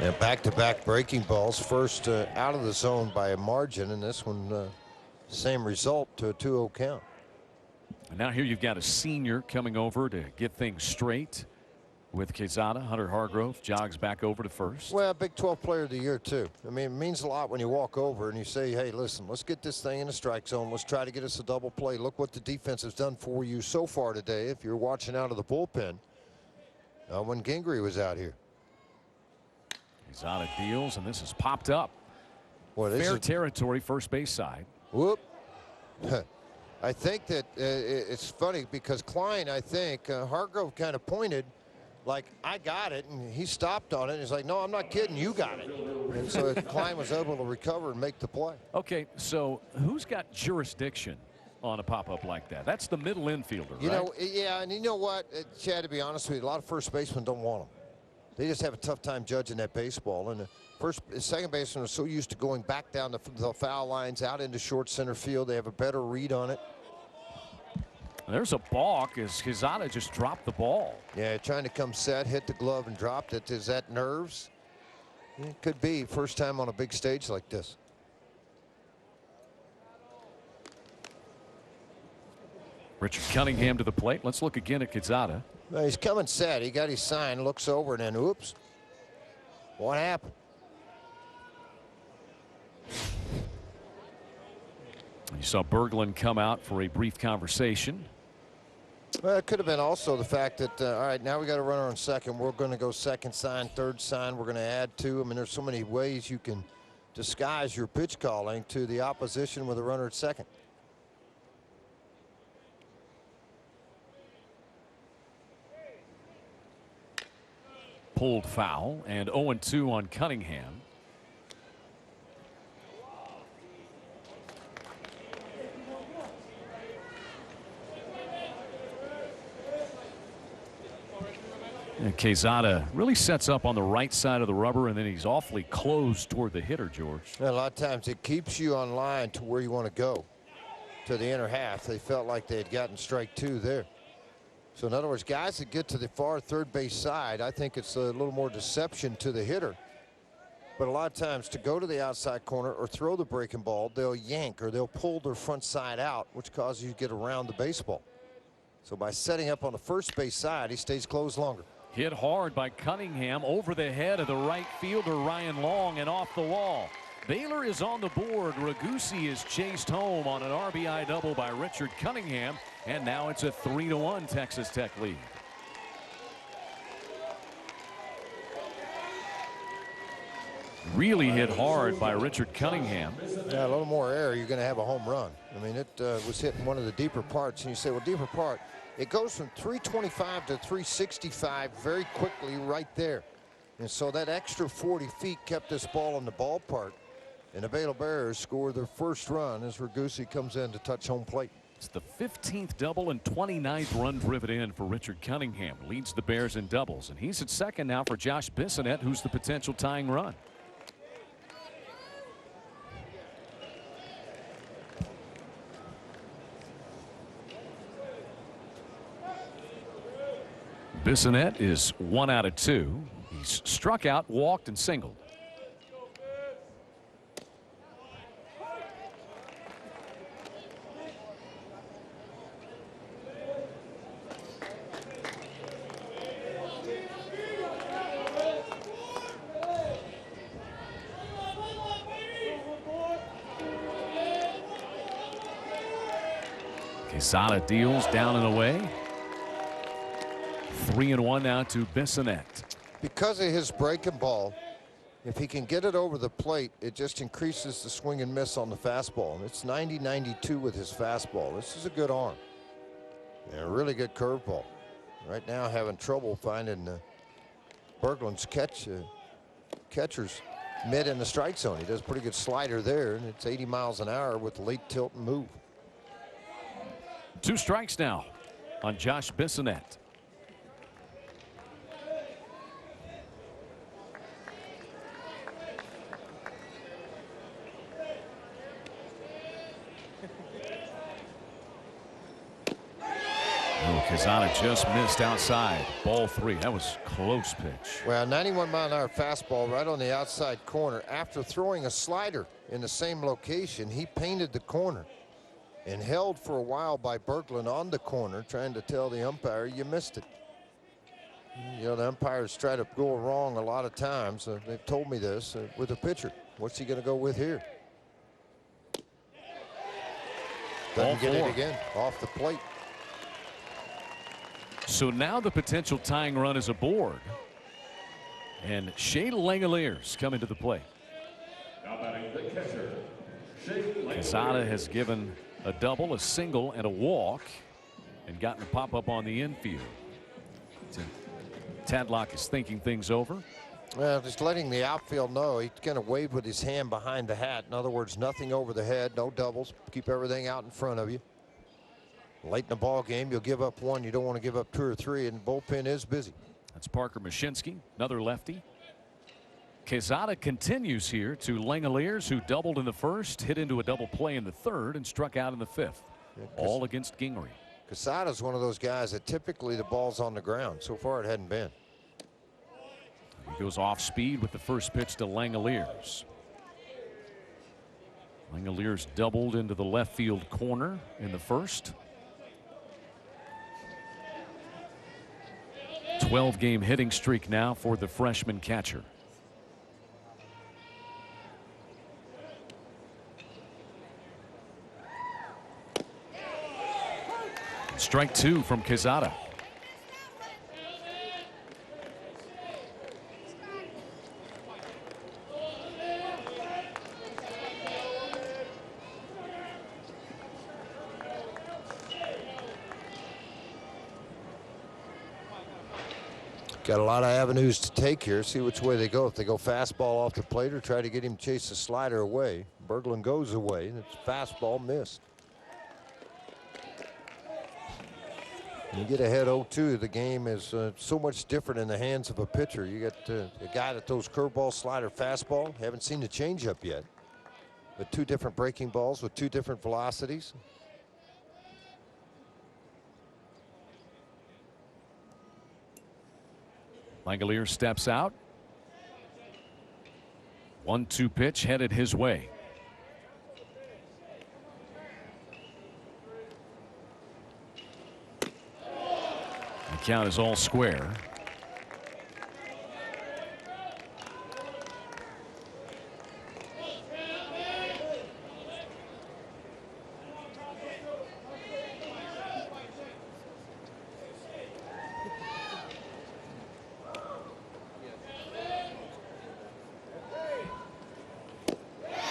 And back-to-back breaking balls, first out of the zone by a margin, and this one same result to a 2-0 count. And now here you've got a senior coming over to get things straight with Quezada. Hunter Hargrove jogs back over to first. Well, Big 12 player of the year too. I mean, it means a lot when you walk over and you say, hey, listen, let's get this thing in the strike zone. Let's try to get us a double play. Look what the defense has done for you so far today if you're watching out of the bullpen when Gingrey was out here. Quezada deals, and this is popped up. Well, fair territory, first base side. Whoop. I think that it's funny because Klein, I think, Hargrove kind of pointed like, I got it, and he stopped on it. And he's like, no, I'm not kidding, you got it. And so Klein was able to recover and make the play. Okay, so who's got jurisdiction on a pop-up like that? That's the middle infielder, you right? know, yeah, and you know what, Chad, to be honest with you, a lot of first basemen don't want them. They just have a tough time judging that baseball. And the second baseman are so used to going back down the foul lines out into short center field. They have a better read on it. There's a balk as Quezada just dropped the ball. Yeah, trying to come set, hit the glove and dropped it. Is that nerves? It could be. First time on a big stage like this. Richard Cunningham to the plate. Let's look again at Quezada. Well, he's coming set. He got his sign, looks over, and then oops. What happened? You saw Berglund come out for a brief conversation. Well, it could have been also the fact that, all right, now we got a runner on second. We're going to go second sign, third sign. We're going to add 2. I mean, there's so many ways you can disguise your pitch calling to the opposition with a runner at second. Pulled foul, and 0-2 on Cunningham. And Quezada really sets up on the right side of the rubber, and then he's awfully close toward the hitter, George. A lot of times it keeps you on line to where you want to go, to the inner half. They felt like they had gotten strike 2 there. So in other words, guys that get to the far third base side, I think it's a little more deception to the hitter. But a lot of times to go to the outside corner or throw the breaking ball, they'll yank or they'll pull their front side out, which causes you to get around the baseball. So by setting up on the first base side, he stays closed longer. Hit hard by Cunningham over the head of the right fielder Ryan Long and off the wall. Baylor is on the board. Ragusi is chased home on an RBI double by Richard Cunningham, and now it's a 3-1 Texas Tech lead. Really hit hard by Richard Cunningham. Yeah, a little more air, you're going to have a home run. I mean, it was hitting one of the deeper parts, and you say, well, deeper part. It goes from 325 to 365 very quickly right there. And so that extra 40 feet kept this ball in the ballpark. And the Baylor Bears score their first run as Ragusi comes in to touch home plate. It's the 15th double and 29th run driven in for Richard Cunningham. Leads the Bears in doubles. And he's at second now for Josh Bissonette, who's the potential tying run. Bissonette is 1 out of 2. He's struck out, walked, and singled. Quezada deals down and away. 3-1 now to Bissonette. Because of his breaking ball, if he can get it over the plate, it just increases the swing and miss on the fastball. And it's 90-92 with his fastball. This is a good arm. And a really good curveball. Right now having trouble finding Berglund's catcher's mid in the strike zone. He does a pretty good slider there, and it's 80 miles an hour with the late tilt and move. 2 strikes now on Josh Bissonette. Quezada just missed outside. Ball 3. That was close pitch. Well, 91-mile-an-hour fastball right on the outside corner. After throwing a slider in the same location, he painted the corner and held for a while by Berglund on the corner, trying to tell the umpire you missed it. You know, the umpires try to go wrong a lot of times. They've told me this with a pitcher. What's he going to go with here? Doesn't get it again. Off the plate. So now the potential tying run is aboard. And Shea Langoliers coming to the plate. Now batting the catcher, Shea Langoliers. Quezada has given a double, a single, and a walk, and gotten a pop-up on the infield. Tadlock is thinking things over. Well, just letting the outfield know. He kind of waved with his hand behind the hat. In other words, nothing over the head, no doubles. Keep everything out in front of you. Late in the ball game, you'll give up 1. You don't want to give up 2 or 3, and the bullpen is busy. That's Parker Mashinsky, another lefty. Quezada continues here to Langoliers, who doubled in the first, hit into a double play in the third, and struck out in the 5th. All against Gingrey. Quezada's one of those guys that typically the ball's on the ground. So far, it hadn't been. He goes off speed with the first pitch to Langoliers. Langoliers doubled into the left field corner in the first. 12-game hitting streak now for the freshman catcher. Strike 2 from Quezada. Got a lot of avenues to take here. See which way they go. If they go fastball off the plate or try to get him to chase the slider away. Berglund goes away. It's fastball missed. You get ahead 0-2, the game is so much different in the hands of a pitcher. You got a guy that throws curveball, slider, fastball. Haven't seen the changeup yet. But 2 different breaking balls with 2 different velocities. Langelier steps out. 1-2 pitch headed his way. The count is all square.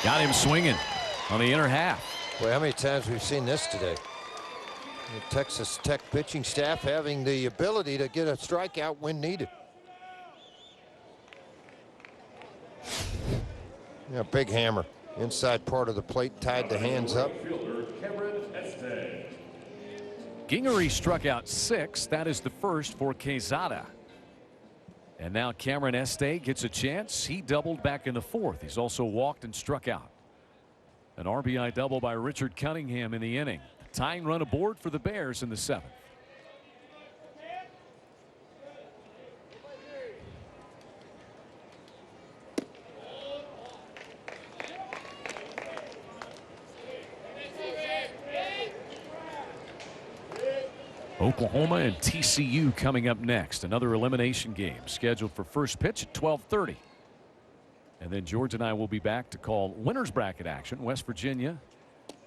Got him swinging on the inner half. Boy, how many times we've seen this today? The Texas Tech pitching staff having the ability to get a strikeout when needed. Yeah, big hammer. Inside part of the plate, tied the hands up. Gingery struck out 6. That is the first for Quezada. And now Cameron Este gets a chance. He doubled back in the 4th. He's also walked and struck out. An RBI double by Richard Cunningham in the inning. Tying run aboard for the Bears in the 7th. Oklahoma and TCU coming up next. Another elimination game scheduled for first pitch at 12:30. And then George and I will be back to call winners bracket action. West Virginia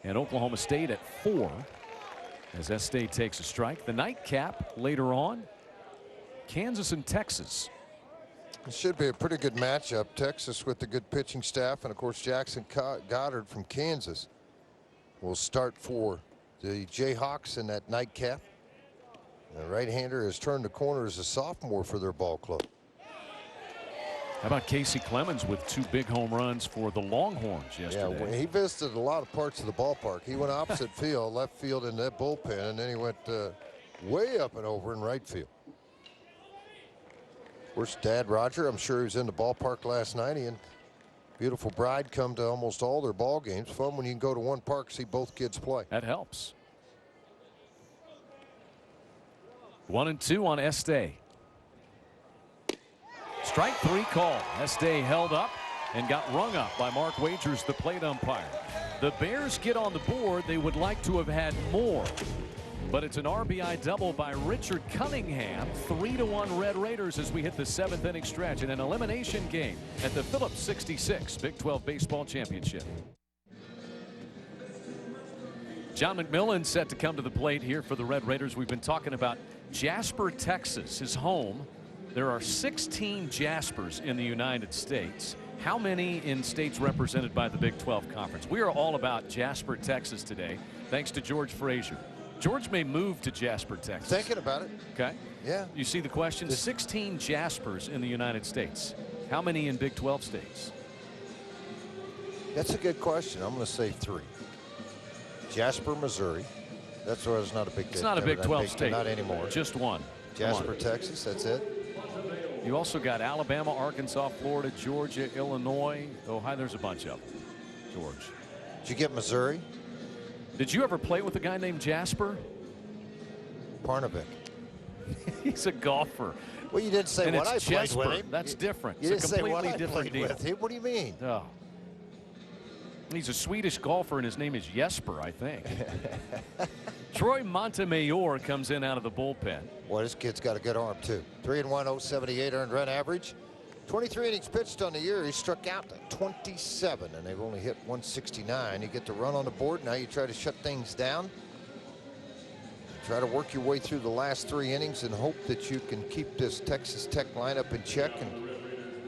and Oklahoma State at 4 as Este takes a strike. The nightcap later on, Kansas and Texas. It should be a pretty good matchup. Texas with the good pitching staff, and of course Jackson Goddard from Kansas will start for the Jayhawks in that nightcap. The right-hander has turned the corner as a sophomore for their ball club. How about Casey Clemens with 2 big home runs for the Longhorns yesterday? Yeah, he visited a lot of parts of the ballpark. He went opposite field, left field in that bullpen, and then he went way up and over in right field. Of course, Dad Roger, I'm sure he was in the ballpark last night. He and beautiful bride come to almost all their ball games. Fun when you can go to one park, see both kids play. That helps. 1-2 on Este. Strike 3 call. Este held up and got rung up by Mark Wagers, the plate umpire. The Bears get on the board. They would like to have had more, but it's an RBI double by Richard Cunningham. 3-1 Red Raiders as we hit the 7th inning stretch in an elimination game at the Phillips 66 Big 12 Baseball Championship. John McMillan set to come to the plate here for the Red Raiders. We've been talking about Jasper, Texas, his home. There are 16 Jaspers in the United States. How many in states represented by the Big 12 Conference? We are all about Jasper, Texas today, thanks to George Frazier. George may move to Jasper, Texas. Thinking about it. Okay. Yeah. You see the question? 16 Jaspers in the United States. How many in Big 12 states? That's a good question. I'm going to say 3. Jasper, Missouri. That's why it's not a big. It's not a Big 12 state. Not anymore. Just one. Jasper, Texas. That's it. You also got Alabama, Arkansas, Florida, Georgia, Illinois. Ohio. There's a bunch of them. George. Did you get Missouri? Did you ever play with a guy named Jasper? Parnevik. He's a golfer. Well, you didn't say and what I played Jesper. with him. That's different. You it's didn't a completely say what I different played deal. with him. What do you mean? Oh. He's a Swedish golfer, and his name is Jesper, I think. Troy Montemayor comes in out of the bullpen. Boy, this kid's got a good arm, too. 3-1, 078 earned run average. 23 innings pitched on the year. He struck out at 27, and they've only hit 169. You get the run on the board. Now you try to shut things down. Try to work your way through the last 3 innings and hope that you can keep this Texas Tech lineup in check and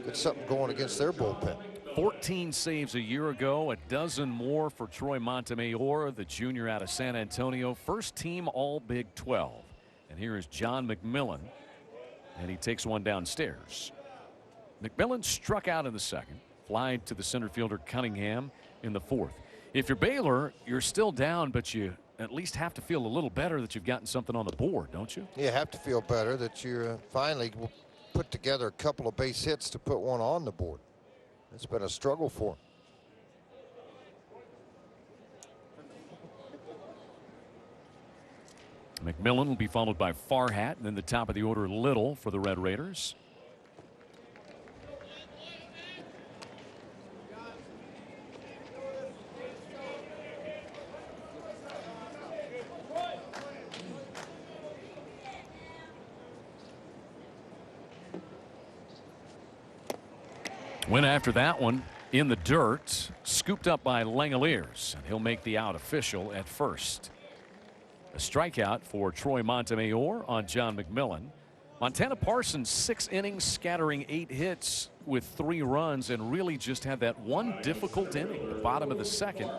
get something going against their bullpen. 14 saves a year ago, a dozen more for Troy Montemayor, the junior out of San Antonio. First team all Big 12. And here is John McMillan, and he takes one downstairs. McMillan struck out in the 2nd, flied to the center fielder Cunningham in the 4th. If you're Baylor, you're still down, but you at least have to feel a little better that you've gotten something on the board, don't you? You have to feel better that you finally put together a couple of base hits to put one on the board. It's been a struggle for him. McMillan will be followed by Farhat, and then the top of the order, Little, for the Red Raiders. Went after that one in the dirt, scooped up by Langoliers, and he'll make the out official at first. A strikeout for Troy Montemayor on John McMillan. Montana Parsons 6 innings, scattering 8 hits with 3 runs, and really just had that one difficult inning, the bottom of the second,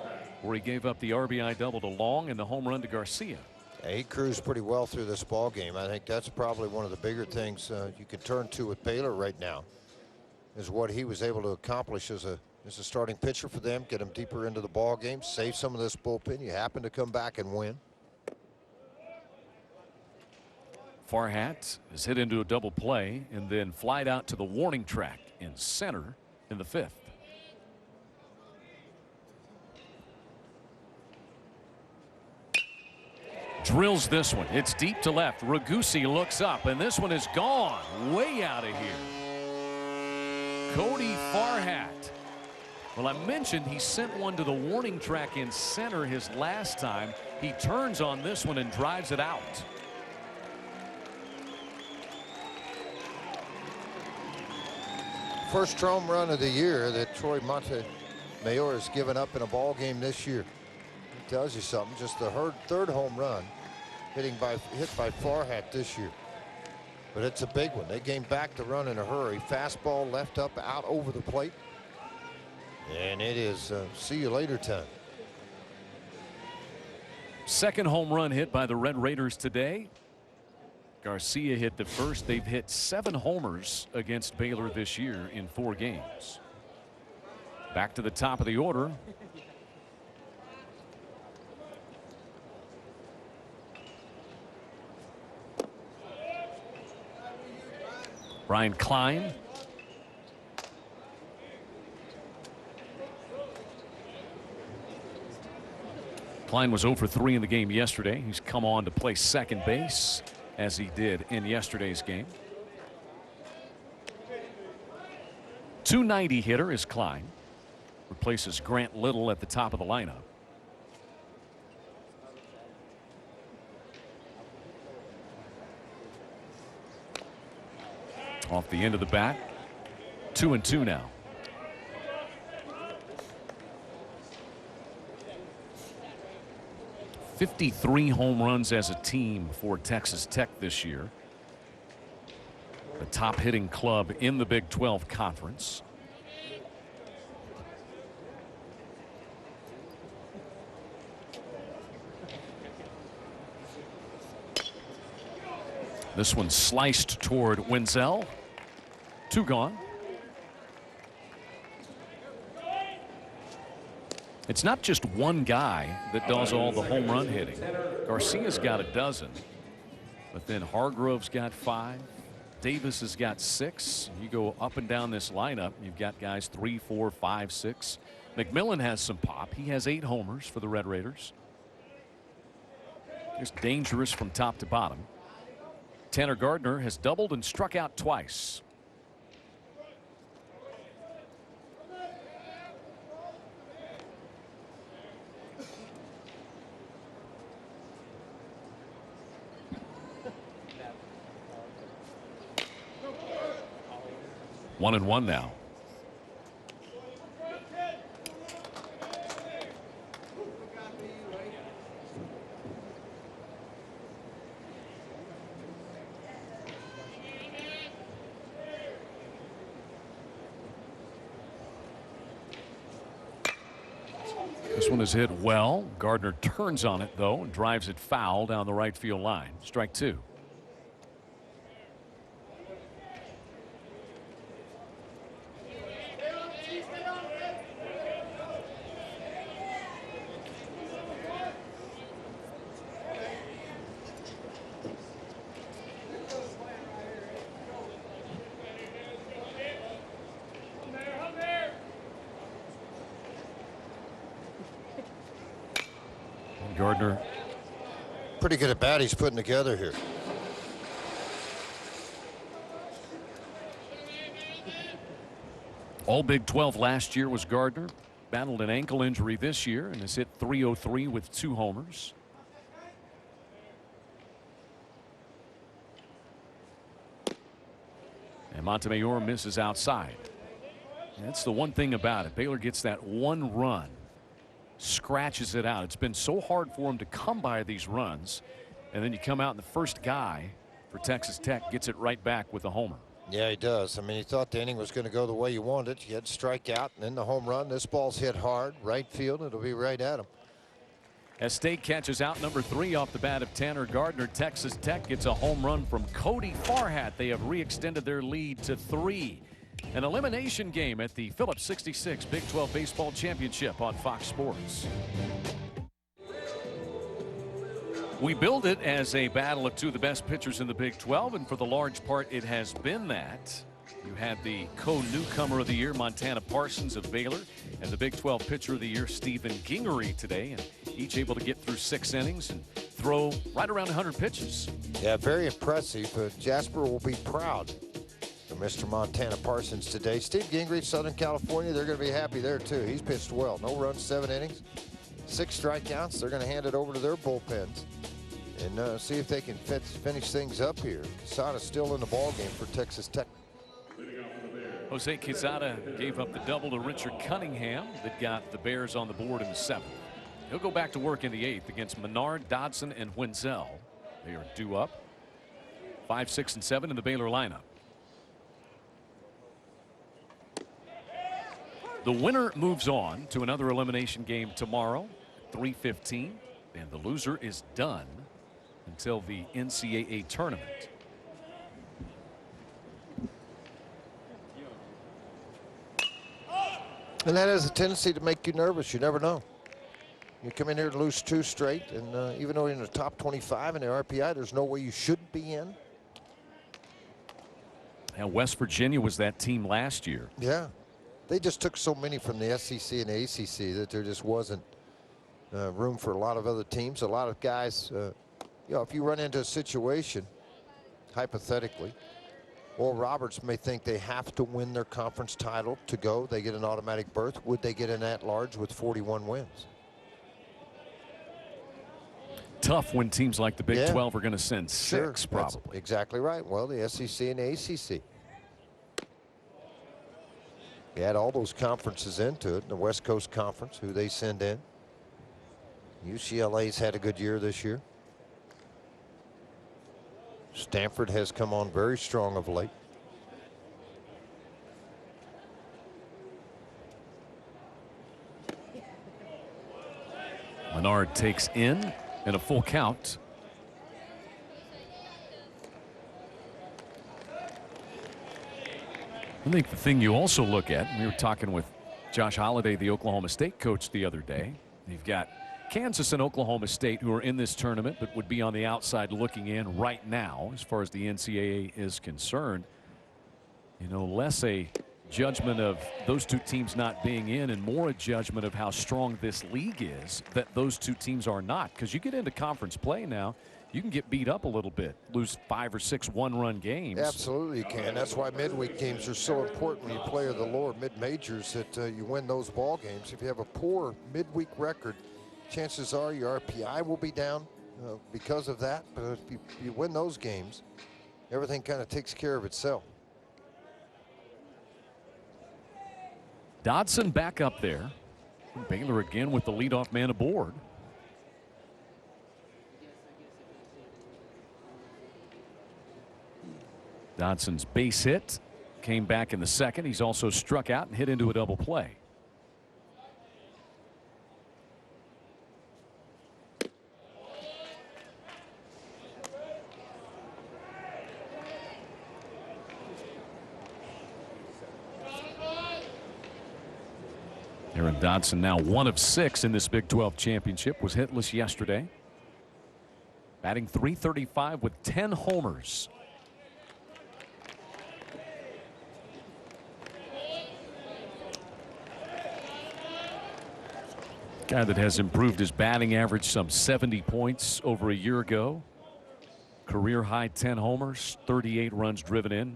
where he gave up the RBI double to Long and the home run to Garcia. Yeah, he cruised pretty well through this ball game. I think that's probably one of the bigger things you can turn to with Baylor right now, is what he was able to accomplish as a starting pitcher for them, get him deeper into the ball game, save some of this bullpen. You happen to come back and win. Farhat is hit into a double play and then flied out to the warning track in center in the 5th. Drills this one. It's deep to left. Ragusi looks up, and this one is gone. Way out of here. Cody Farhat. Well, I mentioned he sent one to the warning track in center his last time. He turns on this one and drives it out. First home run of the year that Troy Montemayor has given up in a ball game this year. It tells you something. Just the third home run hit by Farhat this year. But it's a big one. They came back to run in a hurry. Fastball left up, out over the plate. And it is see you later time. Second home run hit by the Red Raiders today. Garcia hit the first. They've hit 7 homers against Baylor this year in 4 games. Back to the top of the order. Brian Klein. Klein was 0 for 3 in the game yesterday. He's come on to play second base, as he did in yesterday's game. .290 hitter is Klein. Replaces Grant Little at the top of the lineup. Off the end of the bat. 2-2 now. .53 home runs as a team for Texas Tech this year. The top hitting club in the Big 12 conference. This one sliced toward Wenzel. 2 gone. It's not just one guy that does all the home run hitting. Garcia's got a dozen, but then Hargrove's got 5. Davis has got 6. You go up and down this lineup, you've got guys 3, 4, 5, 6. McMillan has some pop. He has 8 homers for the Red Raiders. Just dangerous from top to bottom. Tanner Gardner has doubled and struck out twice. One and one now. This one is hit well. Gardner turns on it though and drives it foul down the right field line. Strike 2. Pretty good at bat he's putting together here. All Big 12 last year was Gardner. Battled an ankle injury this year and has hit .303 with 2 homers. And Montemayor misses outside. That's the one thing about it. Baylor gets that one run, scratches it out. It's been so hard for him to come by these runs. And then you come out and the first guy for Texas Tech gets it right back with a homer. Yeah, he does. I mean, he thought the inning was going to go the way you wanted. He had to strike out and then the home run. This ball's hit hard, right field. It'll be right at him. As State catches out number 3 off the bat of Tanner Gardner, Texas Tech gets a home run from Cody Farhat. They have re-extended their lead to 3. An elimination game at the Phillips 66 Big 12 Baseball Championship on Fox Sports. We build it as a battle of 2 of the best pitchers in the Big 12, and for the large part it has been that. You had the co-newcomer of the year, Montana Parsons of Baylor, and the Big 12 pitcher of the year, Stephen Gingery, today, and each able to get through 6 innings and throw right around 100 pitches. Yeah, very impressive. Jasper will be proud of Mr. Montana Parsons today. Steve Gingery, Southern California, they're going to be happy there too. He's pitched well. No runs, 7 innings, 6 strikeouts. They're going to hand it over to their bullpens and see if they can finish things up here. Quesada's still in the ballgame for Texas Tech. Jose Quesada gave up the double to Richard Cunningham that got the Bears on the board in the 7th. He'll go back to work in the 8th against Menard, Dodson, and Wenzel. They are due up 5, 6, and 7 in the Baylor lineup. The winner moves on to another elimination game tomorrow, 3:15, and the loser is done until the NCAA tournament. And that has a tendency to make you nervous. You never know. You come in here to lose 2 straight, and even though you're in the top 25 in the RPI, there's no way you shouldn't be in. Now, West Virginia was that team last year. Yeah. They just took so many from the SEC and the ACC that there just wasn't room for a lot of other teams. A lot of guys, you know, if you run into a situation, hypothetically, Oral Roberts may think they have to win their conference title to go. They get an automatic berth. Would they get an at-large with 41 wins? Tough when teams like the Big 12 are going to send 6, sure, probably. That's exactly right. Well, the SEC and the ACC. You add all those conferences into it, the West Coast Conference, who they send in. UCLA's had a good year this year. Stanford has come on very strong of late. Menard takes in and a full count. I think the thing you also look at, we were talking with Josh Holliday, the Oklahoma State coach, the other day. You've got Kansas and Oklahoma State who are in this tournament but would be on the outside looking in right now as far as the NCAA is concerned. You know, less a judgment of those 2 teams not being in and more a judgment of how strong this league is that those 2 teams are not, because you get into conference play now, you can get beat up a little bit, lose 5 or 6 one-run games. Absolutely you can. That's why midweek games are so important when you play at the lower mid-majors, that you win those ball games. If you have a poor midweek record, chances are your RPI will be down because of that. But if you win those games, everything kind of takes care of itself. Dodson back up there. Baylor again with the leadoff man aboard. Dodson's base hit came back in the 2nd. He's also struck out and hit into a double play. Aaron Dodson now 1 of 6 in this Big 12 championship, was hitless yesterday. Batting .335 with 10 homers. Guy that has improved his batting average some 70 points over a year ago. Career high 10 homers, 38 runs driven in.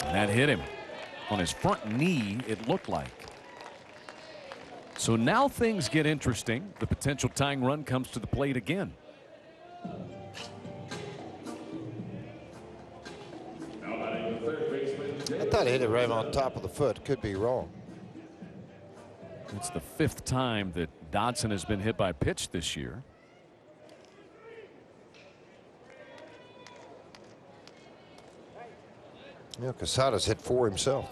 And that hit him on his front knee, it looked like. So now things get interesting. The potential tying run comes to the plate again. I thought he hit it right on top of the foot. Could be wrong. It's the 5th time that Dodson has been hit by a pitch this year. Yeah, Quesada's hit 4 himself.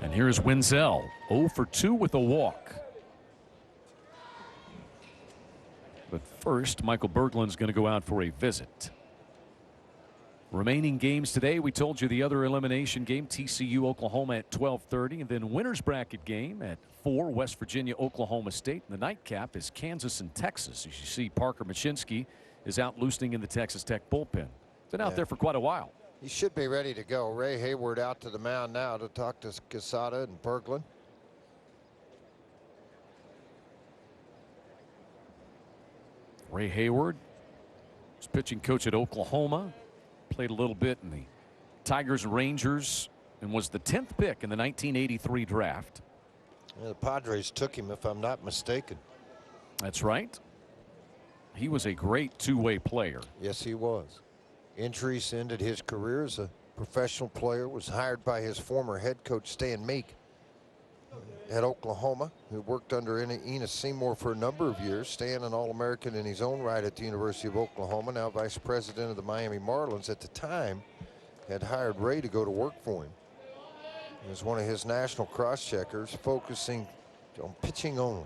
And here's Wenzel, 0 for 2 with a walk. But first, Michael Berglund's going to go out for a visit. Remaining games today, we told you the other elimination game, TCU Oklahoma at 12:30, and then winner's bracket game at 4, West Virginia Oklahoma State. And the nightcap is Kansas and Texas. As you see, Parker Mashinsky is out loosening in the Texas Tech bullpen. Been out there for quite a while. He should be ready to go. Ray Hayward out to the mound now to talk to Quesada and Berglund. Ray Hayward is pitching coach at Oklahoma. Played a little bit in the Tigers and Rangers and was the 10th pick in the 1983 draft. Yeah, the Padres took him, if I'm not mistaken. That's right. He was a great two-way player. Yes, he was. Injuries ended his career as a professional player. Was hired by his former head coach Stan Meek at Oklahoma, who worked under Enos Seymour for a number of years. Stan, an All-American in his own right at the University of Oklahoma, now vice president of the Miami Marlins. At the time, had hired Ray to go to work for him. He was one of his national cross-checkers, focusing on pitching only.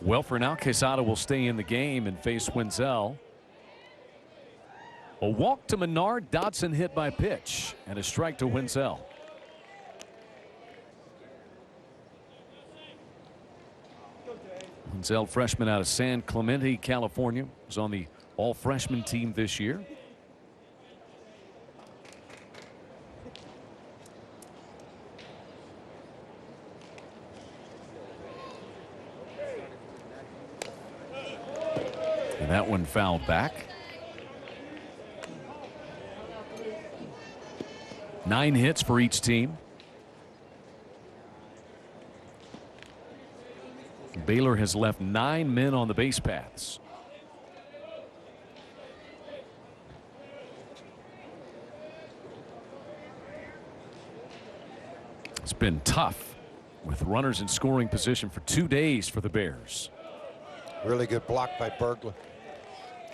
Well, for now, Quesada will stay in the game and face Wenzel. A walk to Menard, Dodson hit by pitch, and a strike to Wenzel. Wenzel, freshman out of San Clemente, California, was on the all-freshman team this year. And that one fouled back. 9 hits for each team. Baylor has left 9 men on the base paths. It's been tough with runners in scoring position for 2 days for the Bears. Really good block by Berglund.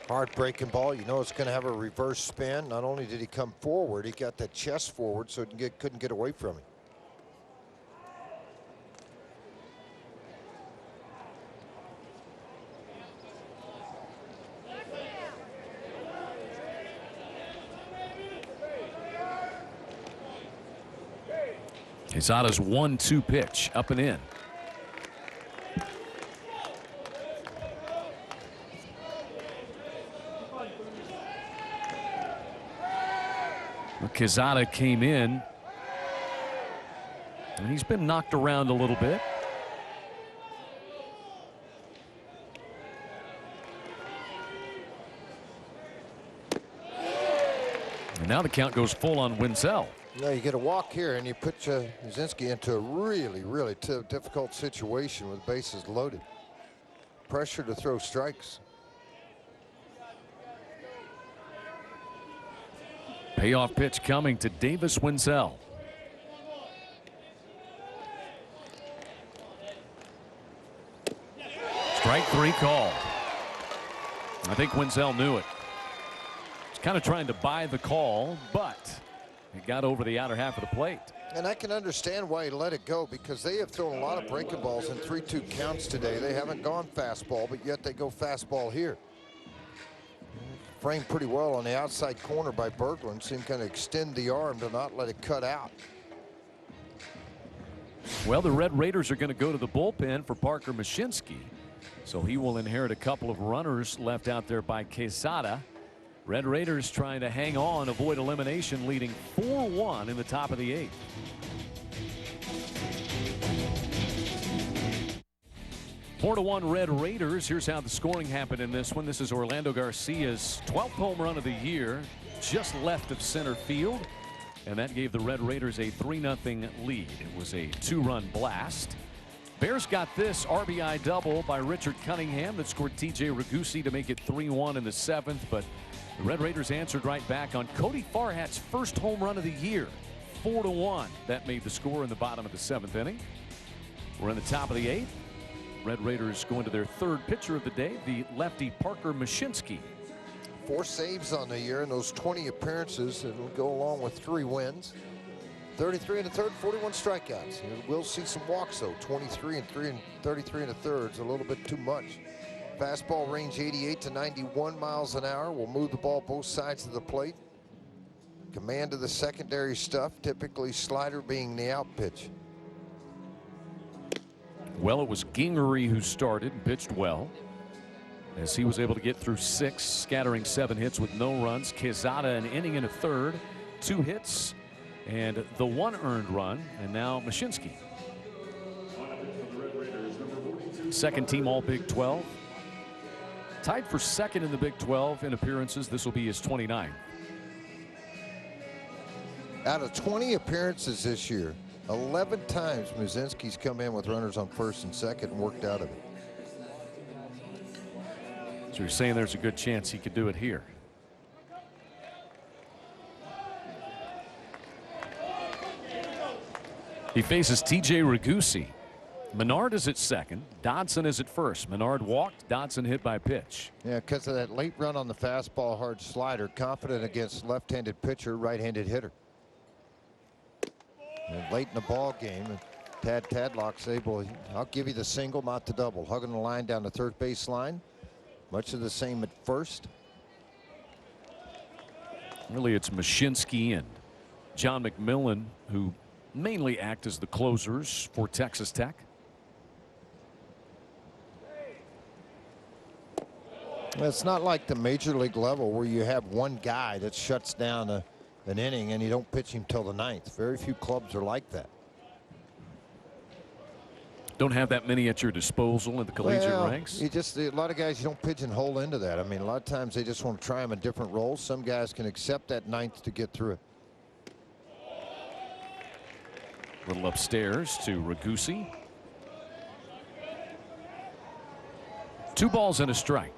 Hard breaking ball. You know it's going to have a reverse spin. Not only did he come forward, he got that chest forward so he couldn't get away from him. Quesada's 1-2 pitch up and in. Quesada came in and he's been knocked around a little bit. And now the count goes full on Wenzel. Yeah, you get a walk here and you put Jasinski into a really difficult situation with bases loaded. Pressure to throw strikes. Payoff pitch coming to Davis Wenzel. Strike 3 call. I think Wenzel knew it. He's kind of trying to buy the call, but he got over the outer half of the plate. And I can understand why he let it go, because they have thrown a lot of breaking balls in 3-2 counts today. They haven't gone fastball, but yet they go fastball here. Framed pretty well on the outside corner by Berglund. Seemed kind of extend the arm to not let it cut out. Well, the Red Raiders are going to go to the bullpen for Parker Mashinsky. So he will inherit a couple of runners left out there by Quesada. Red Raiders trying to hang on, avoid elimination, leading 4-1 in the top of the 8th. Four to 1 Red Raiders. Here's how the scoring happened in this one. This is Orlando Garcia's 12th home run of the year, just left of center field. And that gave the Red Raiders a 3-0 lead. It was a 2-run blast. Bears got this RBI double by Richard Cunningham that scored TJ Ragusi to make it 3-1 in the 7th. But the Red Raiders answered right back on Cody Farhat's first home run of the year. 4-1. That made the score in the bottom of the 7th inning. We're in the top of the 8th. Red Raiders going to their 3rd pitcher of the day, the lefty Parker Mashinsky. 4 saves on the year in those 20 appearances. It'll go along with 3 wins. 33 in the 3rd, 41 strikeouts. We'll see some walks though. 23 and 3 and 33 in the 3rd is a little bit too much. Fastball range 88 to 91 miles an hour. Will move the ball both sides of the plate. Command of the secondary stuff, typically slider being the out pitch. Well, it was Gingery who started and pitched well, as he was able to get through 6, scattering 7 hits with no runs. Quesada an inning and a 3rd, 2 hits, and the 1 earned run. And now Mashinsky. Second team All Big 12. Tied for 2nd in the Big 12 in appearances. This will be his 29th. Out of 20 appearances this year, 11 times Mashinsky's come in with runners on 1st and 2nd and worked out of it. So you're saying there's a good chance he could do it here. He faces TJ Ragusi. Menard is at 2nd. Dodson is at 1st. Menard walked. Dodson hit by pitch. Yeah, because of that late run on the fastball hard slider. Confident against left-handed pitcher, right-handed hitter. And late in the ball game, Tad Tadlock's able, I'll give you the single, not the double. Hugging the line down the 3rd base line. Much of the same at 1st. Really, it's Mashinsky and John McMillan who mainly act as the closers for Texas Tech. It's not like the major league level where you have one guy that shuts down an inning and you don't pitch him till the 9th. Very few clubs are like that. Don't have that many at your disposal in the collegiate ranks. You just, a lot of guys, you don't pigeonhole into that. I mean, a lot of times they just want to try them in different roles. Some guys can accept that 9th to get through it. Little upstairs to Ragusi. 2 balls and a strike.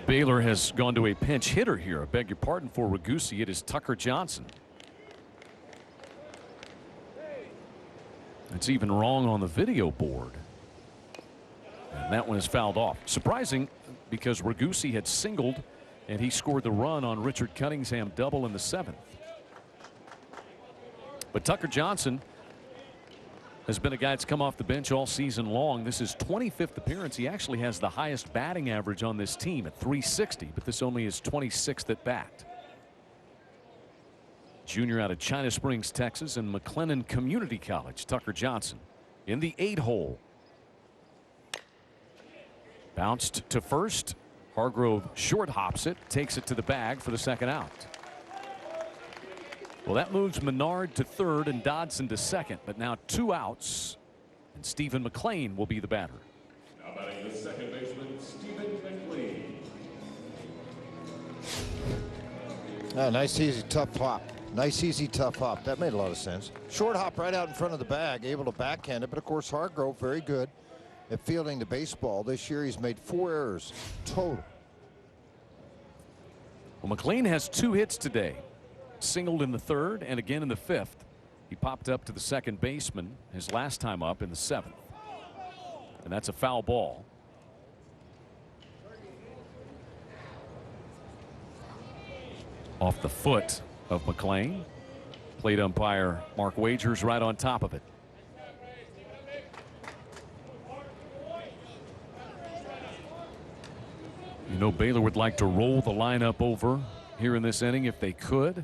Baylor has gone to a pinch hitter here. I beg your pardon for Ragusi. It is Tucker Johnson. It's even wrong on the video board. And that one is fouled off. Surprising, because Ragusi had singled and he scored the run on Richard Cunningham double in the 7th. But Tucker Johnson has been a guy that's come off the bench all season long. This is 25th appearance. He actually has the highest batting average on this team at .360, but this only is 26th at bat. Junior out of China Springs, Texas, and McLennan Community College. Tucker Johnson in the 8-hole. Bounced to 1st. Hargrove short hops it, takes it to the bag for the 2nd out. Well, that moves Menard to 3rd and Dodson to 2nd, but now 2 outs, and Stephen McLean will be the batter. Now batting the 2nd baseman, Stephen McLean. Nice, easy, tough hop. Nice, easy, tough hop. That made a lot of sense. Short hop right out in front of the bag, able to backhand it, but of course Hargrove very good at fielding the baseball. This year he's made 4 errors total. Well, McLean has 2 hits today. Singled in the 3rd and again in the 5th. He popped up to the 2nd baseman his last time up in the 7th. And that's a foul ball. Off the foot of McLean. Plate umpire Mark Wagers right on top of it. You know, Baylor would like to roll the lineup over here in this inning if they could.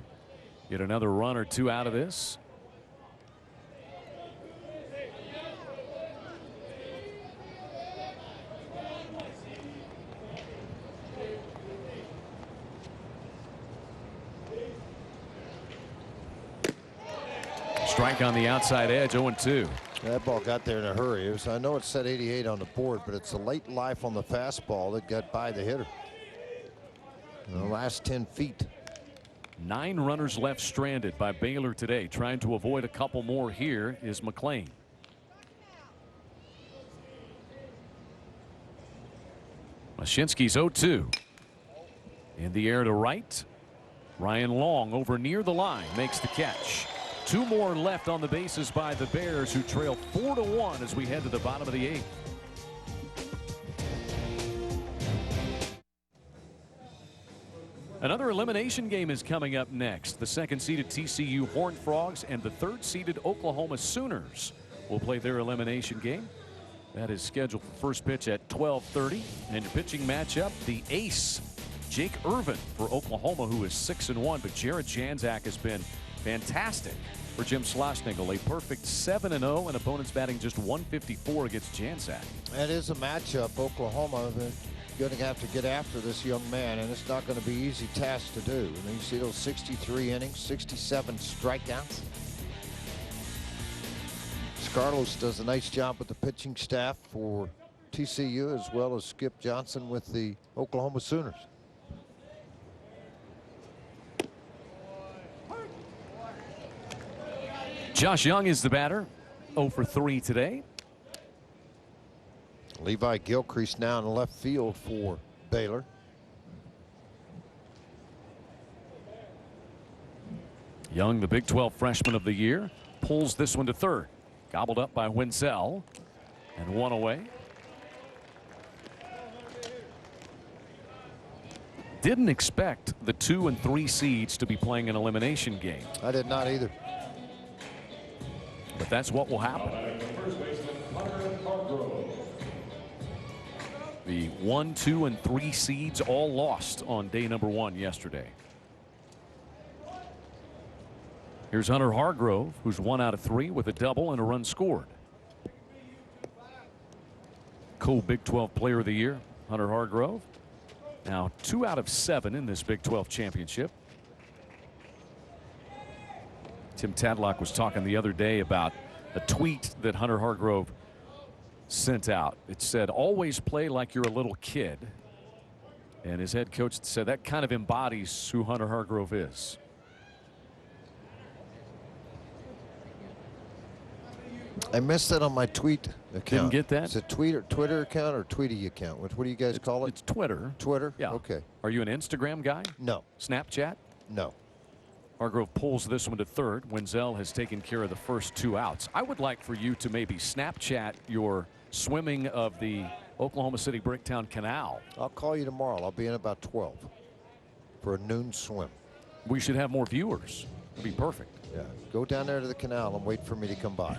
Get another run or 2 out of this. Strike on the outside edge, 0-2. That ball got there in a hurry. I know it said 88 on the board, but it's a late life on the fastball that got by the hitter. In the last 10 feet. 9 runners left stranded by Baylor today. Trying to avoid a couple more here is McLean. Mashinsky's 0-2. In the air to right. Ryan Long over near the line makes the catch. 2 more left on the bases by the Bears, who trail 4-1 as we head to the bottom of the 8th. Another elimination game is coming up next. The 2nd-seeded TCU Horned Frogs and the 3rd-seeded Oklahoma Sooners will play their elimination game. That is scheduled for first pitch at 12:30. And your pitching matchup, the ace, Jake Irvin for Oklahoma, who is 6-1. But Jared Janczak has been fantastic for Jim Schlossnagle. A perfect 7-0, and opponents batting just 154 against Janczak. That is a matchup. Oklahoma going to have to get after this young man, and it's not going to be an easy task to do. And you see those 63 innings, 67 strikeouts. Scarlos does a nice job with the pitching staff for TCU, as well as Skip Johnson with the Oklahoma Sooners. Josh Young is the batter, 0 for 3 today. Levi Gilcrease now in the left field for Baylor. Young, the Big 12 freshman of the year, pulls this one to third. Gobbled up by Wenzel, and 1 away. Didn't expect the 2 and 3 seeds to be playing an elimination game. I did not either. But that's what will happen. The 1, 2, and 3 seeds all lost on day number 1 yesterday. Here's Hunter Hargrove, who's 1 out of 3 with a double and a run scored. Co-Big 12 Player of the Year, Hunter Hargrove. Now 2 out of 7 in this Big 12 championship. Tim Tadlock was talking the other day about a tweet that Hunter Hargrove sent out. It said, "Always play like you're a little kid." And his head coach said that kind of embodies who Hunter Hargrove is. I missed that on my tweet account. Didn't get that? Is it Twitter account or Tweety account? What do you guys call it? It's Twitter. Twitter? Yeah. Okay. Are you an Instagram guy? No. Snapchat? No. Hargrove pulls this one to third. Wenzel has taken care of the first 2 outs. I would like for you to maybe Snapchat your swimming of the Oklahoma City Bricktown Canal. I'll call you tomorrow. I'll be in about 12 for a noon swim. We should have more viewers. It'd be perfect. Yeah. Go down there to the canal and wait for me to come by.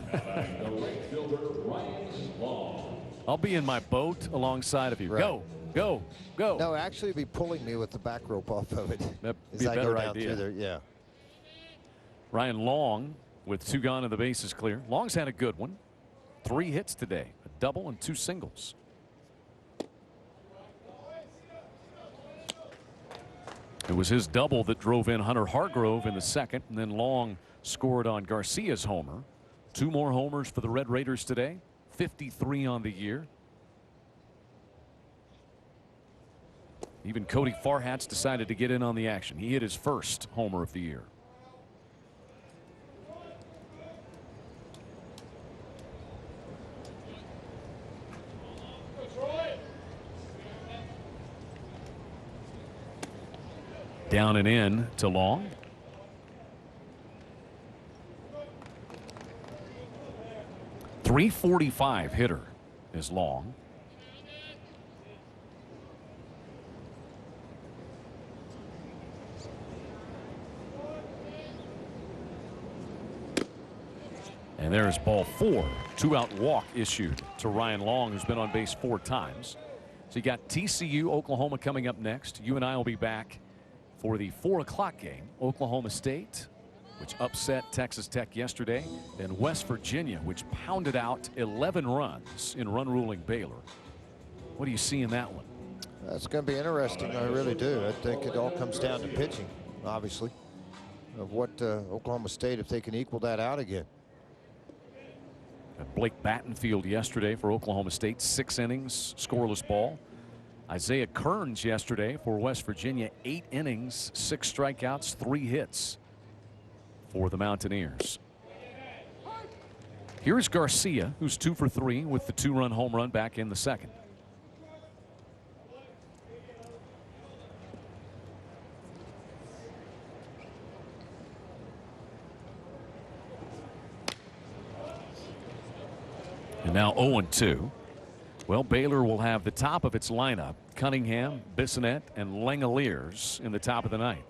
I'll be in my boat alongside of you. Right. Go, go, go. No, actually be pulling me with the back rope off of it. That'd as be a I better go down idea. through there. Yeah. Ryan Long with 2 gone and the base is clear. Long's had a good one. 3 hits today, a double and 2 singles. It was his double that drove in Hunter Hargrove in the second, and then Long scored on Garcia's homer. 2 more homers for the Red Raiders today, 53 on the year. Even Cody Farhat's decided to get in on the action. He hit his first homer of the year. Down and in to Long. .345 hitter is Long. And there's ball 4. 2-out walk issued to Ryan Long, who's been on base 4 times. So you got TCU, Oklahoma coming up next. You and I will be back for the 4 o'clock game. Oklahoma State, which upset Texas Tech yesterday, and West Virginia, which pounded out 11 runs in run-ruling Baylor. What do you see in that one? That's going to be interesting. I really do. I think it all comes down to pitching, obviously. of what Oklahoma State, if they can equal that out again. Blake Battenfield yesterday for Oklahoma State, 6 innings, scoreless ball. Isaiah Kearns yesterday for West Virginia, 8 innings, 6 strikeouts, 3 hits for the Mountaineers. Here's Garcia, who's 2 for 3 with the 2-run home run back in the second. And now 0-2. Well, Baylor will have the top of its lineup: Cunningham, Bissonette, and Langoliers in the top of the ninth.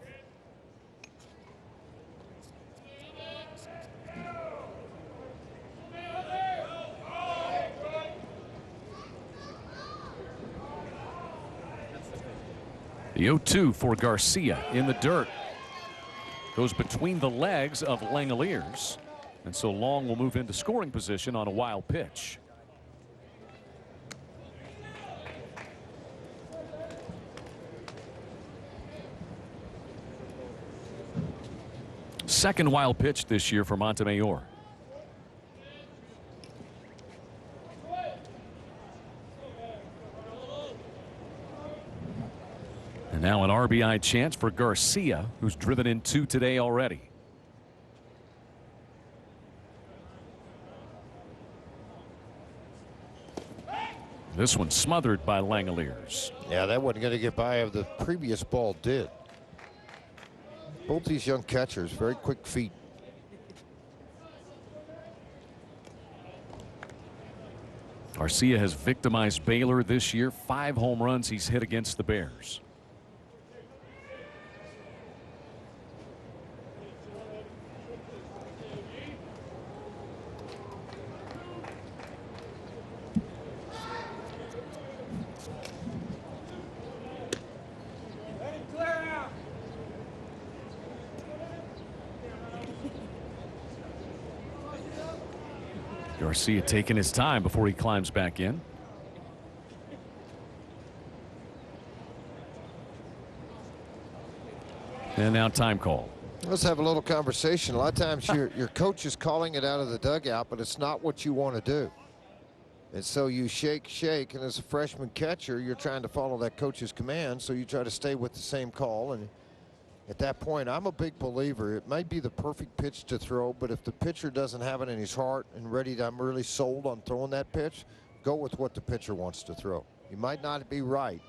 The 0-2 for Garcia in the dirt. Goes between the legs of Langoliers. And so Long will move into scoring position on a wild pitch. Second wild pitch this year for Montemayor. And now an RBI chance for Garcia, who's driven in 2 today already. This one smothered by Langoliers. Yeah, that wasn't going to get by if the previous ball did. Both these young catchers, very quick feet. Garcia has victimized Baylor this year. 5 home runs he's hit against the Bears. Garcia taking his time before he climbs back in. And now time call. Let's have a little conversation. A lot of times your coach is calling it out of the dugout, but it's not what you want to do. And so you shake, and as a freshman catcher, you're trying to follow that coach's command, so you try to stay with the same call. And at that point, I'm a big believer. It might be the perfect pitch to throw, but if the pitcher doesn't have it in his heart and ready, I'm really sold on throwing that pitch, go with what the pitcher wants to throw. You might not be right,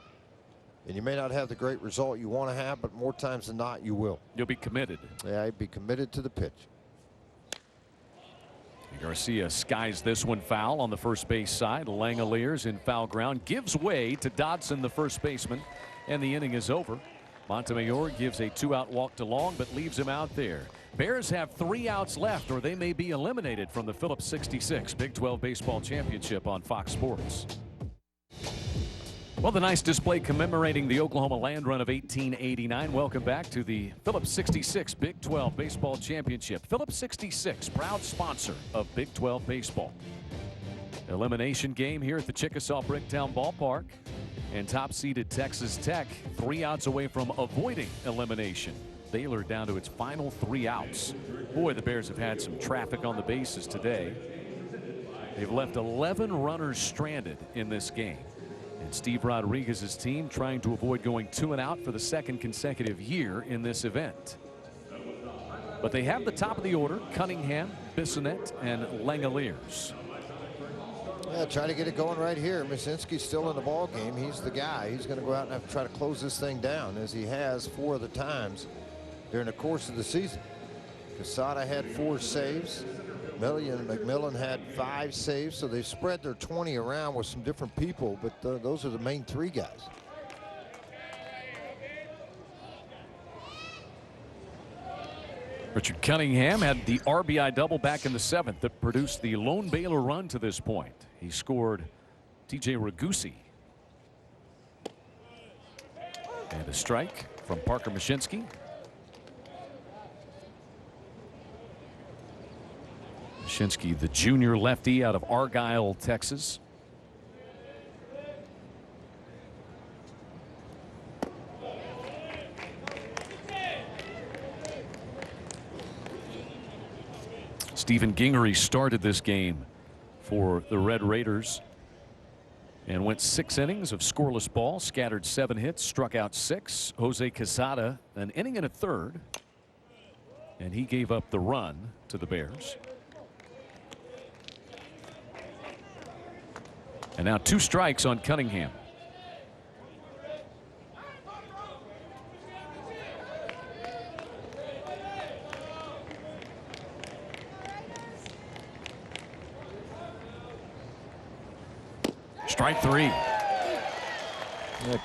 and you may not have the great result you want to have, but more times than not, you will. You'll be committed. Yeah, I'd be committed to the pitch. Garcia skies this one foul on the first base side. Langoliers in foul ground, gives way to Dodson, the first baseman, and the inning is over. Montemayor gives a 2-out walk to Long, but leaves him out there. Bears have 3 outs left, or they may be eliminated from the Phillips 66 Big 12 Baseball Championship on Fox Sports. Well, the nice display commemorating the Oklahoma land run of 1889. Welcome back to the Phillips 66 Big 12 Baseball Championship. Phillips 66, proud sponsor of Big 12 baseball. Elimination game here at the Chickasaw Bricktown Ballpark. And top-seeded Texas Tech 3 outs away from avoiding elimination. Baylor down to its final 3 outs. Boy, the Bears have had some traffic on the bases today. They've left 11 runners stranded in this game. And Steve Rodriguez's team trying to avoid going 2 and out for the 2nd consecutive year in this event. But they have the top of the order: Cunningham, Bissonette, and Langoliers. Yeah, try to get it going right here. Misinski's still in the ball game. He's the guy. He's going to go out and have to try to close this thing down, as he has 4 other times during the course of the season. Quesada had 4 saves. McMillan had 5 saves, so they've spread their 20 around with some different people, but those are the main 3 guys. Richard Cunningham had the RBI double back in the 7th that produced the lone Baylor run to this point. He scored TJ Ragusi. And a strike from Parker Mashinsky. Mashinsky, the junior lefty out of Argyle, Texas. Stephen Gingery started this game for the Red Raiders and went 6 innings of scoreless ball, scattered 7 hits, struck out 6. Jose Quesada, an inning and a third, and he gave up the run to the Bears. And now 2 strikes on Cunningham. Strike 3. Yeah,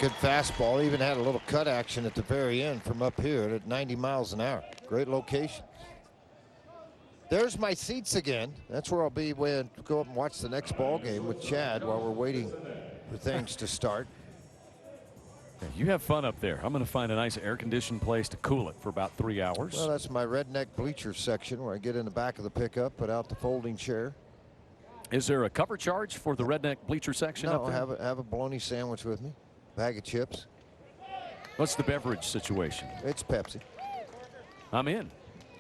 good fastball. Even had a little cut action at the very end from up here at 90 miles an hour. Great location. There's my seats again. That's where I'll be when go up and watch the next ball game with Chad while we're waiting for things to start. You have fun up there. I'm going to find a nice air-conditioned place to cool it for about 3 hours. Well, that's my redneck bleacher section where I get in the back of the pickup, put out the folding chair. Is there a cover charge for the redneck bleacher section up No, there? have a bologna sandwich with me, bag of chips. What's the beverage situation? It's Pepsi. I'm in.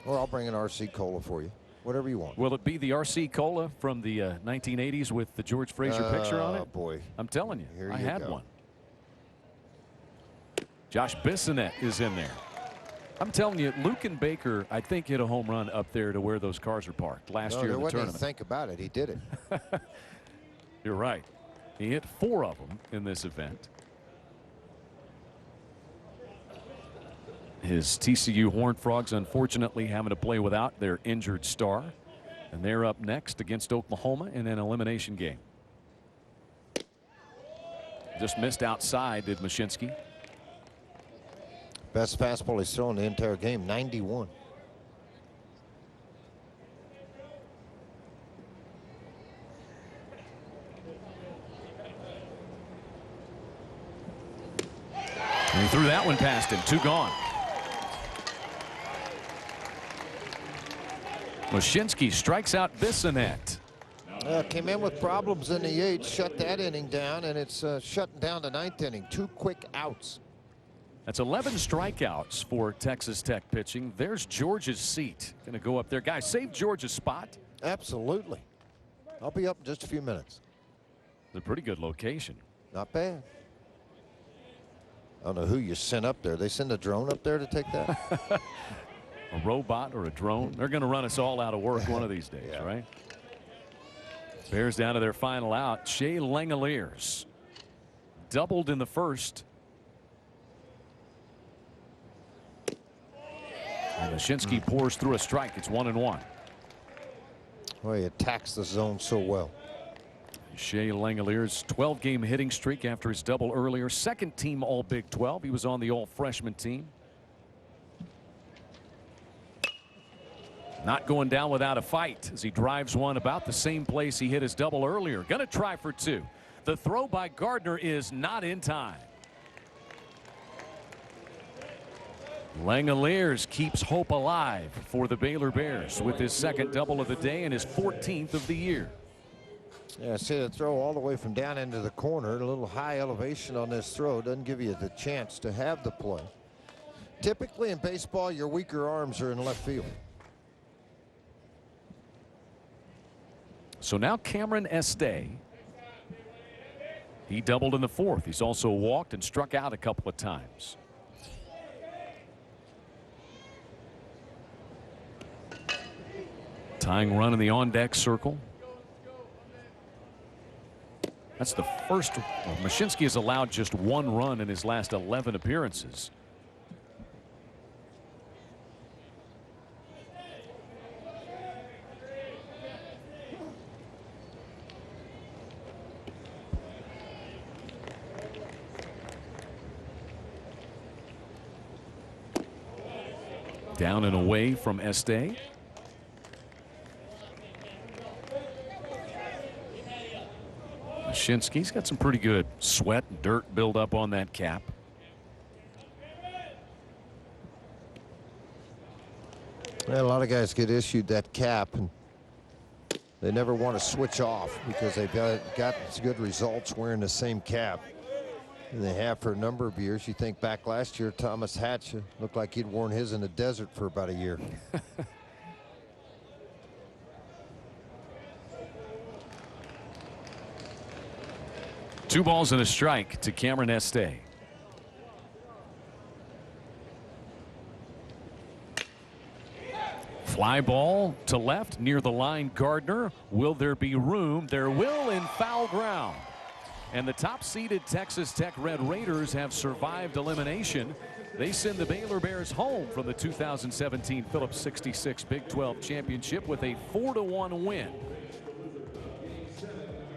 Or I'll bring an RC Cola for you, whatever you want. Will it be the RC Cola from the 1980s with the George Fraser picture on it? Oh boy, I'm telling you, Here I you had go. one. Josh Bissonette is in there. I'm telling you, Luken Baker, I think, hit a home run up there to where those cars are parked last year in the tournament. Think about it. He did it. You're right. He hit 4 of them in this event. His TCU Horned Frogs, unfortunately, having to play without their injured star. And they're up next against Oklahoma in an elimination game. Just missed outside, did Mashinsky. Best fastball he's thrown the entire game, 91. And he threw that one past him. 2 gone. Mashinsky strikes out Bissonette. Came in with problems in the 8th, shut that inning down, and it's shutting down the 9th inning. 2 quick outs. That's 11 strikeouts for Texas Tech pitching. There's George's seat. Going to go up there. Guys, save George's spot. Absolutely. I'll be up in just a few minutes. It's a pretty good location. Not bad. I don't know who you sent up there. They send a drone up there to take that? A robot or a drone. They're going to run us all out of work one of these days, Yeah. right? Bears down to their final out. Shea Langoliers doubled in the first. And Mashinsky pours through a strike. It's 1-1. Well, he attacks the zone so well. Shea Langoliers' 12-game hitting streak after his double earlier. Second team All Big 12. He was on the All Freshman team. Not going down without a fight as he drives one about the same place he hit his double earlier. Going to try for 2. The throw by Gardner is not in time. Langoliers keeps hope alive for the Baylor Bears with his second double of the day and his 14th of the year. Yeah, see the throw all the way from down into the corner. A little high elevation on this throw doesn't give you the chance to have the play. Typically in baseball, your weaker arms are in left field. So now Cameron Estee. He doubled in the 4th. He's also walked and struck out a couple of times. Tying run in the on-deck circle. That's the first. Well, Mashinsky has allowed just 1 run in his last 11 appearances. Down and away from Estee. Mashinsky's got some pretty good sweat and dirt build up on that cap. Well, a lot of guys get issued that cap and they never want to switch off because they've got good results wearing the same cap. And they have for a number of years. You think back last year, Thomas Hatch looked like he'd worn his in the desert for about a year. 2 balls and a strike to Cameron Estee. Fly ball to left near the line. Gardner. Will there be room? There will, in foul ground. And the top-seeded Texas Tech Red Raiders have survived elimination. They send the Baylor Bears home from the 2017 Phillips 66 Big 12 Championship with a 4-1 win.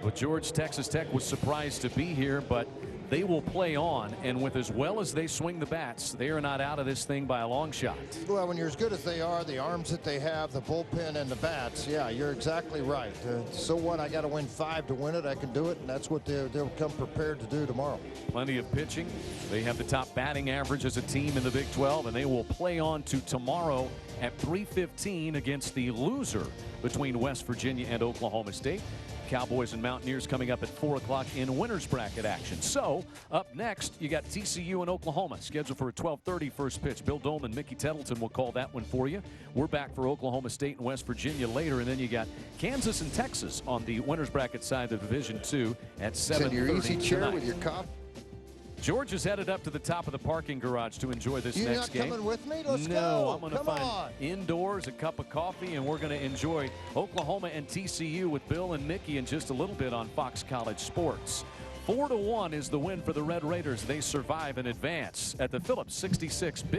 But George, Texas Tech was surprised to be here, but they will play on, and with as well as they swing the bats, they are not out of this thing by a long shot. Well, when you're as good as they are, the arms that they have, the bullpen and the bats, yeah, you're exactly right. So what? I got to win 5 to win it. I can do it, and that's what they'll come prepared to do tomorrow. Plenty of pitching. They have the top batting average as a team in the Big 12, and they will play on to tomorrow at 3:15 against the loser between West Virginia and Oklahoma State. Cowboys and Mountaineers coming up at 4 o'clock in winners bracket action. So up next, you got TCU and Oklahoma scheduled for a 12:30 first pitch. Bill Dome and Mickey Tettleton will call that one for you. We're back for Oklahoma State and West Virginia later, and then you got Kansas and Texas on the winners bracket side of Division II at 7:30 in your easy chair tonight. with your coffee. George is headed up to the top of the parking garage to enjoy this next game. You're not coming with me? Let's go. No, I'm going to find indoors a cup of coffee, and we're going to enjoy Oklahoma and TCU with Bill and Mickey in just a little bit on Fox College Sports. 4-1 is the win for the Red Raiders. They survive and advance at the Phillips 66 Big